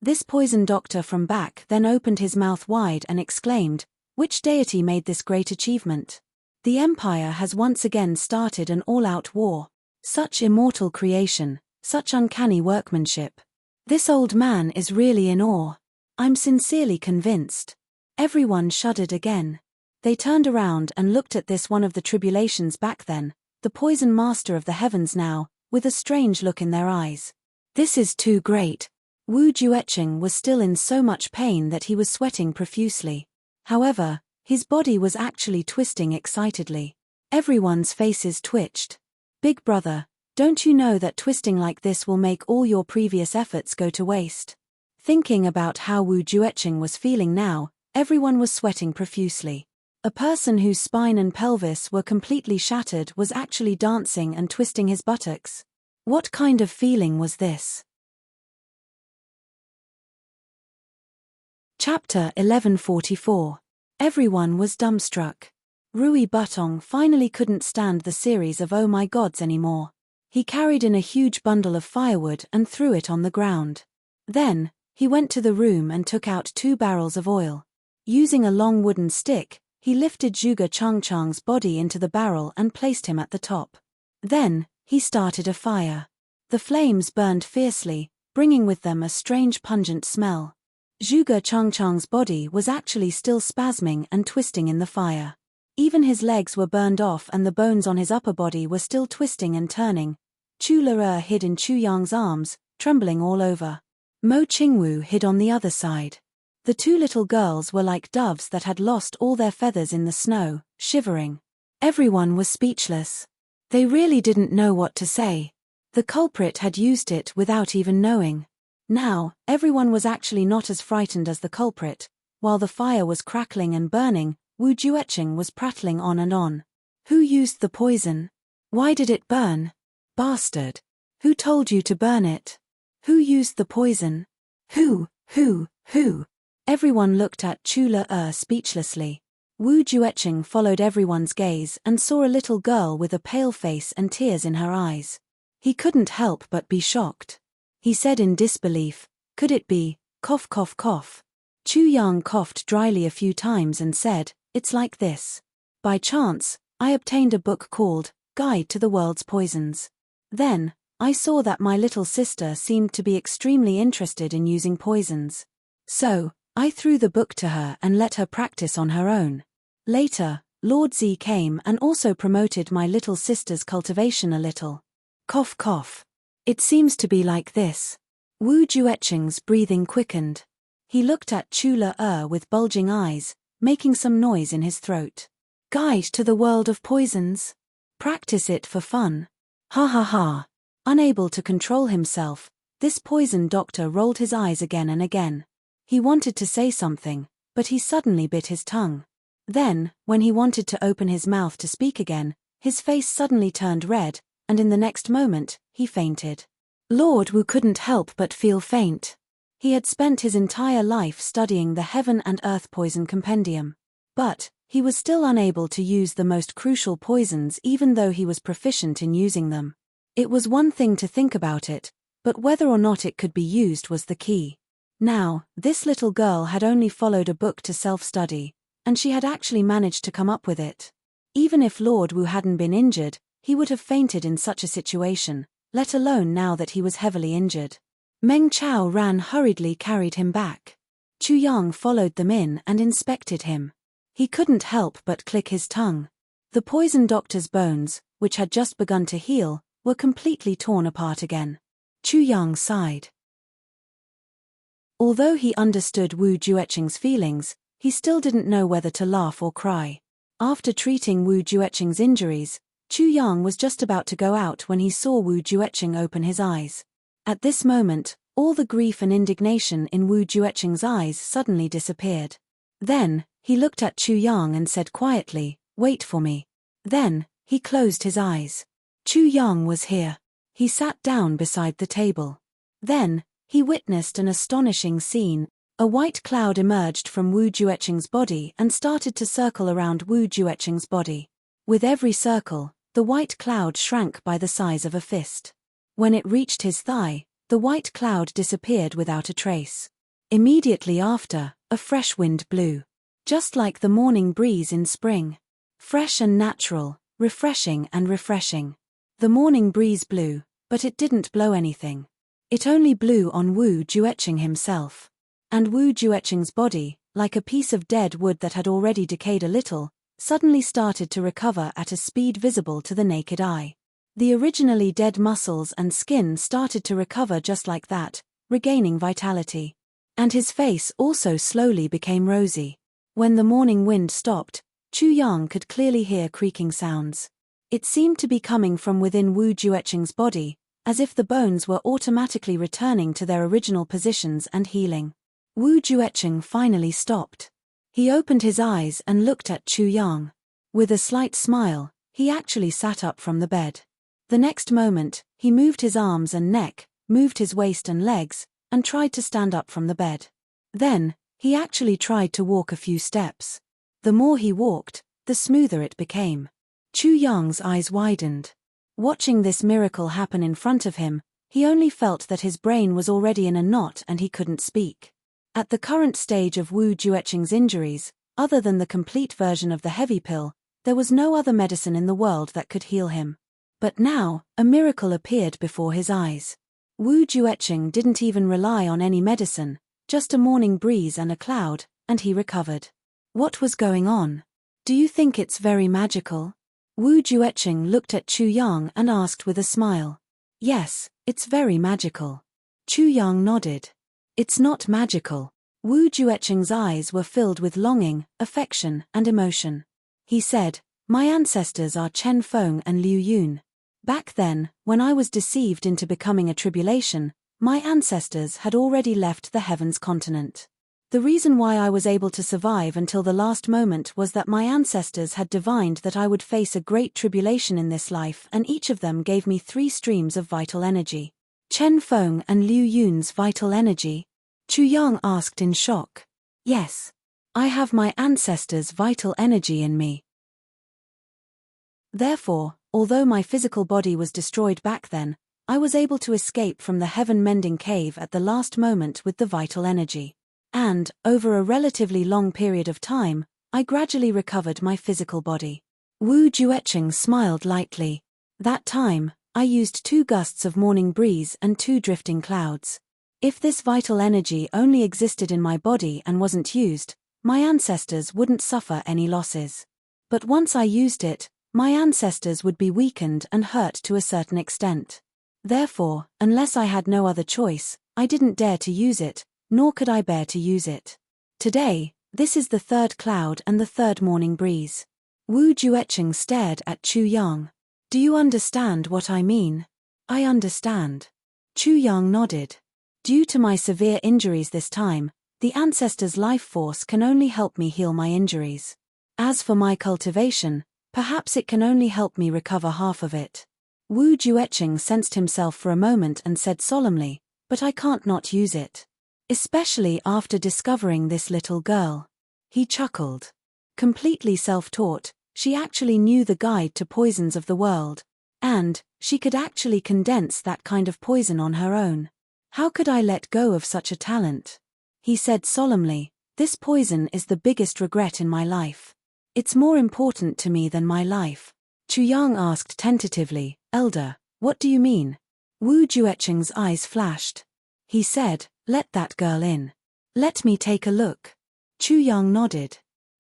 This poison doctor from back then opened his mouth wide and exclaimed, "Which deity made this great achievement? The Empire has once again started an all-out war. Such immortal creation, such uncanny workmanship. This old man is really in awe. I'm sincerely convinced." Everyone shuddered again. They turned around and looked at this one of the tribulations back then, the poison master of the heavens now, with a strange look in their eyes. This is too great. Wu Jueqing was still in so much pain that he was sweating profusely. However, his body was actually twisting excitedly. Everyone's faces twitched. "Big brother, don't you know that twisting like this will make all your previous efforts go to waste?" Thinking about how Wu Jueqing was feeling now, everyone was sweating profusely. A person whose spine and pelvis were completely shattered was actually dancing and twisting his buttocks. What kind of feeling was this? Chapter 1144. Everyone was dumbstruck. Rui Butong finally couldn't stand the series of oh my gods anymore. He carried in a huge bundle of firewood and threw it on the ground. Then, he went to the room and took out 2 barrels of oil. Using a long wooden stick, he lifted Zhuge Changchang's body into the barrel and placed him at the top. Then, he started a fire. The flames burned fiercely, bringing with them a strange pungent smell. Zhuge Changchang's body was actually still spasming and twisting in the fire. Even his legs were burned off and the bones on his upper body were still twisting and turning. Chu Le hid in Chu Yang's arms, trembling all over. Mo Qingwu hid on the other side. The 2 little girls were like doves that had lost all their feathers in the snow, shivering. Everyone was speechless. They really didn't know what to say. The culprit had used it without even knowing. Now, everyone was actually not as frightened as the culprit. While the fire was crackling and burning, Wu Jueqing was prattling on and on. "Who used the poison? Why did it burn? Bastard! Who told you to burn it? Who used the poison? Who? Everyone looked at Chu Le speechlessly. Wu Jueqing followed everyone's gaze and saw a little girl with a pale face and tears in her eyes. He couldn't help but be shocked. He said in disbelief, "Could it be, cough cough cough?" Chu Yang coughed dryly a few times and said, "It's like this. By chance, I obtained a book called Guide to the World's Poisons. Then, I saw that my little sister seemed to be extremely interested in using poisons. So, I threw the book to her and let her practice on her own. Later, Lord Z came and also promoted my little sister's cultivation a little. Cough cough. It seems to be like this." Wu Jueqing's breathing quickened. He looked at Chu Le with bulging eyes, making some noise in his throat. "Guide to the world of poisons? Practice it for fun. Ha ha ha." Unable to control himself, this poison doctor rolled his eyes again and again. He wanted to say something, but he suddenly bit his tongue. Then, when he wanted to open his mouth to speak again, his face suddenly turned red, and in the next moment, he fainted. Lord Wu couldn't help but feel faint. He had spent his entire life studying the Heaven and Earth Poison Compendium. But, he was still unable to use the most crucial poisons even though he was proficient in using them. It was one thing to think about it, but whether or not it could be used was the key. Now, this little girl had only followed a book to self-study, and she had actually managed to come up with it. Even if Lord Wu hadn't been injured, he would have fainted in such a situation, let alone now that he was heavily injured. Meng Chaoran hurriedly carried him back. Chu Yang followed them in and inspected him. He couldn't help but click his tongue. The poison doctor's bones, which had just begun to heal, were completely torn apart again. Chu Yang sighed. Although he understood Wu Jueqing's feelings, he still didn't know whether to laugh or cry. After treating Wu Jueqing's injuries, Chu Yang was just about to go out when he saw Wu Jueqing open his eyes. At this moment, All the grief and indignation in Wu Jueqing's eyes suddenly disappeared. Then, he looked at Chu Yang and said quietly, "Wait for me." Then, he closed his eyes. Chu Yang was here. He sat down beside the table. Then, he witnessed an astonishing scene. A white cloud emerged from Wu Jueqing's body and started to circle around Wu Jueqing's body. With every circle, the white cloud shrank by the size of a fist. When it reached his thigh, the white cloud disappeared without a trace. Immediately after, a fresh wind blew. Just like the morning breeze in spring. Fresh and natural, refreshing and refreshing. The morning breeze blew, but it didn't blow anything. It only blew on Wu Jueqing himself. And Wu Jueqing's body, like a piece of dead wood that had already decayed a little, suddenly started to recover at a speed visible to the naked eye. The originally dead muscles and skin started to recover just like that, regaining vitality. And his face also slowly became rosy. When the morning wind stopped, Chu Yang could clearly hear creaking sounds. It seemed to be coming from within Wu Jueqing's body, as if the bones were automatically returning to their original positions and healing. Wu Jueqing finally stopped. He opened his eyes and looked at Chu Yang. With a slight smile, he actually sat up from the bed. The next moment, he moved his arms and neck, moved his waist and legs, and tried to stand up from the bed. Then, he actually tried to walk a few steps. The more he walked, the smoother it became. Chu Yang's eyes widened. Watching this miracle happen in front of him, he only felt that his brain was already in a knot and he couldn't speak. At the current stage of Wu Jueqing's injuries, other than the complete version of the heavy pill, there was no other medicine in the world that could heal him. But now, a miracle appeared before his eyes. Wu Jueqing didn't even rely on any medicine, just a morning breeze and a cloud, and he recovered. What was going on? Do you think it's very magical? Wu Jueqing looked at Chu Yang and asked with a smile. Yes, it's very magical. Chu Yang nodded. It's not magical. Wu Jueqing's eyes were filled with longing, affection, and emotion. He said, "My ancestors are Chen Feng and Liu Yun. Back then, when I was deceived into becoming a tribulation, my ancestors had already left the Heavens continent. The reason why I was able to survive until the last moment was that my ancestors had divined that I would face a great tribulation in this life, and each of them gave me 3 streams of vital energy." Chen Feng and Liu Yun's vital energy? Chu Yang asked in shock. Yes. I have my ancestors' vital energy in me. Therefore, although my physical body was destroyed back then, I was able to escape from the heaven-mending cave at the last moment with the vital energy. And, over a relatively long period of time, I gradually recovered my physical body. Wu Jueqing smiled lightly. That time, I used 2 gusts of morning breeze and 2 drifting clouds. If this vital energy only existed in my body and wasn't used, my ancestors wouldn't suffer any losses. But once I used it, my ancestors would be weakened and hurt to a certain extent. Therefore, unless I had no other choice, I didn't dare to use it, nor could I bear to use it. Today, this is the 3rd cloud and the 3rd morning breeze. Wu Jueqing stared at Chu Yang. Do you understand what I mean? I understand. Chu Yang nodded. Due to my severe injuries this time, the ancestors' life force can only help me heal my injuries. As for my cultivation, perhaps it can only help me recover half of it. Wu Jueqing sensed himself for a moment and said solemnly, "But I can't not use it. Especially after discovering this little girl." He chuckled. Completely self-taught, she actually knew the guide to poisons of the world. And, she could actually condense that kind of poison on her own. How could I let go of such a talent? He said solemnly, "This poison is the biggest regret in my life. It's more important to me than my life." Chu Yang asked tentatively, "Elder, what do you mean?" Wu Jueqing's eyes flashed. He said, "Let that girl in. Let me take a look." Chu Yang nodded.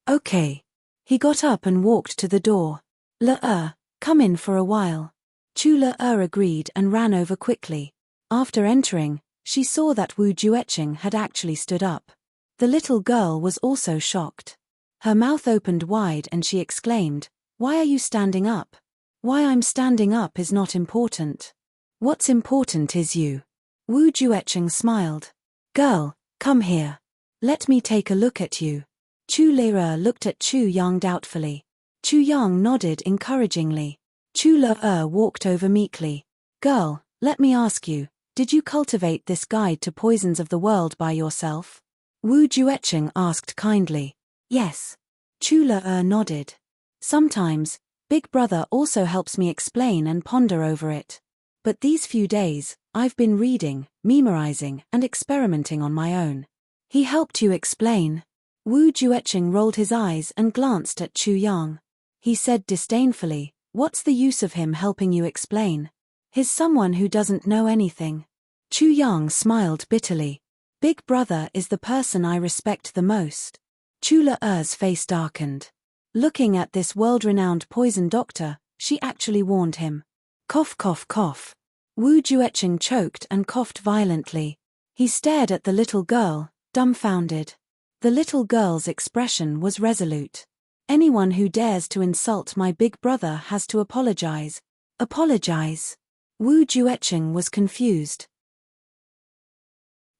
"Okay." He got up and walked to the door. "Le-er, come in for a while." Chu Le-er agreed and ran over quickly. After entering, she saw that Wu Jueqing had actually stood up. The little girl was also shocked. Her mouth opened wide and she exclaimed, "Why are you standing up?" "Why I'm standing up is not important. What's important is you." Wu Juecheng smiled. Girl, come here. Let me take a look at you. Chu Le looked at Chu Yang doubtfully. Chu Yang nodded encouragingly. Chu Le walked over meekly. Girl, let me ask you, did you cultivate this guide to poisons of the world by yourself? Wu Juecheng asked kindly. Yes. Chu Le nodded. Sometimes, Big Brother also helps me explain and ponder over it. But these few days, I've been reading, memorizing, and experimenting on my own. He helped you explain? Wu Juecheng rolled his eyes and glanced at Chu Yang. He said disdainfully, what's the use of him helping you explain? He's someone who doesn't know anything. Chu Yang smiled bitterly. Big Brother is the person I respect the most. Chu Le's face darkened. Looking at this world-renowned poison doctor, she actually warned him. Cough cough cough. Wu Juecheng choked and coughed violently. He stared at the little girl, dumbfounded. The little girl's expression was resolute. Anyone who dares to insult my big brother has to apologize. Apologize? Wu Juecheng was confused.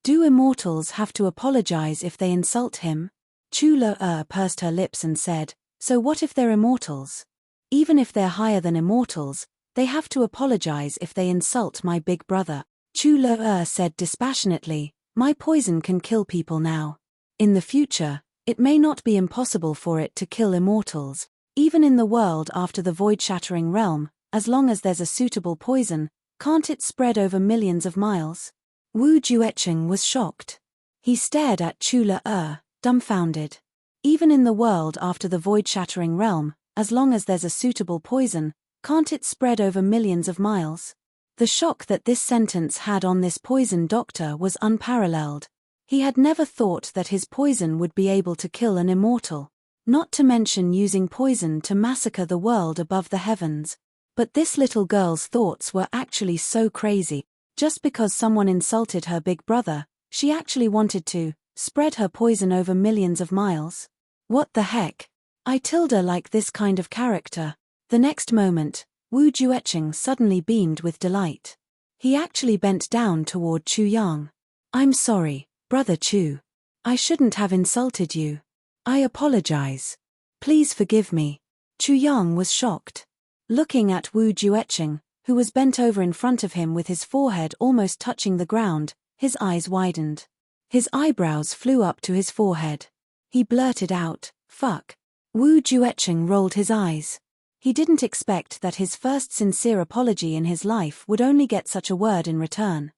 Do immortals have to apologize if they insult him? Chu Le pursed her lips and said, so what if they're immortals? Even if they're higher than immortals, they have to apologize if they insult my big brother. Chu Le said dispassionately, my poison can kill people now. In the future, it may not be impossible for it to kill immortals, even in the world after the void-shattering realm, as long as there's a suitable poison, can't it spread over millions of miles? Wu Juecheng was shocked. He stared at Chu Le, dumbfounded. Even in the world after the void-shattering realm, as long as there's a suitable poison, can't it spread over millions of miles? The shock that this sentence had on this poison doctor was unparalleled. He had never thought that his poison would be able to kill an immortal, not to mention using poison to massacre the world above the heavens. But this little girl's thoughts were actually so crazy. Just because someone insulted her big brother, she actually wanted to spread her poison over millions of miles. What the heck? I Tilda like this kind of character. The next moment, Wu Juecheng suddenly beamed with delight. He actually bent down toward Chu Yang. I'm sorry, Brother Chu. I shouldn't have insulted you. I apologize. Please forgive me. Chu Yang was shocked. Looking at Wu Juecheng, who was bent over in front of him with his forehead almost touching the ground, his eyes widened. His eyebrows flew up to his forehead. He blurted out, fuck. Wu Juecheng rolled his eyes. He didn't expect that his first sincere apology in his life would only get such a word in return.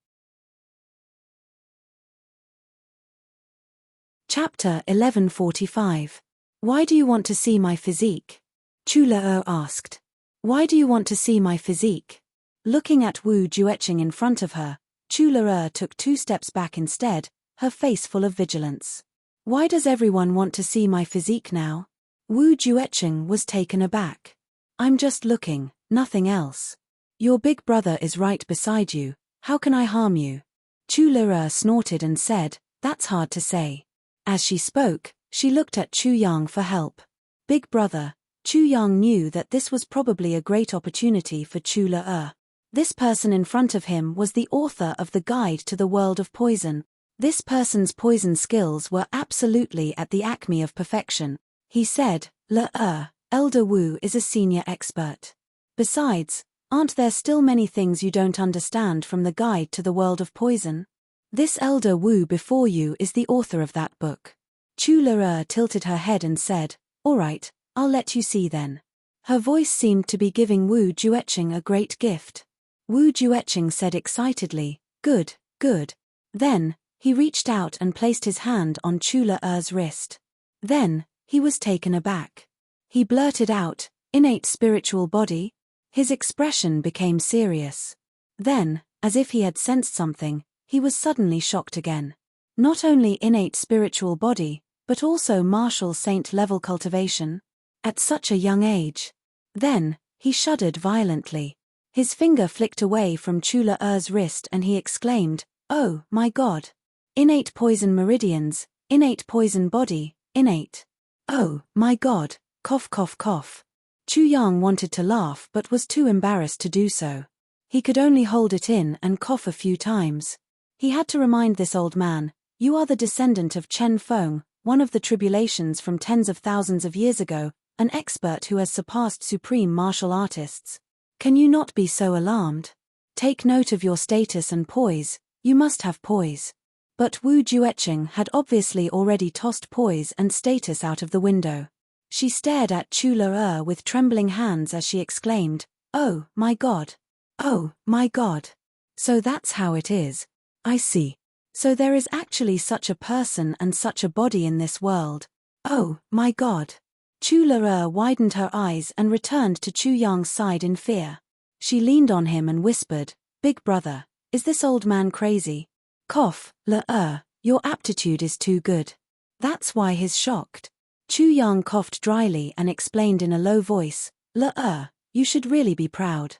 Chapter 1145. Why do you want to see my physique? Chu Le asked. Why do you want to see my physique? Looking at Wu Juecheng in front of her, Chu Le took 2 steps back instead, her face full of vigilance. Why does everyone want to see my physique now? Wu Juecheng was taken aback. I'm just looking, nothing else. Your big brother is right beside you, how can I harm you? Chu Le snorted and said, that's hard to say. As she spoke, she looked at Chu Yang for help. Big brother, Chu Yang knew that this was probably a great opportunity for Chu Le. This person in front of him was the author of the Guide to the World of Poison. This person's poison skills were absolutely at the acme of perfection. He said, Le, Elder Wu is a senior expert. Besides, aren't there still many things you don't understand from the Guide to the World of Poison? This Elder Wu before you is the author of that book. Chu Le tilted her head and said, all right, I'll let you see then. Her voice seemed to be giving Wu Juecheng a great gift. Wu Juecheng said excitedly, good, good. Then, he reached out and placed his hand on Chu Le's wrist. Then, he was taken aback. He blurted out, innate spiritual body? His expression became serious. Then, as if he had sensed something, he was suddenly shocked again. Not only innate spiritual body, but also martial saint-level cultivation? At such a young age. Then, he shuddered violently. His finger flicked away from Chu Le's wrist and he exclaimed, oh, my God. Innate poison meridians, innate poison body, innate. Oh, my God. Cough cough cough. Chu Yang wanted to laugh but was too embarrassed to do so. He could only hold it in and cough a few times. He had to remind this old man, "You are the descendant of Chen Feng, one of the tribulations from tens of thousands of years ago, an expert who has surpassed supreme martial artists. Can you not be so alarmed? Take note of your status and poise, you must have poise." But Wu Jueqing had obviously already tossed poise and status out of the window. She stared at Chu Le with trembling hands as she exclaimed, "Oh, my God! Oh, my God! So that's how it is. I see. So there is actually such a person and such a body in this world. Oh, my God!" Chu Le widened her eyes and returned to Chu Yang's side in fear. She leaned on him and whispered, "Big brother, is this old man crazy? Cough, Le, your aptitude is too good. That's why he's shocked." Chu Yang coughed dryly and explained in a low voice, "Le, you should really be proud.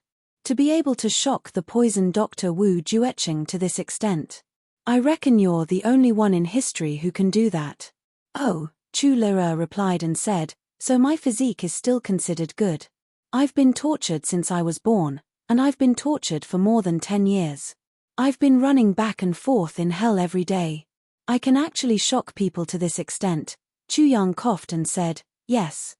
To be able to shock the poison Dr. Wu Jueqing to this extent. I reckon you're the only one in history who can do that." "Oh," Chu Le replied and said, "so my physique is still considered good. I've been tortured since I was born, and I've been tortured for more than 10 years. I've been running back and forth in hell every day. I can actually shock people to this extent." Chu Yang coughed and said, "Yes.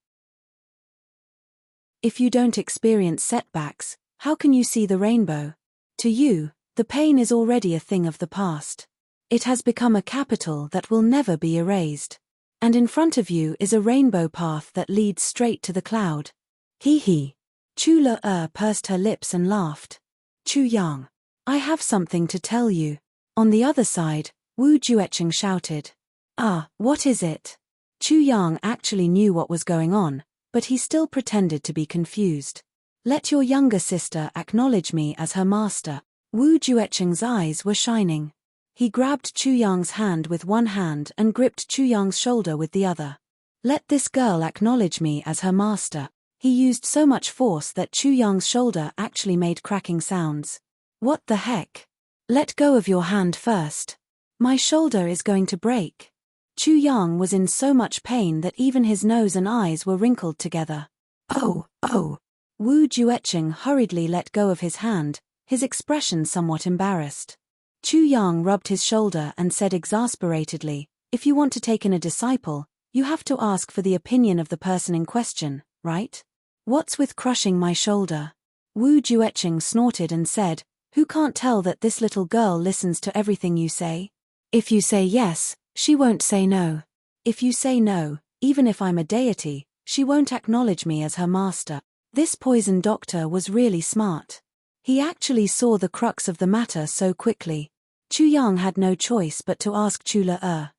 If you don't experience setbacks, how can you see the rainbow? To you, the pain is already a thing of the past. It has become a capital that will never be erased. And in front of you is a rainbow path that leads straight to the cloud." Hee hee. Chu Le pursed her lips and laughed. "Chu Yang, I have something to tell you." On the other side, Wu Jueqing shouted. "Ah, what is it?" Chu Yang actually knew what was going on, but he still pretended to be confused. "Let your younger sister acknowledge me as her master." Wu Jueqing's eyes were shining. He grabbed Chu Yang's hand with one hand and gripped Chu Yang's shoulder with the other. "Let this girl acknowledge me as her master." He used so much force that Chu Yang's shoulder actually made cracking sounds. "What the heck? Let go of your hand first. My shoulder is going to break." Chu Yang was in so much pain that even his nose and eyes were wrinkled together. "Oh, oh." Wu Jueqing hurriedly let go of his hand, his expression somewhat embarrassed. Chu Yang rubbed his shoulder and said exasperatedly, "If you want to take in a disciple, you have to ask for the opinion of the person in question, right? What's with crushing my shoulder?" Wu Jueqing snorted and said, "Who can't tell that this little girl listens to everything you say? If you say yes, she won't say no. If you say no, even if I'm a deity, she won't acknowledge me as her master." This poison doctor was really smart. He actually saw the crux of the matter so quickly. Chu Yang had no choice but to ask Chu Le,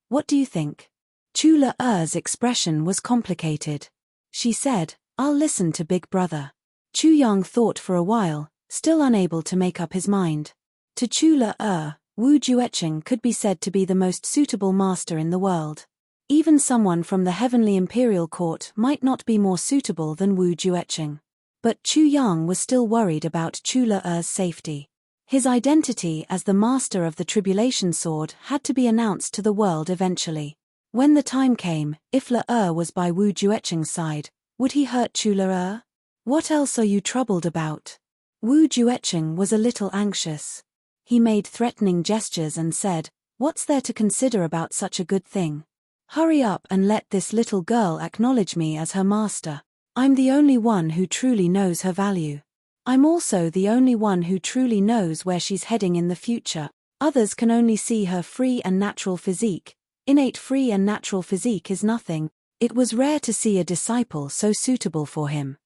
"What do you think?" Chu Le's expression was complicated. She said, "I'll listen to Big Brother." Chu Yang thought for a while, still unable to make up his mind. To Chu Le, Wu Jueqing could be said to be the most suitable master in the world. Even someone from the heavenly imperial court might not be more suitable than Wu Jueqing. But Chu Yang was still worried about Chu Le's safety. His identity as the master of the tribulation sword had to be announced to the world eventually. When the time came, if Le was by Wu Jueqing's side, would he hurt Chu Le? "What else are you troubled about?" Wu Jueqing was a little anxious. He made threatening gestures and said, "What's there to consider about such a good thing? Hurry up and let this little girl acknowledge me as her master. I'm the only one who truly knows her value. I'm also the only one who truly knows where she's heading in the future. Others can only see her free and natural physique. Innate free and natural physique is nothing." It was rare to see a disciple so suitable for him.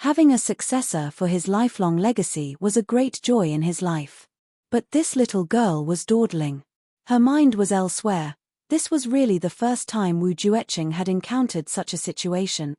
Having a successor for his lifelong legacy was a great joy in his life. But this little girl was dawdling. Her mind was elsewhere. This was really the first time Wu Jueqing had encountered such a situation.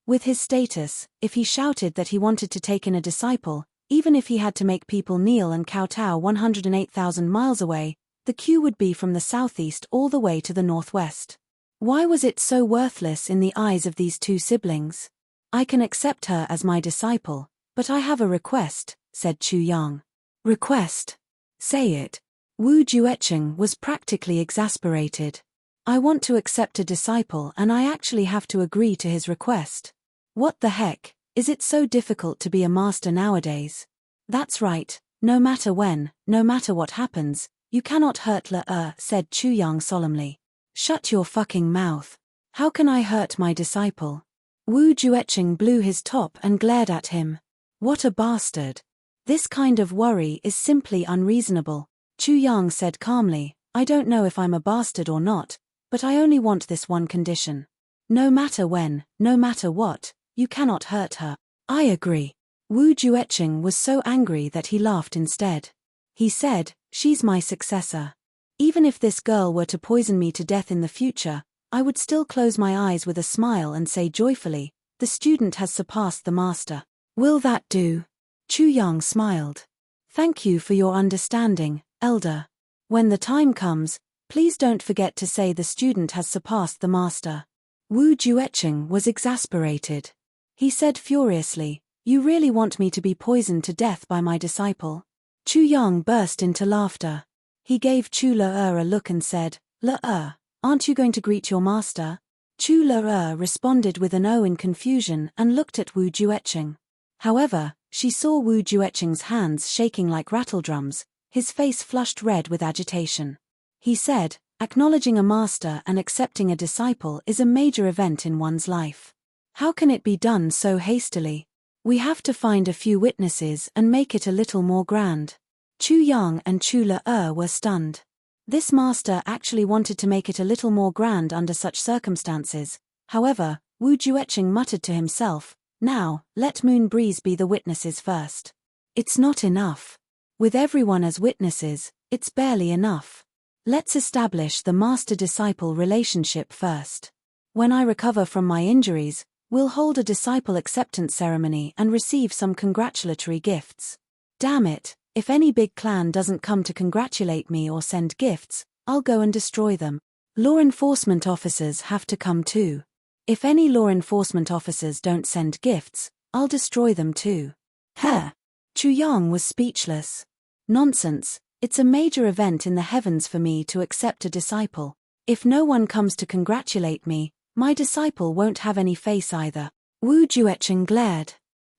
With his status, if he shouted that he wanted to take in a disciple, even if he had to make people kneel and kowtow 108,000 miles away, the queue would be from the southeast all the way to the northwest. Why was it so worthless in the eyes of these two siblings? "I can accept her as my disciple, but I have a request," said Chu Yang. "Request? Say it." Wu Jueqing was practically exasperated. "I want to accept a disciple and I actually have to agree to his request. What the heck, is it so difficult to be a master nowadays?" "That's right, No matter when, no matter what happens, you cannot hurt Le said Chu Yang solemnly. Shut your fucking mouth. How can I hurt my disciple? Wu Jueqing blew his top and glared at him. What a bastard. This kind of worry is simply unreasonable. Chu Yang said calmly, I don't know if I'm a bastard or not, but I only want this one condition. No matter when, no matter what, you cannot hurt her. I agree. Wu Jueqing was so angry that he laughed instead. He said, she's my successor. Even if this girl were to poison me to death in the future, I would still close my eyes with a smile and say joyfully, the student has surpassed the master. Will that do? Chu Yang smiled. Thank you for your understanding, elder. When the time comes, please don't forget to say the student has surpassed the master. Wu Jueqing was exasperated. He said furiously, you really want me to be poisoned to death by my disciple? Chu Yang burst into laughter. He gave Chu Le a look and said, Le, aren't you going to greet your master? Chu Le responded with an O in confusion and looked at Wu Jueqing. However, she saw Wu Jueqing's hands shaking like rattledrums, his face flushed red with agitation. He said, acknowledging a master and accepting a disciple is a major event in one's life. How can it be done so hastily? We have to find a few witnesses and make it a little more grand. Chu Yang and Chu Le were stunned. This master actually wanted to make it a little more grand under such circumstances. However, Wu Jueqing muttered to himself, now, let Moon Breeze be the witnesses first. It's not enough. With everyone as witnesses, it's barely enough. Let's establish the master-disciple relationship first. When I recover from my injuries, we'll hold a disciple acceptance ceremony and receive some congratulatory gifts. Damn it, if any big clan doesn't come to congratulate me or send gifts, I'll go and destroy them. Law enforcement officers have to come too. If any law enforcement officers don't send gifts, I'll destroy them too. Heh. Chu Yang was speechless. Nonsense, it's a major event in the heavens for me to accept a disciple. If no one comes to congratulate me, my disciple won't have any face either. Wu Jueqing glared.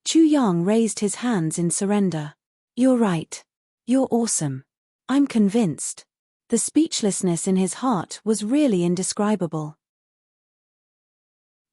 Chu Yang raised his hands in surrender. You're right. You're awesome. I'm convinced. The speechlessness in his heart was really indescribable.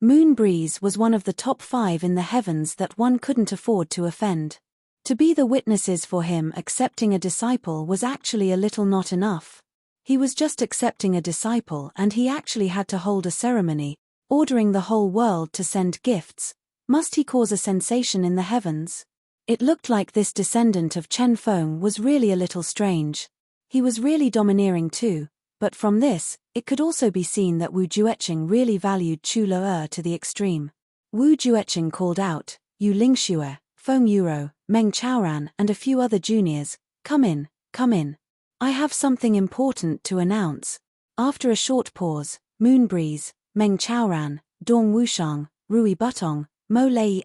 Moon Breeze was one of the top 5 in the heavens that one couldn't afford to offend. To be the witnesses for him accepting a disciple was actually a little not enough. He was just accepting a disciple and he actually had to hold a ceremony, ordering the whole world to send gifts. Must he cause a sensation in the heavens? It looked like this descendant of Chen Feng was really a little strange. He was really domineering too, but from this, it could also be seen that Wu Jueqing really valued Chu Le to the extreme. Wu Jueqing called out, Yu Lingxue, Feng Yuro, Meng Chaoran and a few other juniors, come in, come in. I have something important to announce. After a short pause, Moon Breeze, Meng Chaoran, Dong Wushang, Rui Butong, Mo Lei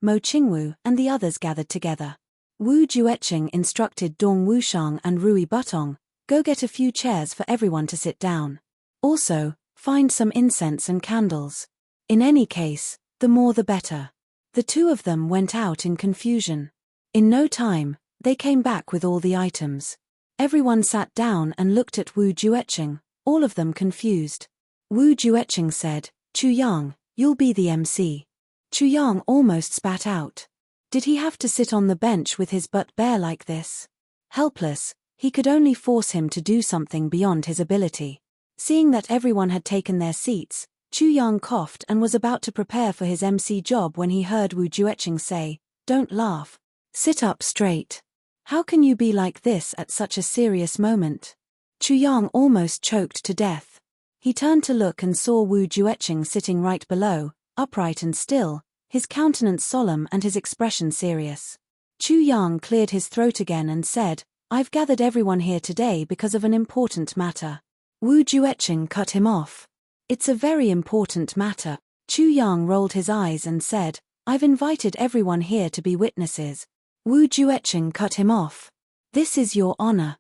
Mo Qingwu and the others gathered together. Wu Jueqing instructed Dong Wushang and Rui Butong, go get a few chairs for everyone to sit down. Also, find some incense and candles. In any case, the more the better. The two of them went out in confusion. In no time, they came back with all the items. Everyone sat down and looked at Wu Jueqing, all of them confused. Wu Jueqing said, Chu Yang, you'll be the MC. Chu Yang almost spat out. Did he have to sit on the bench with his butt bare like this? Helpless, he could only force him to do something beyond his ability. Seeing that everyone had taken their seats, Chu Yang coughed and was about to prepare for his MC job when he heard Wu Jueqing say, don't laugh. Sit up straight. How can you be like this at such a serious moment? Chu Yang almost choked to death. He turned to look and saw Wu Jueqing sitting right below, upright and still, his countenance solemn and his expression serious. Chu Yang cleared his throat again and said, I've gathered everyone here today because of an important matter. Wu Jueqing cut him off. It's a very important matter. Chu Yang rolled his eyes and said, I've invited everyone here to be witnesses. Wu Jueqing cut him off. This is your honor.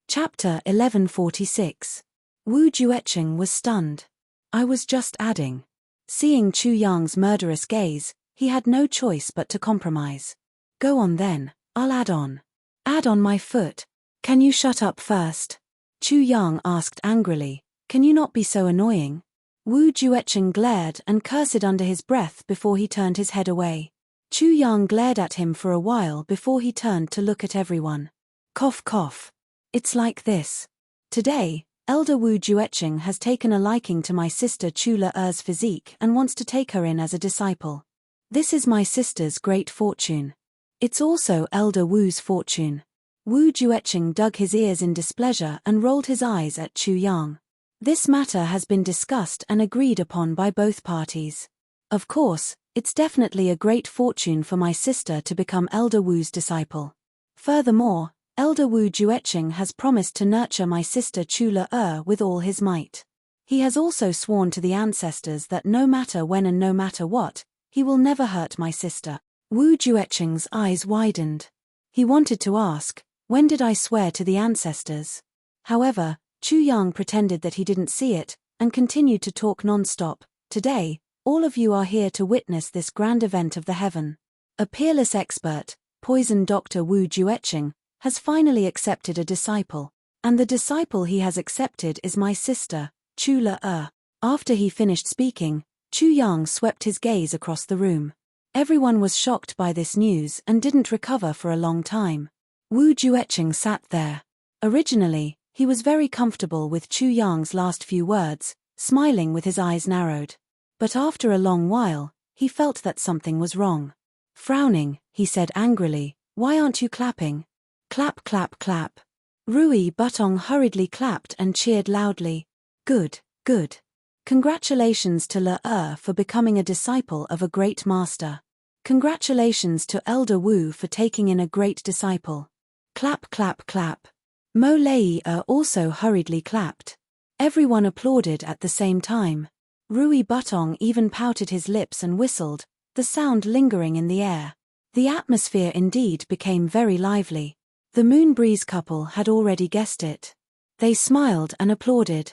Chapter 1146. Wu Jueqing was stunned. I was just adding. Seeing Chu Yang's murderous gaze, He had no choice but to compromise. Go on then, I'll add on. Add on my foot. Can you shut up first? Chu Yang asked angrily. Can you not be so annoying? Wu Jueqing glared and cursed under his breath before he turned his head away. Chu Yang glared at him for a while before he turned to look at everyone. Cough cough. It's like this. Today, Elder Wu Jueqing has taken a liking to my sister Chu Le-er's physique and wants to take her in as a disciple. This is my sister's great fortune. It's also Elder Wu's fortune. Wu Jueqing dug his ears in displeasure and rolled his eyes at Chu Yang. This matter has been discussed and agreed upon by both parties. Of course, it's definitely a great fortune for my sister to become Elder Wu's disciple. Furthermore, Elder Wu Jueqing has promised to nurture my sister Chu Le-er with all his might. He has also sworn to the ancestors that no matter when and no matter what, he will never hurt my sister. Wu Jueqing's eyes widened. He wanted to ask, when did I swear to the ancestors? However, Chu Yang pretended that he didn't see it, and continued to talk non-stop. Today, all of you are here to witness this grand event of the heaven. A peerless expert, poison doctor Wu Jueqing, has finally accepted a disciple, and the disciple he has accepted is my sister, Chu Le-er. After he finished speaking, Chu Yang swept his gaze across the room. Everyone was shocked by this news and didn't recover for a long time. Wu Jueqing sat there. Originally, he was very comfortable with Chu Yang's last few words, smiling with his eyes narrowed. But after a long while, he felt that something was wrong. Frowning, he said angrily, "Why aren't you clapping?" Clap clap clap. Rui Butong hurriedly clapped and cheered loudly. Good, good. Congratulations to Le-er for becoming a disciple of a great master. Congratulations to Elder Wu for taking in a great disciple. Clap clap clap. Mo Lei-er also hurriedly clapped. Everyone applauded at the same time. Rui Butong even pouted his lips and whistled, the sound lingering in the air. The atmosphere indeed became very lively. The Moon Breeze couple had already guessed it. They smiled and applauded.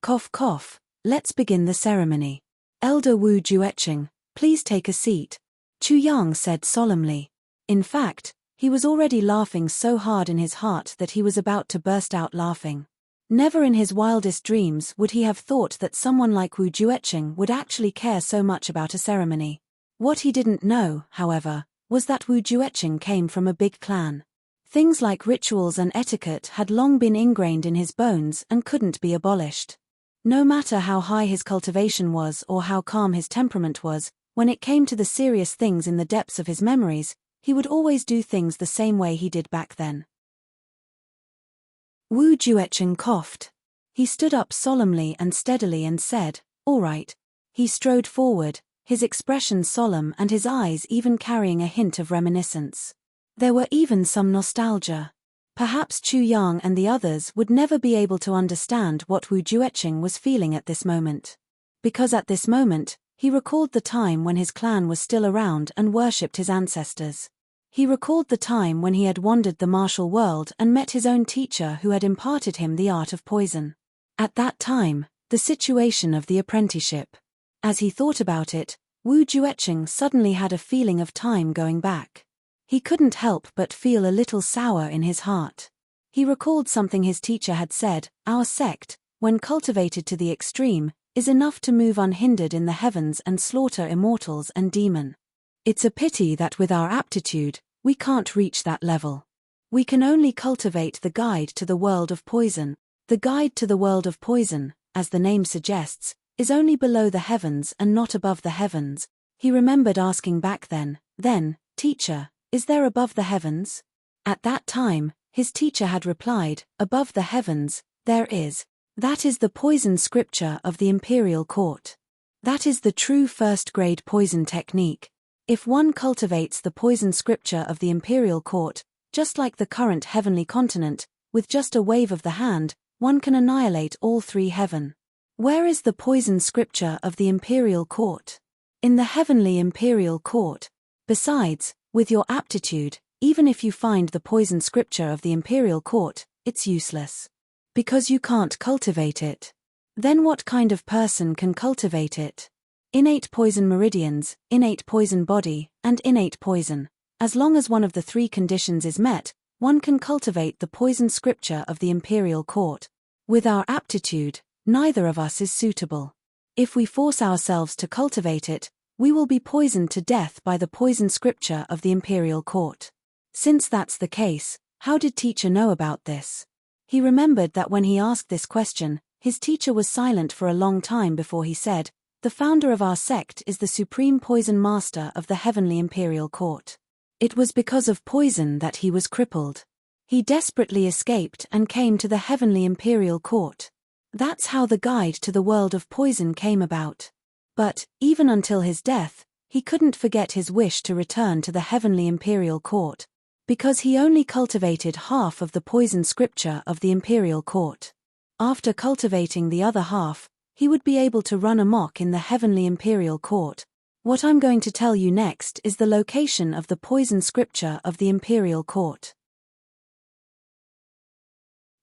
Cough cough, let's begin the ceremony. Elder Wu Jueqing, please take a seat, Chu Yang said solemnly. In fact, he was already laughing so hard in his heart that he was about to burst out laughing. Never in his wildest dreams would he have thought that someone like Wu Jueqing would actually care so much about a ceremony. What he didn't know, however, was that Wu Jueqing came from a big clan. Things like rituals and etiquette had long been ingrained in his bones and couldn't be abolished. No matter how high his cultivation was or how calm his temperament was, when it came to the serious things in the depths of his memories, he would always do things the same way he did back then. Wu Jueqing coughed. He stood up solemnly and steadily and said, "All right." He strode forward, his expression solemn and his eyes even carrying a hint of reminiscence. There were even some nostalgia. Perhaps Chu Yang and the others would never be able to understand what Wu Jueqing was feeling at this moment. Because at this moment, he recalled the time when his clan was still around and worshipped his ancestors. He recalled the time when he had wandered the martial world and met his own teacher who had imparted him the art of poison. At that time, the situation of the apprenticeship. As he thought about it, Wu Jueqing suddenly had a feeling of time going back. He couldn't help but feel a little sour in his heart. He recalled something his teacher had said, "Our sect, when cultivated to the extreme, is enough to move unhindered in the heavens and slaughter immortals and demon. It's a pity that with our aptitude, we can't reach that level. We can only cultivate the guide to the world of poison. The guide to the world of poison, as the name suggests, is only below the heavens and not above the heavens." He remembered asking back then, "Teacher, is there above the heavens?" At that time, his teacher had replied, "Above the heavens, there is. That is the poison scripture of the imperial court. That is the true first-grade poison technique. If one cultivates the poison scripture of the imperial court, just like the current heavenly continent, with just a wave of the hand, one can annihilate all three heaven." Where is the poison scripture of the imperial court? In the heavenly imperial court. Besides, with your aptitude, even if you find the poison scripture of the imperial court, it's useless. Because you can't cultivate it. Then what kind of person can cultivate it? innate poison meridians, innate poison body, and innate poison. As long as one of the three conditions is met, one can cultivate the poison scripture of the imperial court. With our aptitude, neither of us is suitable. If we force ourselves to cultivate it, we will be poisoned to death by the poison scripture of the imperial court. Since that's the case, how did teacher know about this? He remembered that when he asked this question, his teacher was silent for a long time before he said, "The founder of our sect is the supreme poison master of the heavenly imperial court. It was because of poison that he was crippled. He desperately escaped and came to the heavenly imperial court. That's how the guide to the world of poison came about. But, even until his death, he couldn't forget his wish to return to the heavenly imperial court, because he only cultivated half of the poison scripture of the imperial court. After cultivating the other half, he would be able to run amok in the heavenly imperial court. What I'm going to tell you next is the location of the poison scripture of the imperial court.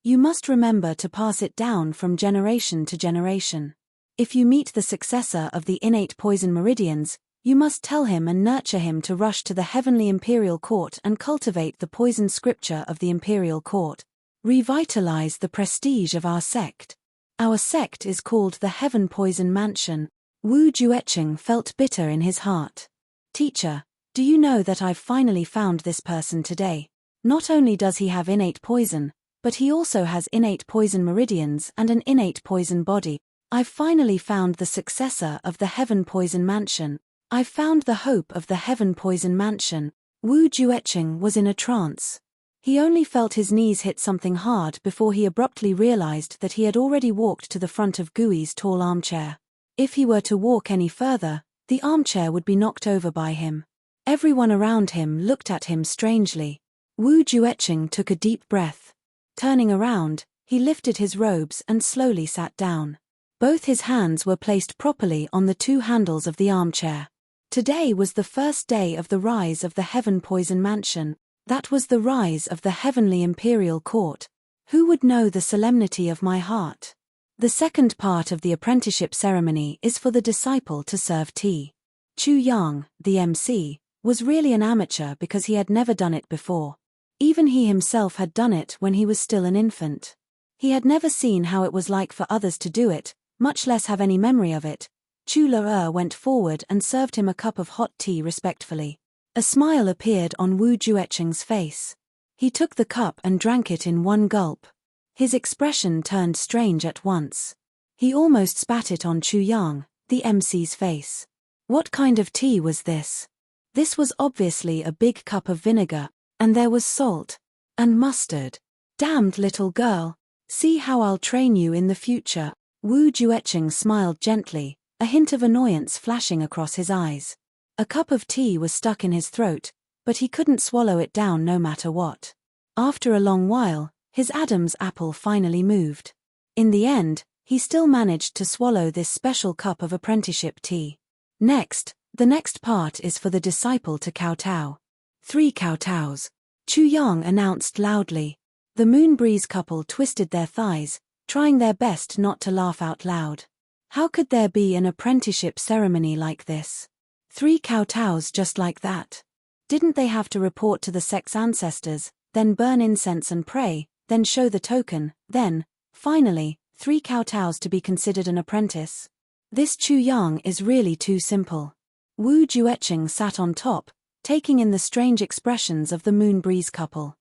You must remember to pass it down from generation to generation. If you meet the successor of the innate poison meridians, you must tell him and nurture him to rush to the heavenly imperial court and cultivate the poison scripture of the imperial court. Revitalize the prestige of our sect. Our sect is called the Heaven Poison Mansion. Wu Jueqing felt bitter in his heart. Teacher, do you know that I've finally found this person today? Not only does he have innate poison, but he also has innate poison meridians and an innate poison body. I've finally found the successor of the Heaven Poison Mansion. I've found the hope of the Heaven Poison Mansion. Wu Jueqing was in a trance. He only felt his knees hit something hard before he abruptly realized that he had already walked to the front of Gui's tall armchair. If he were to walk any further, the armchair would be knocked over by him. Everyone around him looked at him strangely. Wu Jueqing took a deep breath. Turning around, he lifted his robes and slowly sat down. Both his hands were placed properly on the two handles of the armchair. Today was the first day of the rise of the Heaven Poison Mansion. That was the rise of the heavenly imperial court. Who would know the solemnity of my heart? The second part of the apprenticeship ceremony is for the disciple to serve tea. Chu Yang, the MC, was really an amateur because he had never done it before. Even he himself had done it when he was still an infant. He had never seen how it was like for others to do it, much less have any memory of it. Chu Le went forward and served him a cup of hot tea respectfully. A smile appeared on Wu Jueqing's face. He took the cup and drank it in one gulp. His expression turned strange at once. He almost spat it on Chu Yang, the MC's face. What kind of tea was this? This was obviously a big cup of vinegar, and there was salt and mustard. Damned little girl. See how I'll train you in the future. Wu Jueqing smiled gently, a hint of annoyance flashing across his eyes. A cup of tea was stuck in his throat, but he couldn't swallow it down no matter what. After a long while, his Adam's apple finally moved. In the end, he still managed to swallow this special cup of apprenticeship tea. The next part is for the disciple to kowtow. 3 kowtows. Chu Yang announced loudly. The Moonbreeze couple twisted their thighs, trying their best not to laugh out loud. How could there be an apprenticeship ceremony like this? 3 kowtows just like that? Didn't they have to report to the sect's ancestors, then burn incense and pray, then show the token, then, finally, 3 kowtows to be considered an apprentice? This Chu Yang is really too simple. Wu Jueqing sat on top, taking in the strange expressions of the Moonbreeze couple.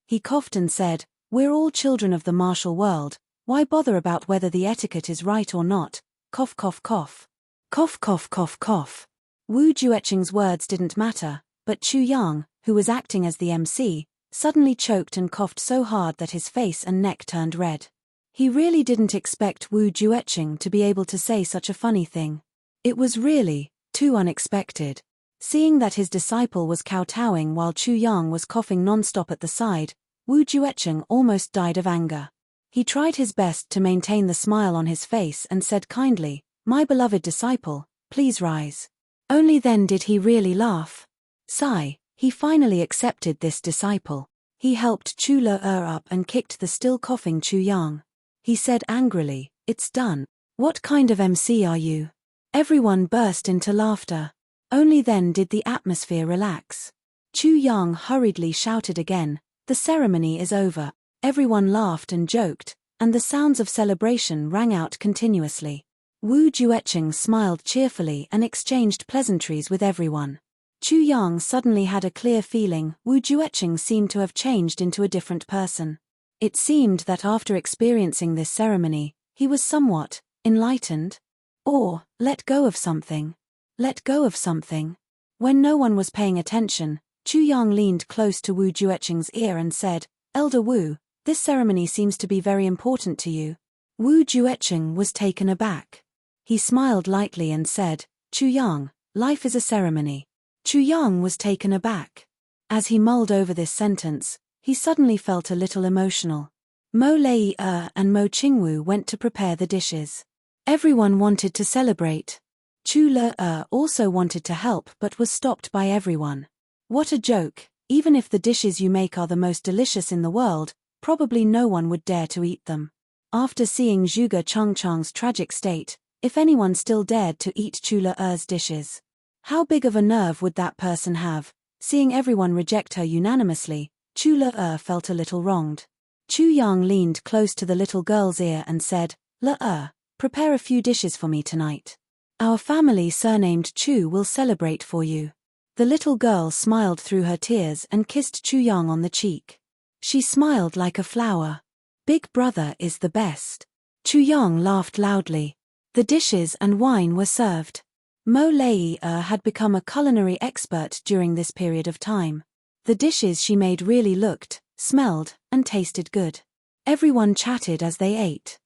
He coughed and said, "We're all children of the martial world, why bother about whether the etiquette is right or not? Cough cough cough. Cough cough cough cough." Wu Jueqing's words didn't matter, but Chu Yang, who was acting as the MC, suddenly choked and coughed so hard that his face and neck turned red. He really didn't expect Wu Jueqing to be able to say such a funny thing. It was really too unexpected. Seeing that his disciple was kowtowing while Chu Yang was coughing non-stop at the side, Wu Jueqing almost died of anger. He tried his best to maintain the smile on his face and said kindly, "My beloved disciple, please rise." Only then did he really laugh. Sigh, he finally accepted this disciple. He helped Chu Le up and kicked the still coughing Chu Yang. He said angrily, "It's done. What kind of MC are you? Everyone burst into laughter. Only then did the atmosphere relax. Chu Yang hurriedly shouted again, "The ceremony is over." Everyone laughed and joked, and the sounds of celebration rang out continuously. Wu Jueqing smiled cheerfully and exchanged pleasantries with everyone. Chu Yang suddenly had a clear feeling Wu Jueqing seemed to have changed into a different person. It seemed that after experiencing this ceremony, he was somewhat enlightened, or let go of something. Let go of something. When no one was paying attention, Chu Yang leaned close to Wu Jueqing's ear and said, "Elder Wu, this ceremony seems to be very important to you." Wu Jueqing was taken aback. He smiled lightly and said, "Chu Yang, life is a ceremony." Chu Yang was taken aback. As he mulled over this sentence, he suddenly felt a little emotional. Mo Lei and Mo Qingwu went to prepare the dishes. Everyone wanted to celebrate. Chu Le also wanted to help but was stopped by everyone. What a joke! Even if the dishes you make are the most delicious in the world, probably no one would dare to eat them. After seeing Zhuge Changchang's tragic state, if anyone still dared to eat Chu Le-er's dishes, how big of a nerve would that person have? Seeing everyone reject her unanimously, Chu Le-er felt a little wronged. Chu Yang leaned close to the little girl's ear and said, "Le-er, prepare a few dishes for me tonight. Our family surnamed Chu will celebrate for you." The little girl smiled through her tears and kissed Chu Yang on the cheek. She smiled like a flower. "Big brother is the best." Chu Yang laughed loudly. The dishes and wine were served. Mo Lei had become a culinary expert during this period of time. The dishes she made really looked, smelled, and tasted good. Everyone chatted as they ate.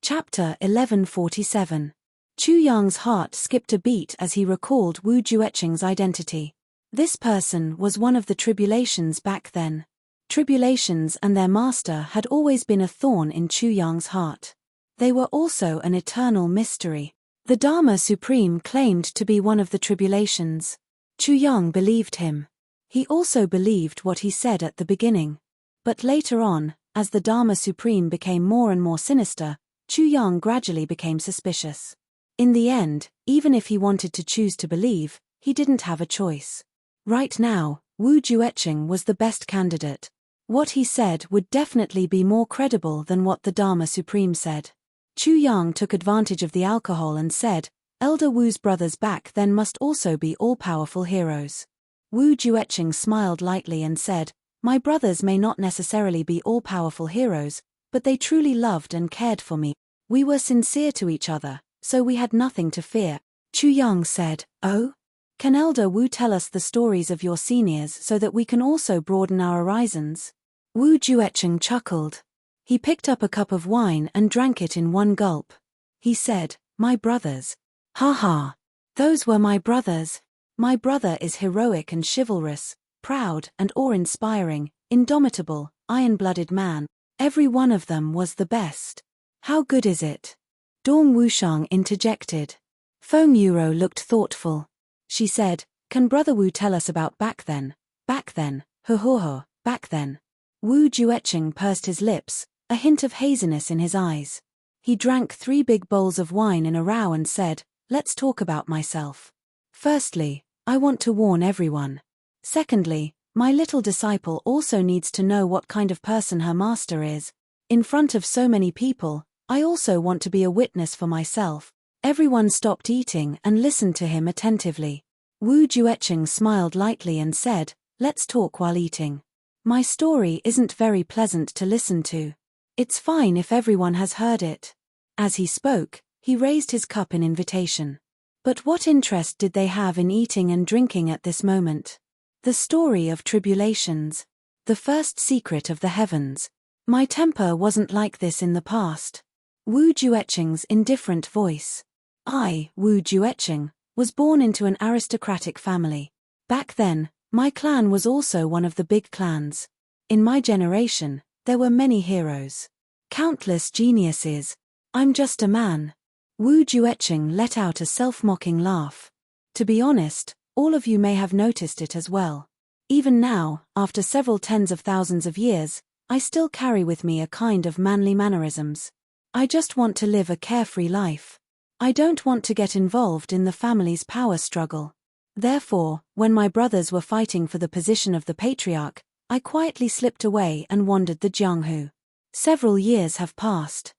Chapter 1147. Chu Yang's heart skipped a beat as he recalled Wu Jueqing's identity. This person was one of the tribulations back then. Tribulations and their master had always been a thorn in Chu Yang's heart. They were also an eternal mystery. The Dharma Supreme claimed to be one of the tribulations. Chu Yang believed him. He also believed what he said at the beginning. But later on, as the Dharma Supreme became more and more sinister, Chu Yang gradually became suspicious. In the end, even if he wanted to choose to believe, he didn't have a choice. Right now, Wu Jueqing was the best candidate. What he said would definitely be more credible than what the Dharma Supreme said. Chu Yang took advantage of the alcohol and said, "Elder Wu's brothers back then must also be all-powerful heroes." Wu Jueqing smiled lightly and said, "My brothers may not necessarily be all-powerful heroes, but they truly loved and cared for me. We were sincere to each other, so we had nothing to fear." Chu Yang said, "Oh? Can Elder Wu tell us the stories of your seniors so that we can also broaden our horizons?" Wu Jueqing chuckled. He picked up a cup of wine and drank it in one gulp. He said, "My brothers. Ha ha. Those were my brothers. My brother is heroic and chivalrous, proud and awe-inspiring, indomitable, iron-blooded man. Every one of them was the best. How good is it?" Dong Wushang interjected. Feng Yuro looked thoughtful. She said, "Can Brother Wu tell us about back then? Back then, ho, back then." Wu Jueqing pursed his lips, a hint of haziness in his eyes. He drank 3 big bowls of wine in a row and said, "Let's talk about myself. Firstly, I want to warn everyone. Secondly, my little disciple also needs to know what kind of person her master is. In front of so many people, I also want to be a witness for myself." Everyone stopped eating and listened to him attentively. Wu Jueqing smiled lightly and said, "Let's talk while eating. My story isn't very pleasant to listen to. It's fine if everyone has heard it." As he spoke, he raised his cup in invitation. But what interest did they have in eating and drinking at this moment? The story of tribulations. The first secret of the heavens. My temper wasn't like this in the past. Wu Jueqing's indifferent voice. I, Wu Jueqing, was born into an aristocratic family. Back then, my clan was also one of the big clans. In my generation, there were many heroes. Countless geniuses. I'm just a man. Wu Jueqing let out a self-mocking laugh. To be honest, all of you may have noticed it as well. Even now, after several tens of thousands of years, I still carry with me a kind of manly mannerisms. I just want to live a carefree life. I don't want to get involved in the family's power struggle. Therefore, when my brothers were fighting for the position of the patriarch, I quietly slipped away and wandered the Jianghu. Several years have passed.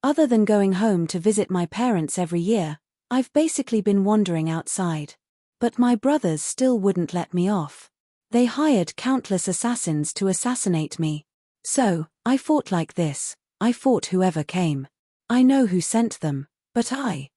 Other than going home to visit my parents every year, I've basically been wandering outside. But my brothers still wouldn't let me off. They hired countless assassins to assassinate me. So, I fought like this. I fought whoever came. I know who sent them, but I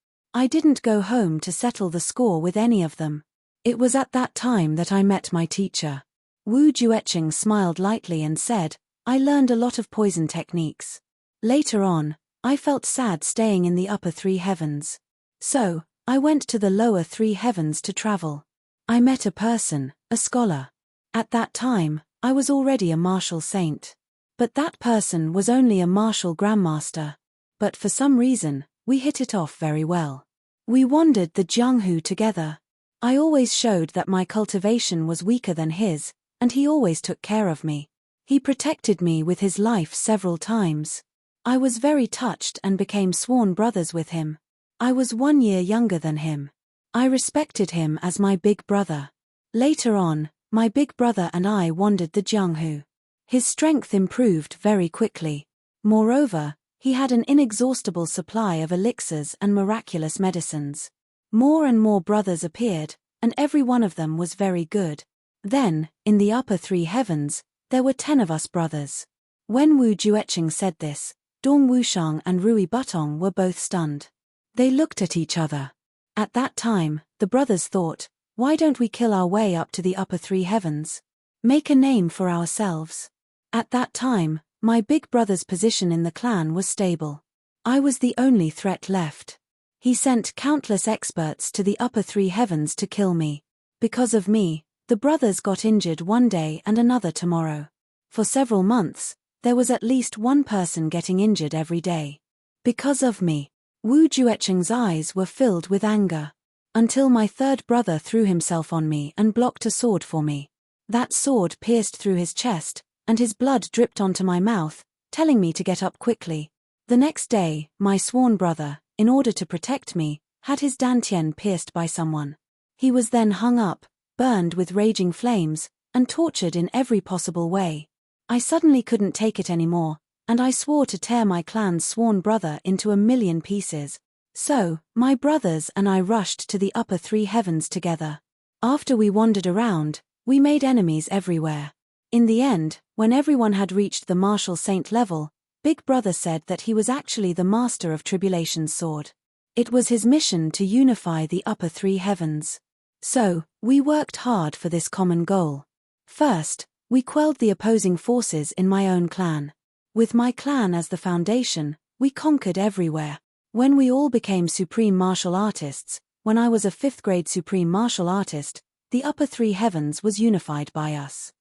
didn't go home to settle the score with any of them. It was at that time that I met my teacher. Wu Jueqing smiled lightly and said, I learned a lot of poison techniques. Later on, I felt sad staying in the upper three heavens. So, I went to the lower three heavens to travel. I met a person, a scholar. At that time, I was already a martial saint. But that person was only a martial grandmaster. But for some reason, we hit it off very well. We wandered the Jianghu together. I always showed that my cultivation was weaker than his, and he always took care of me. He protected me with his life several times. I was very touched and became sworn brothers with him. I was 1 year younger than him. I respected him as my big brother. Later on, my big brother and I wandered the Jianghu. His strength improved very quickly. Moreover, he had an inexhaustible supply of elixirs and miraculous medicines. More and more brothers appeared, and every one of them was very good. Then, in the upper three heavens, there were 10 of us brothers. When Wu Jueqing said this, Dong Wushang and Rui Butong were both stunned. They looked at each other. At that time, the brothers thought, why don't we kill our way up to the upper three heavens? Make a name for ourselves. At that time, my big brother's position in the clan was stable. I was the only threat left. He sent countless experts to the upper three heavens to kill me. Because of me, the brothers got injured one day and another tomorrow. For several months, there was at least one person getting injured every day. Because of me, Wu Jueqing's eyes were filled with anger. Until my third brother threw himself on me and blocked a sword for me. That sword pierced through his chest, and his blood dripped onto my mouth, telling me to get up quickly. The next day, my sworn brother, in order to protect me, had his dantian pierced by someone. He was then hung up, burned with raging flames, and tortured in every possible way. I suddenly couldn't take it anymore, and I swore to tear my clan's sworn brother into 1,000,000 pieces. So, my brothers and I rushed to the upper three heavens together. After we wandered around, we made enemies everywhere. In the end, when everyone had reached the martial saint level, Big Brother said that he was actually the master of Tribulation's sword. It was his mission to unify the upper three heavens. So, we worked hard for this common goal. First, we quelled the opposing forces in my own clan. With my clan as the foundation, we conquered everywhere. When we all became supreme martial artists, when I was a 5th grade supreme martial artist, the upper three heavens was unified by us.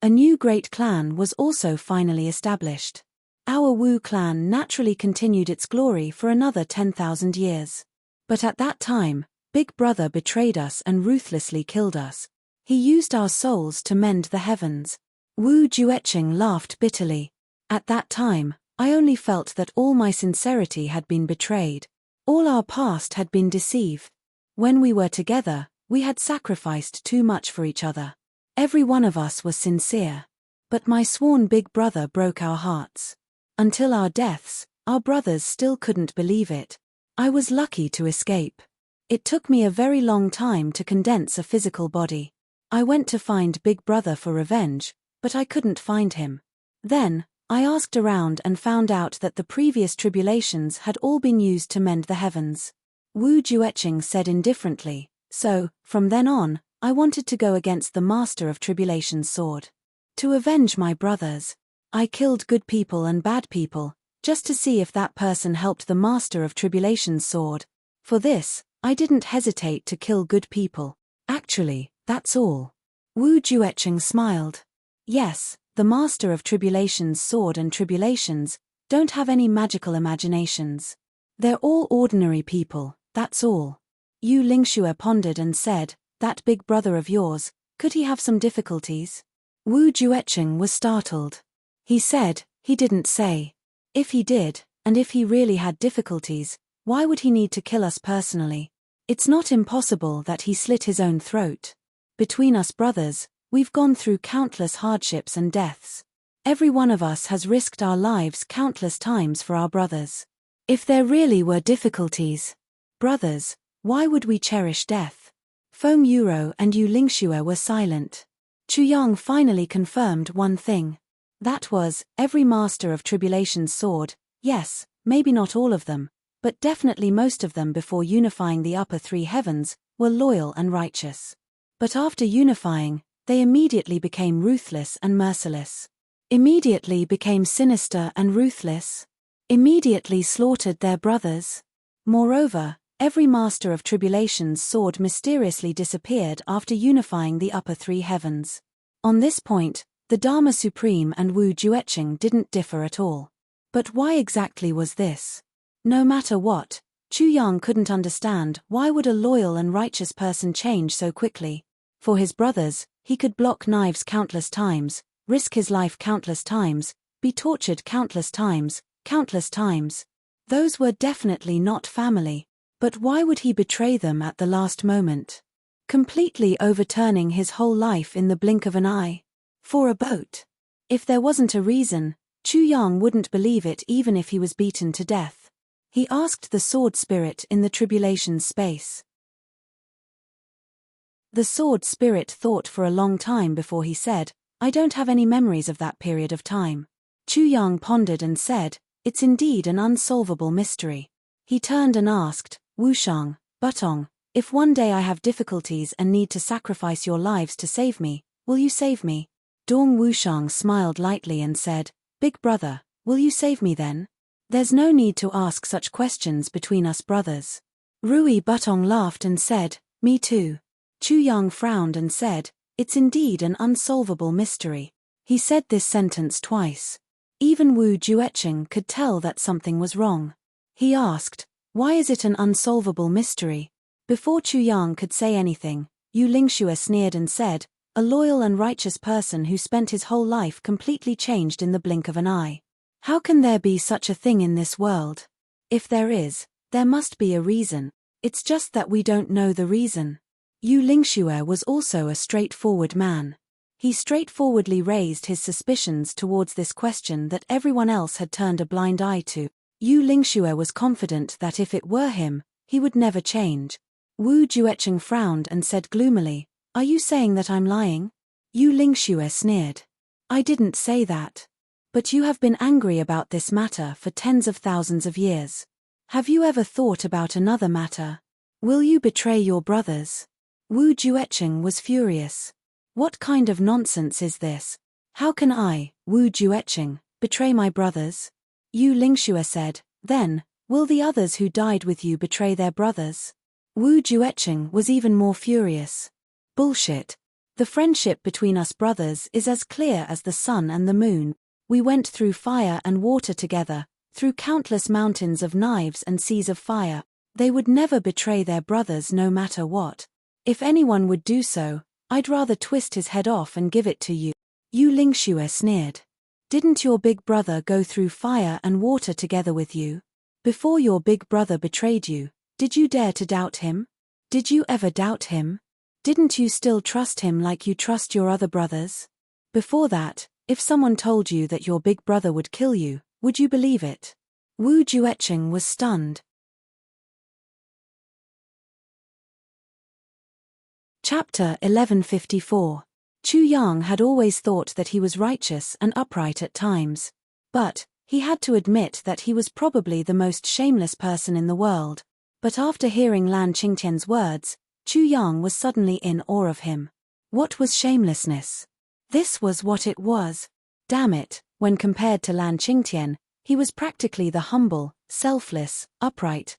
A new great clan was also finally established. Our Wu clan naturally continued its glory for another 10,000 years. But at that time, Big Brother betrayed us and ruthlessly killed us. He used our souls to mend the heavens. Wu Jueqing laughed bitterly. At that time, I only felt that all my sincerity had been betrayed. All our past had been deceived. When we were together, we had sacrificed too much for each other. Every one of us was sincere. But my sworn big brother broke our hearts. Until our deaths, our brothers still couldn't believe it. I was lucky to escape. It took me a very long time to condense a physical body. I went to find Big Brother for revenge, but I couldn't find him. Then, I asked around and found out that the previous tribulations had all been used to mend the heavens. Wu Jueqing said indifferently, so, from then on, I wanted to go against the Master of Tribulation's sword. To avenge my brothers. I killed good people and bad people, just to see if that person helped the Master of Tribulation's sword. For this, I didn't hesitate to kill good people. Actually, that's all. Wu Jueqing smiled. Yes, the Master of Tribulation's sword and tribulations don't have any magical imaginations. They're all ordinary people, that's all. Yu Lingxue pondered and said, that Big Brother of yours, Could he have some difficulties? Wu Jueqing was startled. He said, he didn't say. If he did, and if he really had difficulties, why would he need to kill us personally? It's not impossible that he slit his own throat. Between us brothers, we've gone through countless hardships and deaths. Every one of us has risked our lives countless times for our brothers. If there really were difficulties, brothers, why would we cherish death? Feng Yuro and Yu Lingxue were silent. Chu Yang finally confirmed one thing. That was, every master of tribulation's sword, yes, maybe not all of them, but definitely most of them before unifying the upper three heavens, were loyal and righteous. But after unifying, they immediately became ruthless and merciless. Immediately became sinister and ruthless. Immediately slaughtered their brothers. Moreover, every master of tribulation's sword mysteriously disappeared after unifying the upper three heavens. On this point, the Dharma Supreme and Wu Jueqing didn't differ at all. But why exactly was this? No matter what, Chu Yang couldn't understand why would a loyal and righteous person change so quickly. For his brothers, he could block knives countless times, risk his life countless times, be tortured countless times. Those were definitely not family. But why would he betray them at the last moment? Completely overturning his whole life in the blink of an eye. For a boat. If there wasn't a reason, Chu Yang wouldn't believe it even if he was beaten to death. He asked the sword spirit in the tribulation space. The sword spirit thought for a long time before he said, I don't have any memories of that period of time. Chu Yang pondered and said, it's indeed an unsolvable mystery. He turned and asked, Wushang, Butong, if one day I have difficulties and need to sacrifice your lives to save me, will you save me? Dong Wushang smiled lightly and said, Big brother, will you save me then? There's no need to ask such questions between us brothers. Rui Butong laughed and said, me too. Chu Yang frowned and said, it's indeed an unsolvable mystery. He said this sentence twice. Even Wu Jueqing could tell that something was wrong. He asked, why is it an unsolvable mystery? Before Chu Yang could say anything, Yu Lingxue sneered and said, a loyal and righteous person who spent his whole life completely changed in the blink of an eye. How can there be such a thing in this world? If there is, there must be a reason. It's just that we don't know the reason. Yu Lingxue was also a straightforward man. He straightforwardly raised his suspicions towards this question that everyone else had turned a blind eye to. Yu Lingxue was confident that if it were him, he would never change. Wu Jueqing frowned and said gloomily, are you saying that I'm lying? Yu Lingxue sneered. I didn't say that. But you have been angry about this matter for tens of thousands of years. Have you ever thought about another matter? Will you betray your brothers? Wu Jueqing was furious. What kind of nonsense is this? How can I, Wu Jueqing, betray my brothers? Yu Lingxue said, then, will the others who died with you betray their brothers? Wu Jueqing was even more furious. Bullshit. The friendship between us brothers is as clear as the sun and the moon. We went through fire and water together, through countless mountains of knives and seas of fire. They would never betray their brothers no matter what. If anyone would do so, I'd rather twist his head off and give it to you. Yu Lingxue sneered. Didn't your big brother go through fire and water together with you? Before your big brother betrayed you, did you dare to doubt him? Did you ever doubt him? Didn't you still trust him like you trust your other brothers? Before that, if someone told you that your big brother would kill you, would you believe it? Wu Jueqing was stunned. Chapter 1154. Chu Yang had always thought that he was righteous and upright at times. But, he had to admit that he was probably the most shameless person in the world. But after hearing Lan Qingtian's words, Chu Yang was suddenly in awe of him. What was shamelessness? This was what it was. Damn it, when compared to Lan Qingtian, he was practically the humble, selfless, upright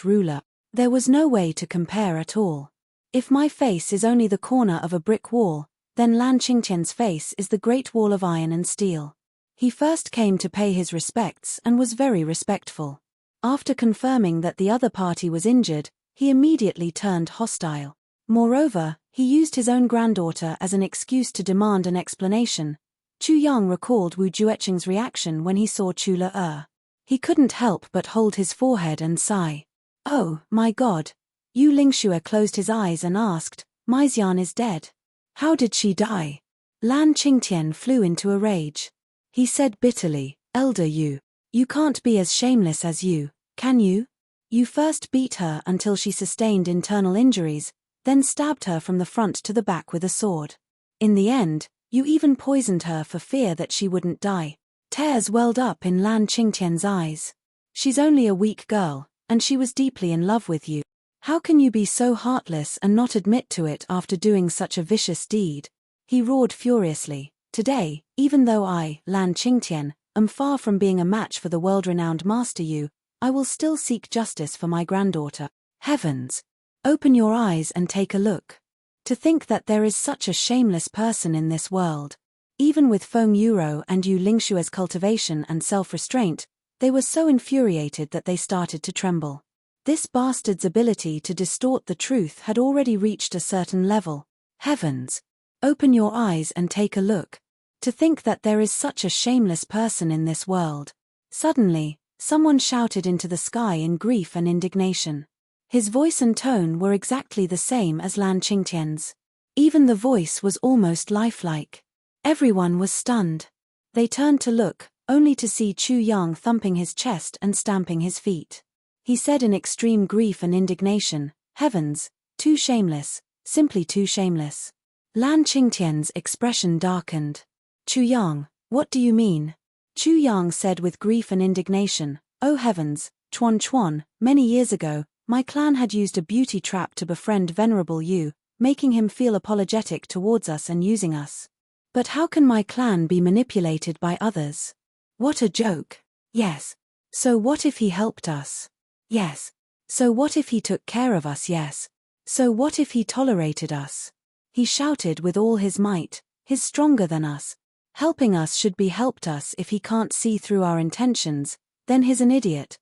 ruler. There was no way to compare at all. If my face is only the corner of a brick wall, then Lan Qingtian's face is the great wall of iron and steel. He first came to pay his respects and was very respectful. After confirming that the other party was injured, he immediately turned hostile. Moreover, He used his own granddaughter as an excuse to demand an explanation. Chu Yang recalled Wu Jueqing's reaction when he saw Chu Le. He couldn't help but hold his forehead and sigh. Oh, my God. Yu Lingxue closed his eyes and asked, Maixian is dead. How did she die? Lan Qingtian flew into a rage. He said bitterly, Elder Yu, you can't be as shameless as you, can you? You first beat her until she sustained internal injuries, then stabbed her from the front to the back with a sword. In the end, you even poisoned her for fear that she wouldn't die. Tears welled up in Lan Qingtian's eyes. She's only a weak girl, and she was deeply in love with you. How can you be so heartless and not admit to it after doing such a vicious deed? He roared furiously. Today, even though I, Lan Qingtian, am far from being a match for the world-renowned Master Yu, I will still seek justice for my granddaughter. Heavens! Open your eyes and take a look. To think that there is such a shameless person in this world. Even with Feng Yuro and Yu Lingshue's cultivation and self-restraint, they were so infuriated that they started to tremble. This bastard's ability to distort the truth had already reached a certain level. Heavens! Open your eyes and take a look. To think that there is such a shameless person in this world. Suddenly, someone shouted into the sky in grief and indignation. His voice and tone were exactly the same as Lan Qingtian's. Even the voice was almost lifelike. Everyone was stunned. They turned to look, only to see Chu Yang thumping his chest and stamping his feet. He said in extreme grief and indignation, Heavens, too shameless, simply too shameless. Lan Qingtian's expression darkened. Chu Yang, what do you mean? Chu Yang said with grief and indignation, Oh heavens, Chuan, many years ago, my clan had used a beauty trap to befriend Venerable Yu, making him feel apologetic towards us and using us. But how can my clan be manipulated by others? What a joke. Yes. So what if he helped us? Yes. So what if he took care of us? Yes. So what if he tolerated us? He shouted with all his might, he's stronger than us. Helping us should be helped us. If he can't see through our intentions, then he's an idiot.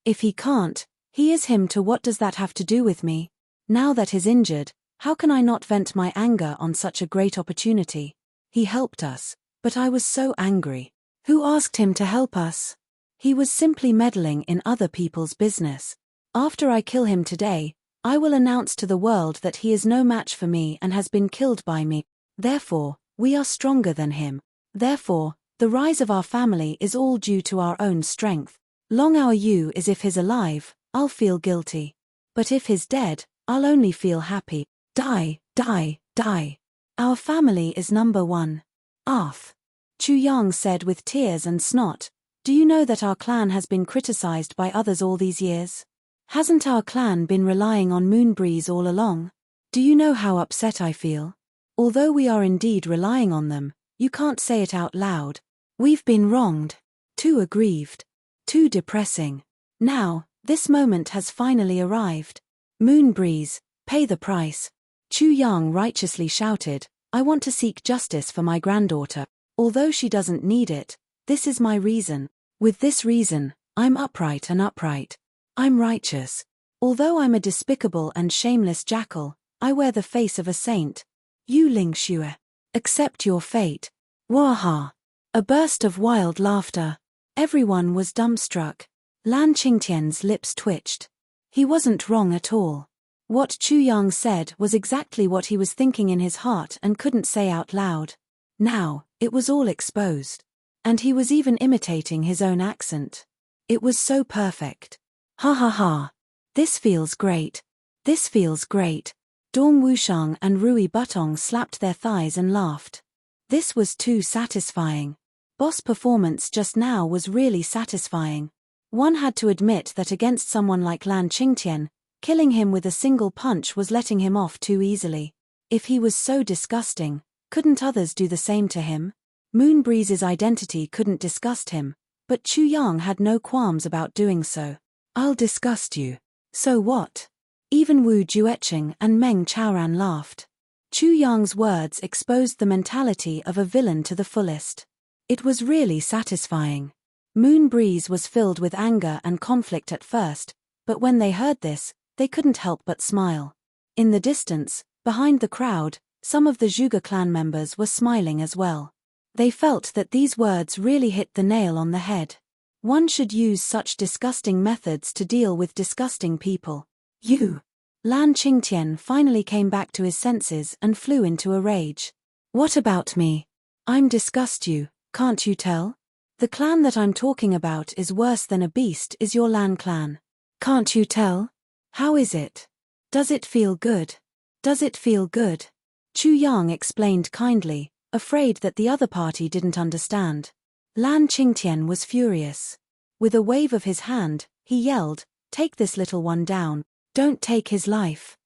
If he can't, he is him. To what does that have to do with me? Now that he's injured, how can I not vent my anger on such a great opportunity? He helped us, but I was so angry. Who asked him to help us? He was simply meddling in other people's business. After I kill him today, I will announce to the world that he is no match for me and has been killed by me. Therefore, we are stronger than him. Therefore, the rise of our family is all due to our own strength. Long our Yu is if he's alive, I'll feel guilty. But if he's dead, I'll only feel happy. Die, die, die. Our family is number one. Arth. Chu Yang said with tears and snot, do you know that our clan has been criticized by others all these years? Hasn't our clan been relying on Moonbreeze all along? Do you know how upset I feel? Although we are indeed relying on them, you can't say it out loud. We've been wronged. Too aggrieved. Too depressing. Now, this moment has finally arrived. Moonbreeze, pay the price. Chu Yang righteously shouted, I want to seek justice for my granddaughter. Although she doesn't need it, this is my reason. With this reason, I'm upright and upright. I'm righteous. Although I'm a despicable and shameless jackal, I wear the face of a saint. Yu Lingxue. Accept your fate. Waha. A burst of wild laughter. Everyone was dumbstruck. Lan Qingtian's lips twitched. He wasn't wrong at all. What Chu Yang said was exactly what he was thinking in his heart and couldn't say out loud. Now, it was all exposed. And he was even imitating his own accent. It was so perfect. Ha ha ha. This feels great. This feels great. Dong Wushang and Rui Butong slapped their thighs and laughed. This was too satisfying. Boss performance just now was really satisfying. One had to admit that against someone like Lan Qingtian, killing him with a single punch was letting him off too easily. If he was so disgusting, couldn't others do the same to him? Moonbreeze's identity couldn't disgust him, but Chu Yang had no qualms about doing so. I'll disgust you. So what? Even Wu Jueqing and Meng Chaoran laughed. Chu Yang's words exposed the mentality of a villain to the fullest. It was really satisfying. Moonbreeze was filled with anger and conflict at first, but when they heard this, they couldn't help but smile. In the distance, behind the crowd, some of the Zhuge clan members were smiling as well. They felt that these words really hit the nail on the head. One should use such disgusting methods to deal with disgusting people. You! Lan Qingtian finally came back to his senses and flew into a rage. What about me? I'm disgust you, can't you tell? The clan that I'm talking about is worse than a beast is your Lan clan. Can't you tell? How is it? Does it feel good? Does it feel good? Chu Yang explained kindly, afraid that the other party didn't understand. Lan Qingtian was furious. With a wave of his hand, he yelled, "Take this little one down. Don't take his life.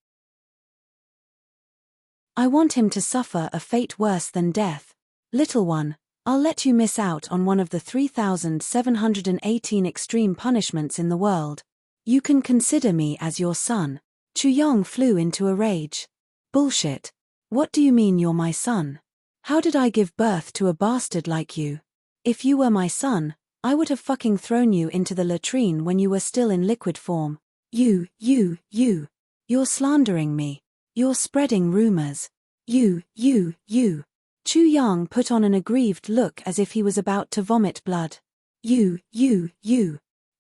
I want him to suffer a fate worse than death. Little one, I'll let you miss out on one of the 3,718 extreme punishments in the world. You can consider me as your son." Chu Yang flew into a rage. Bullshit. What do you mean you're my son? How did I give birth to a bastard like you? If you were my son, I would have fucking thrown you into the latrine when you were still in liquid form. You're slandering me. You're spreading rumors. You. Chu Yang put on an aggrieved look as if he was about to vomit blood. You.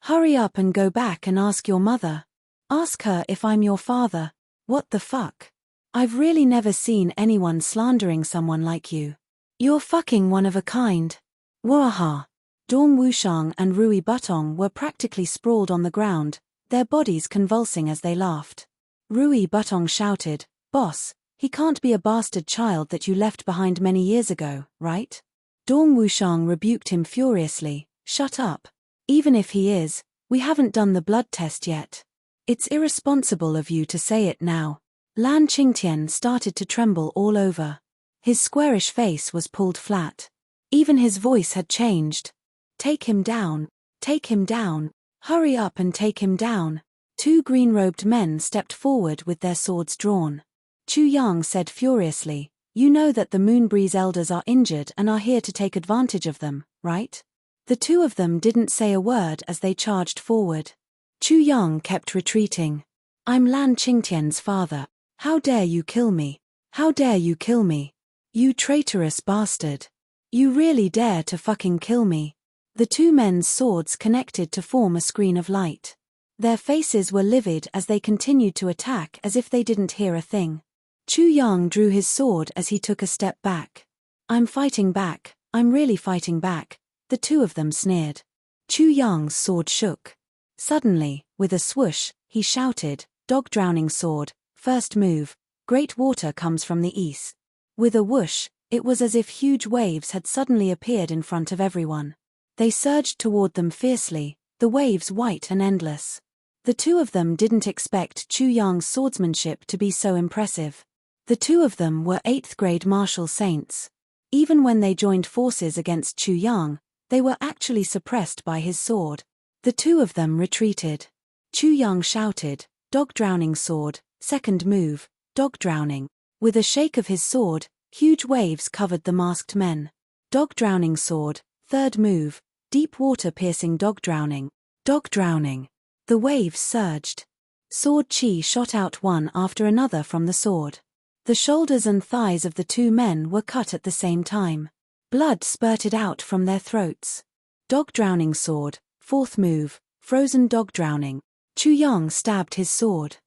Hurry up and go back and ask your mother. Ask her if I'm your father. What the fuck? I've really never seen anyone slandering someone like you. You're fucking one of a kind. Waha. Dong Wushang and Rui Butong were practically sprawled on the ground, their bodies convulsing as they laughed. Rui Butong shouted, "Boss, he can't be a bastard child that you left behind many years ago, right?" Dong Wushang rebuked him furiously, "Shut up. Even if he is, we haven't done the blood test yet. It's irresponsible of you to say it now." Lan Qingtian started to tremble all over. His squarish face was pulled flat. Even his voice had changed. "Take him down. Take him down. Hurry up and take him down." Two green-robed men stepped forward with their swords drawn. Chu Yang said furiously, "You know that the Moonbreeze elders are injured and are here to take advantage of them, right?" The two of them didn't say a word as they charged forward. Chu Yang kept retreating. "I'm Lan Qingtian's father. How dare you kill me? How dare you kill me? You traitorous bastard. You really dare to fucking kill me." The two men's swords connected to form a screen of light. Their faces were livid as they continued to attack as if they didn't hear a thing. Chu Yang drew his sword as he took a step back. "I'm fighting back, I'm really fighting back," the two of them sneered. Chu Yang's sword shook. Suddenly, with a swoosh, he shouted, "Dog drowning sword, first move, great water comes from the east." With a whoosh, it was as if huge waves had suddenly appeared in front of everyone. They surged toward them fiercely, the waves white and endless. The two of them didn't expect Chu Yang's swordsmanship to be so impressive. The two of them were 8th grade martial saints. Even when they joined forces against Chu Yang, they were actually suppressed by his sword. The two of them retreated. Chu Yang shouted, "Dog drowning sword, second move, dog drowning." With a shake of his sword, huge waves covered the masked men. "Dog drowning sword, third move, deep water piercing dog drowning." Dog drowning. The waves surged. Sword chi shot out one after another from the sword. The shoulders and thighs of the two men were cut at the same time. Blood spurted out from their throats. "Dog drowning sword, fourth move, frozen dog drowning." Chu Yang stabbed his sword.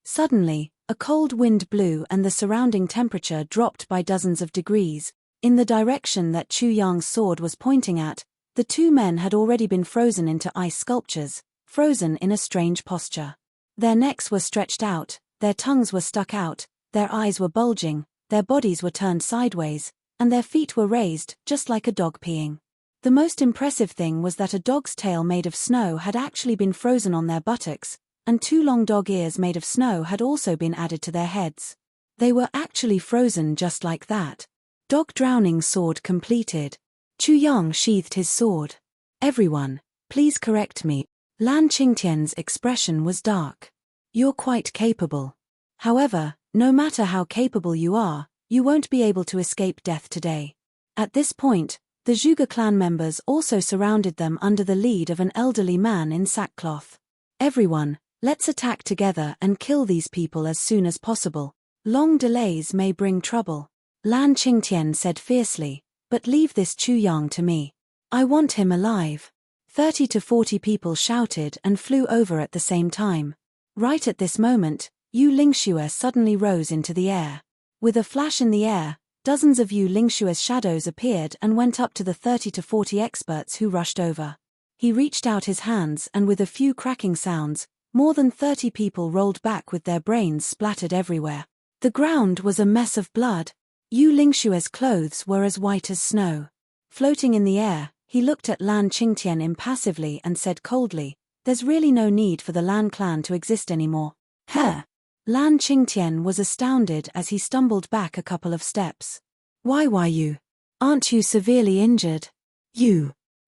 Suddenly, a cold wind blew and the surrounding temperature dropped by dozens of degrees. In the direction that Chu Yang's sword was pointing at, the two men had already been frozen into ice sculptures, frozen in a strange posture. Their necks were stretched out, their tongues were stuck out, their eyes were bulging, their bodies were turned sideways, and their feet were raised, just like a dog peeing. The most impressive thing was that a dog's tail made of snow had actually been frozen on their buttocks, and two long dog ears made of snow had also been added to their heads. They were actually frozen just like that. Dog drowning sword completed. Chu Yang sheathed his sword. "Everyone, please correct me." Lan Qingtian's expression was dark. "You're quite capable. However, no matter how capable you are, you won't be able to escape death today." At this point, the Zhuge clan members also surrounded them under the lead of an elderly man in sackcloth. "Everyone, Let's attack together and kill these people as soon as possible. Long delays may bring trouble. Lan Qingtian said fiercely, but leave this Chu Yang to me. I want him alive. 30 to 40 people shouted and flew over at the same time. Right at this moment, Yu Lingxue suddenly rose into the air. With a flash in the air, dozens of Yu Lingxue's shadows appeared and went up to the 30 to 40 experts who rushed over. He reached out his hands and with a few cracking sounds, more than 30 people rolled back with their brains splattered everywhere. The ground was a mess of blood. Yu Lingxue's clothes were as white as snow. Floating in the air, he looked at Lan Qingtian impassively and said coldly, "There's really no need for the Lan clan to exist anymore." Huh? Lan Qingtian was astounded as he stumbled back a couple of steps. Why you? Aren't you severely injured?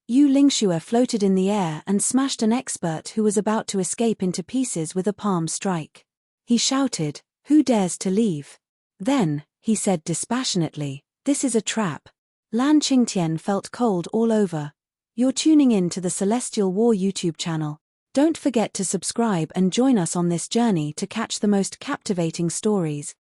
Yu Lingxue floated in the air and smashed an expert who was about to escape into pieces with a palm strike. He shouted, "Who dares to leave?" Then, he said dispassionately, "This is a trap." Lan Qingtian felt cold all over. You're tuning in to the Celestial War YouTube channel. Don't forget to subscribe and join us on this journey to catch the most captivating stories.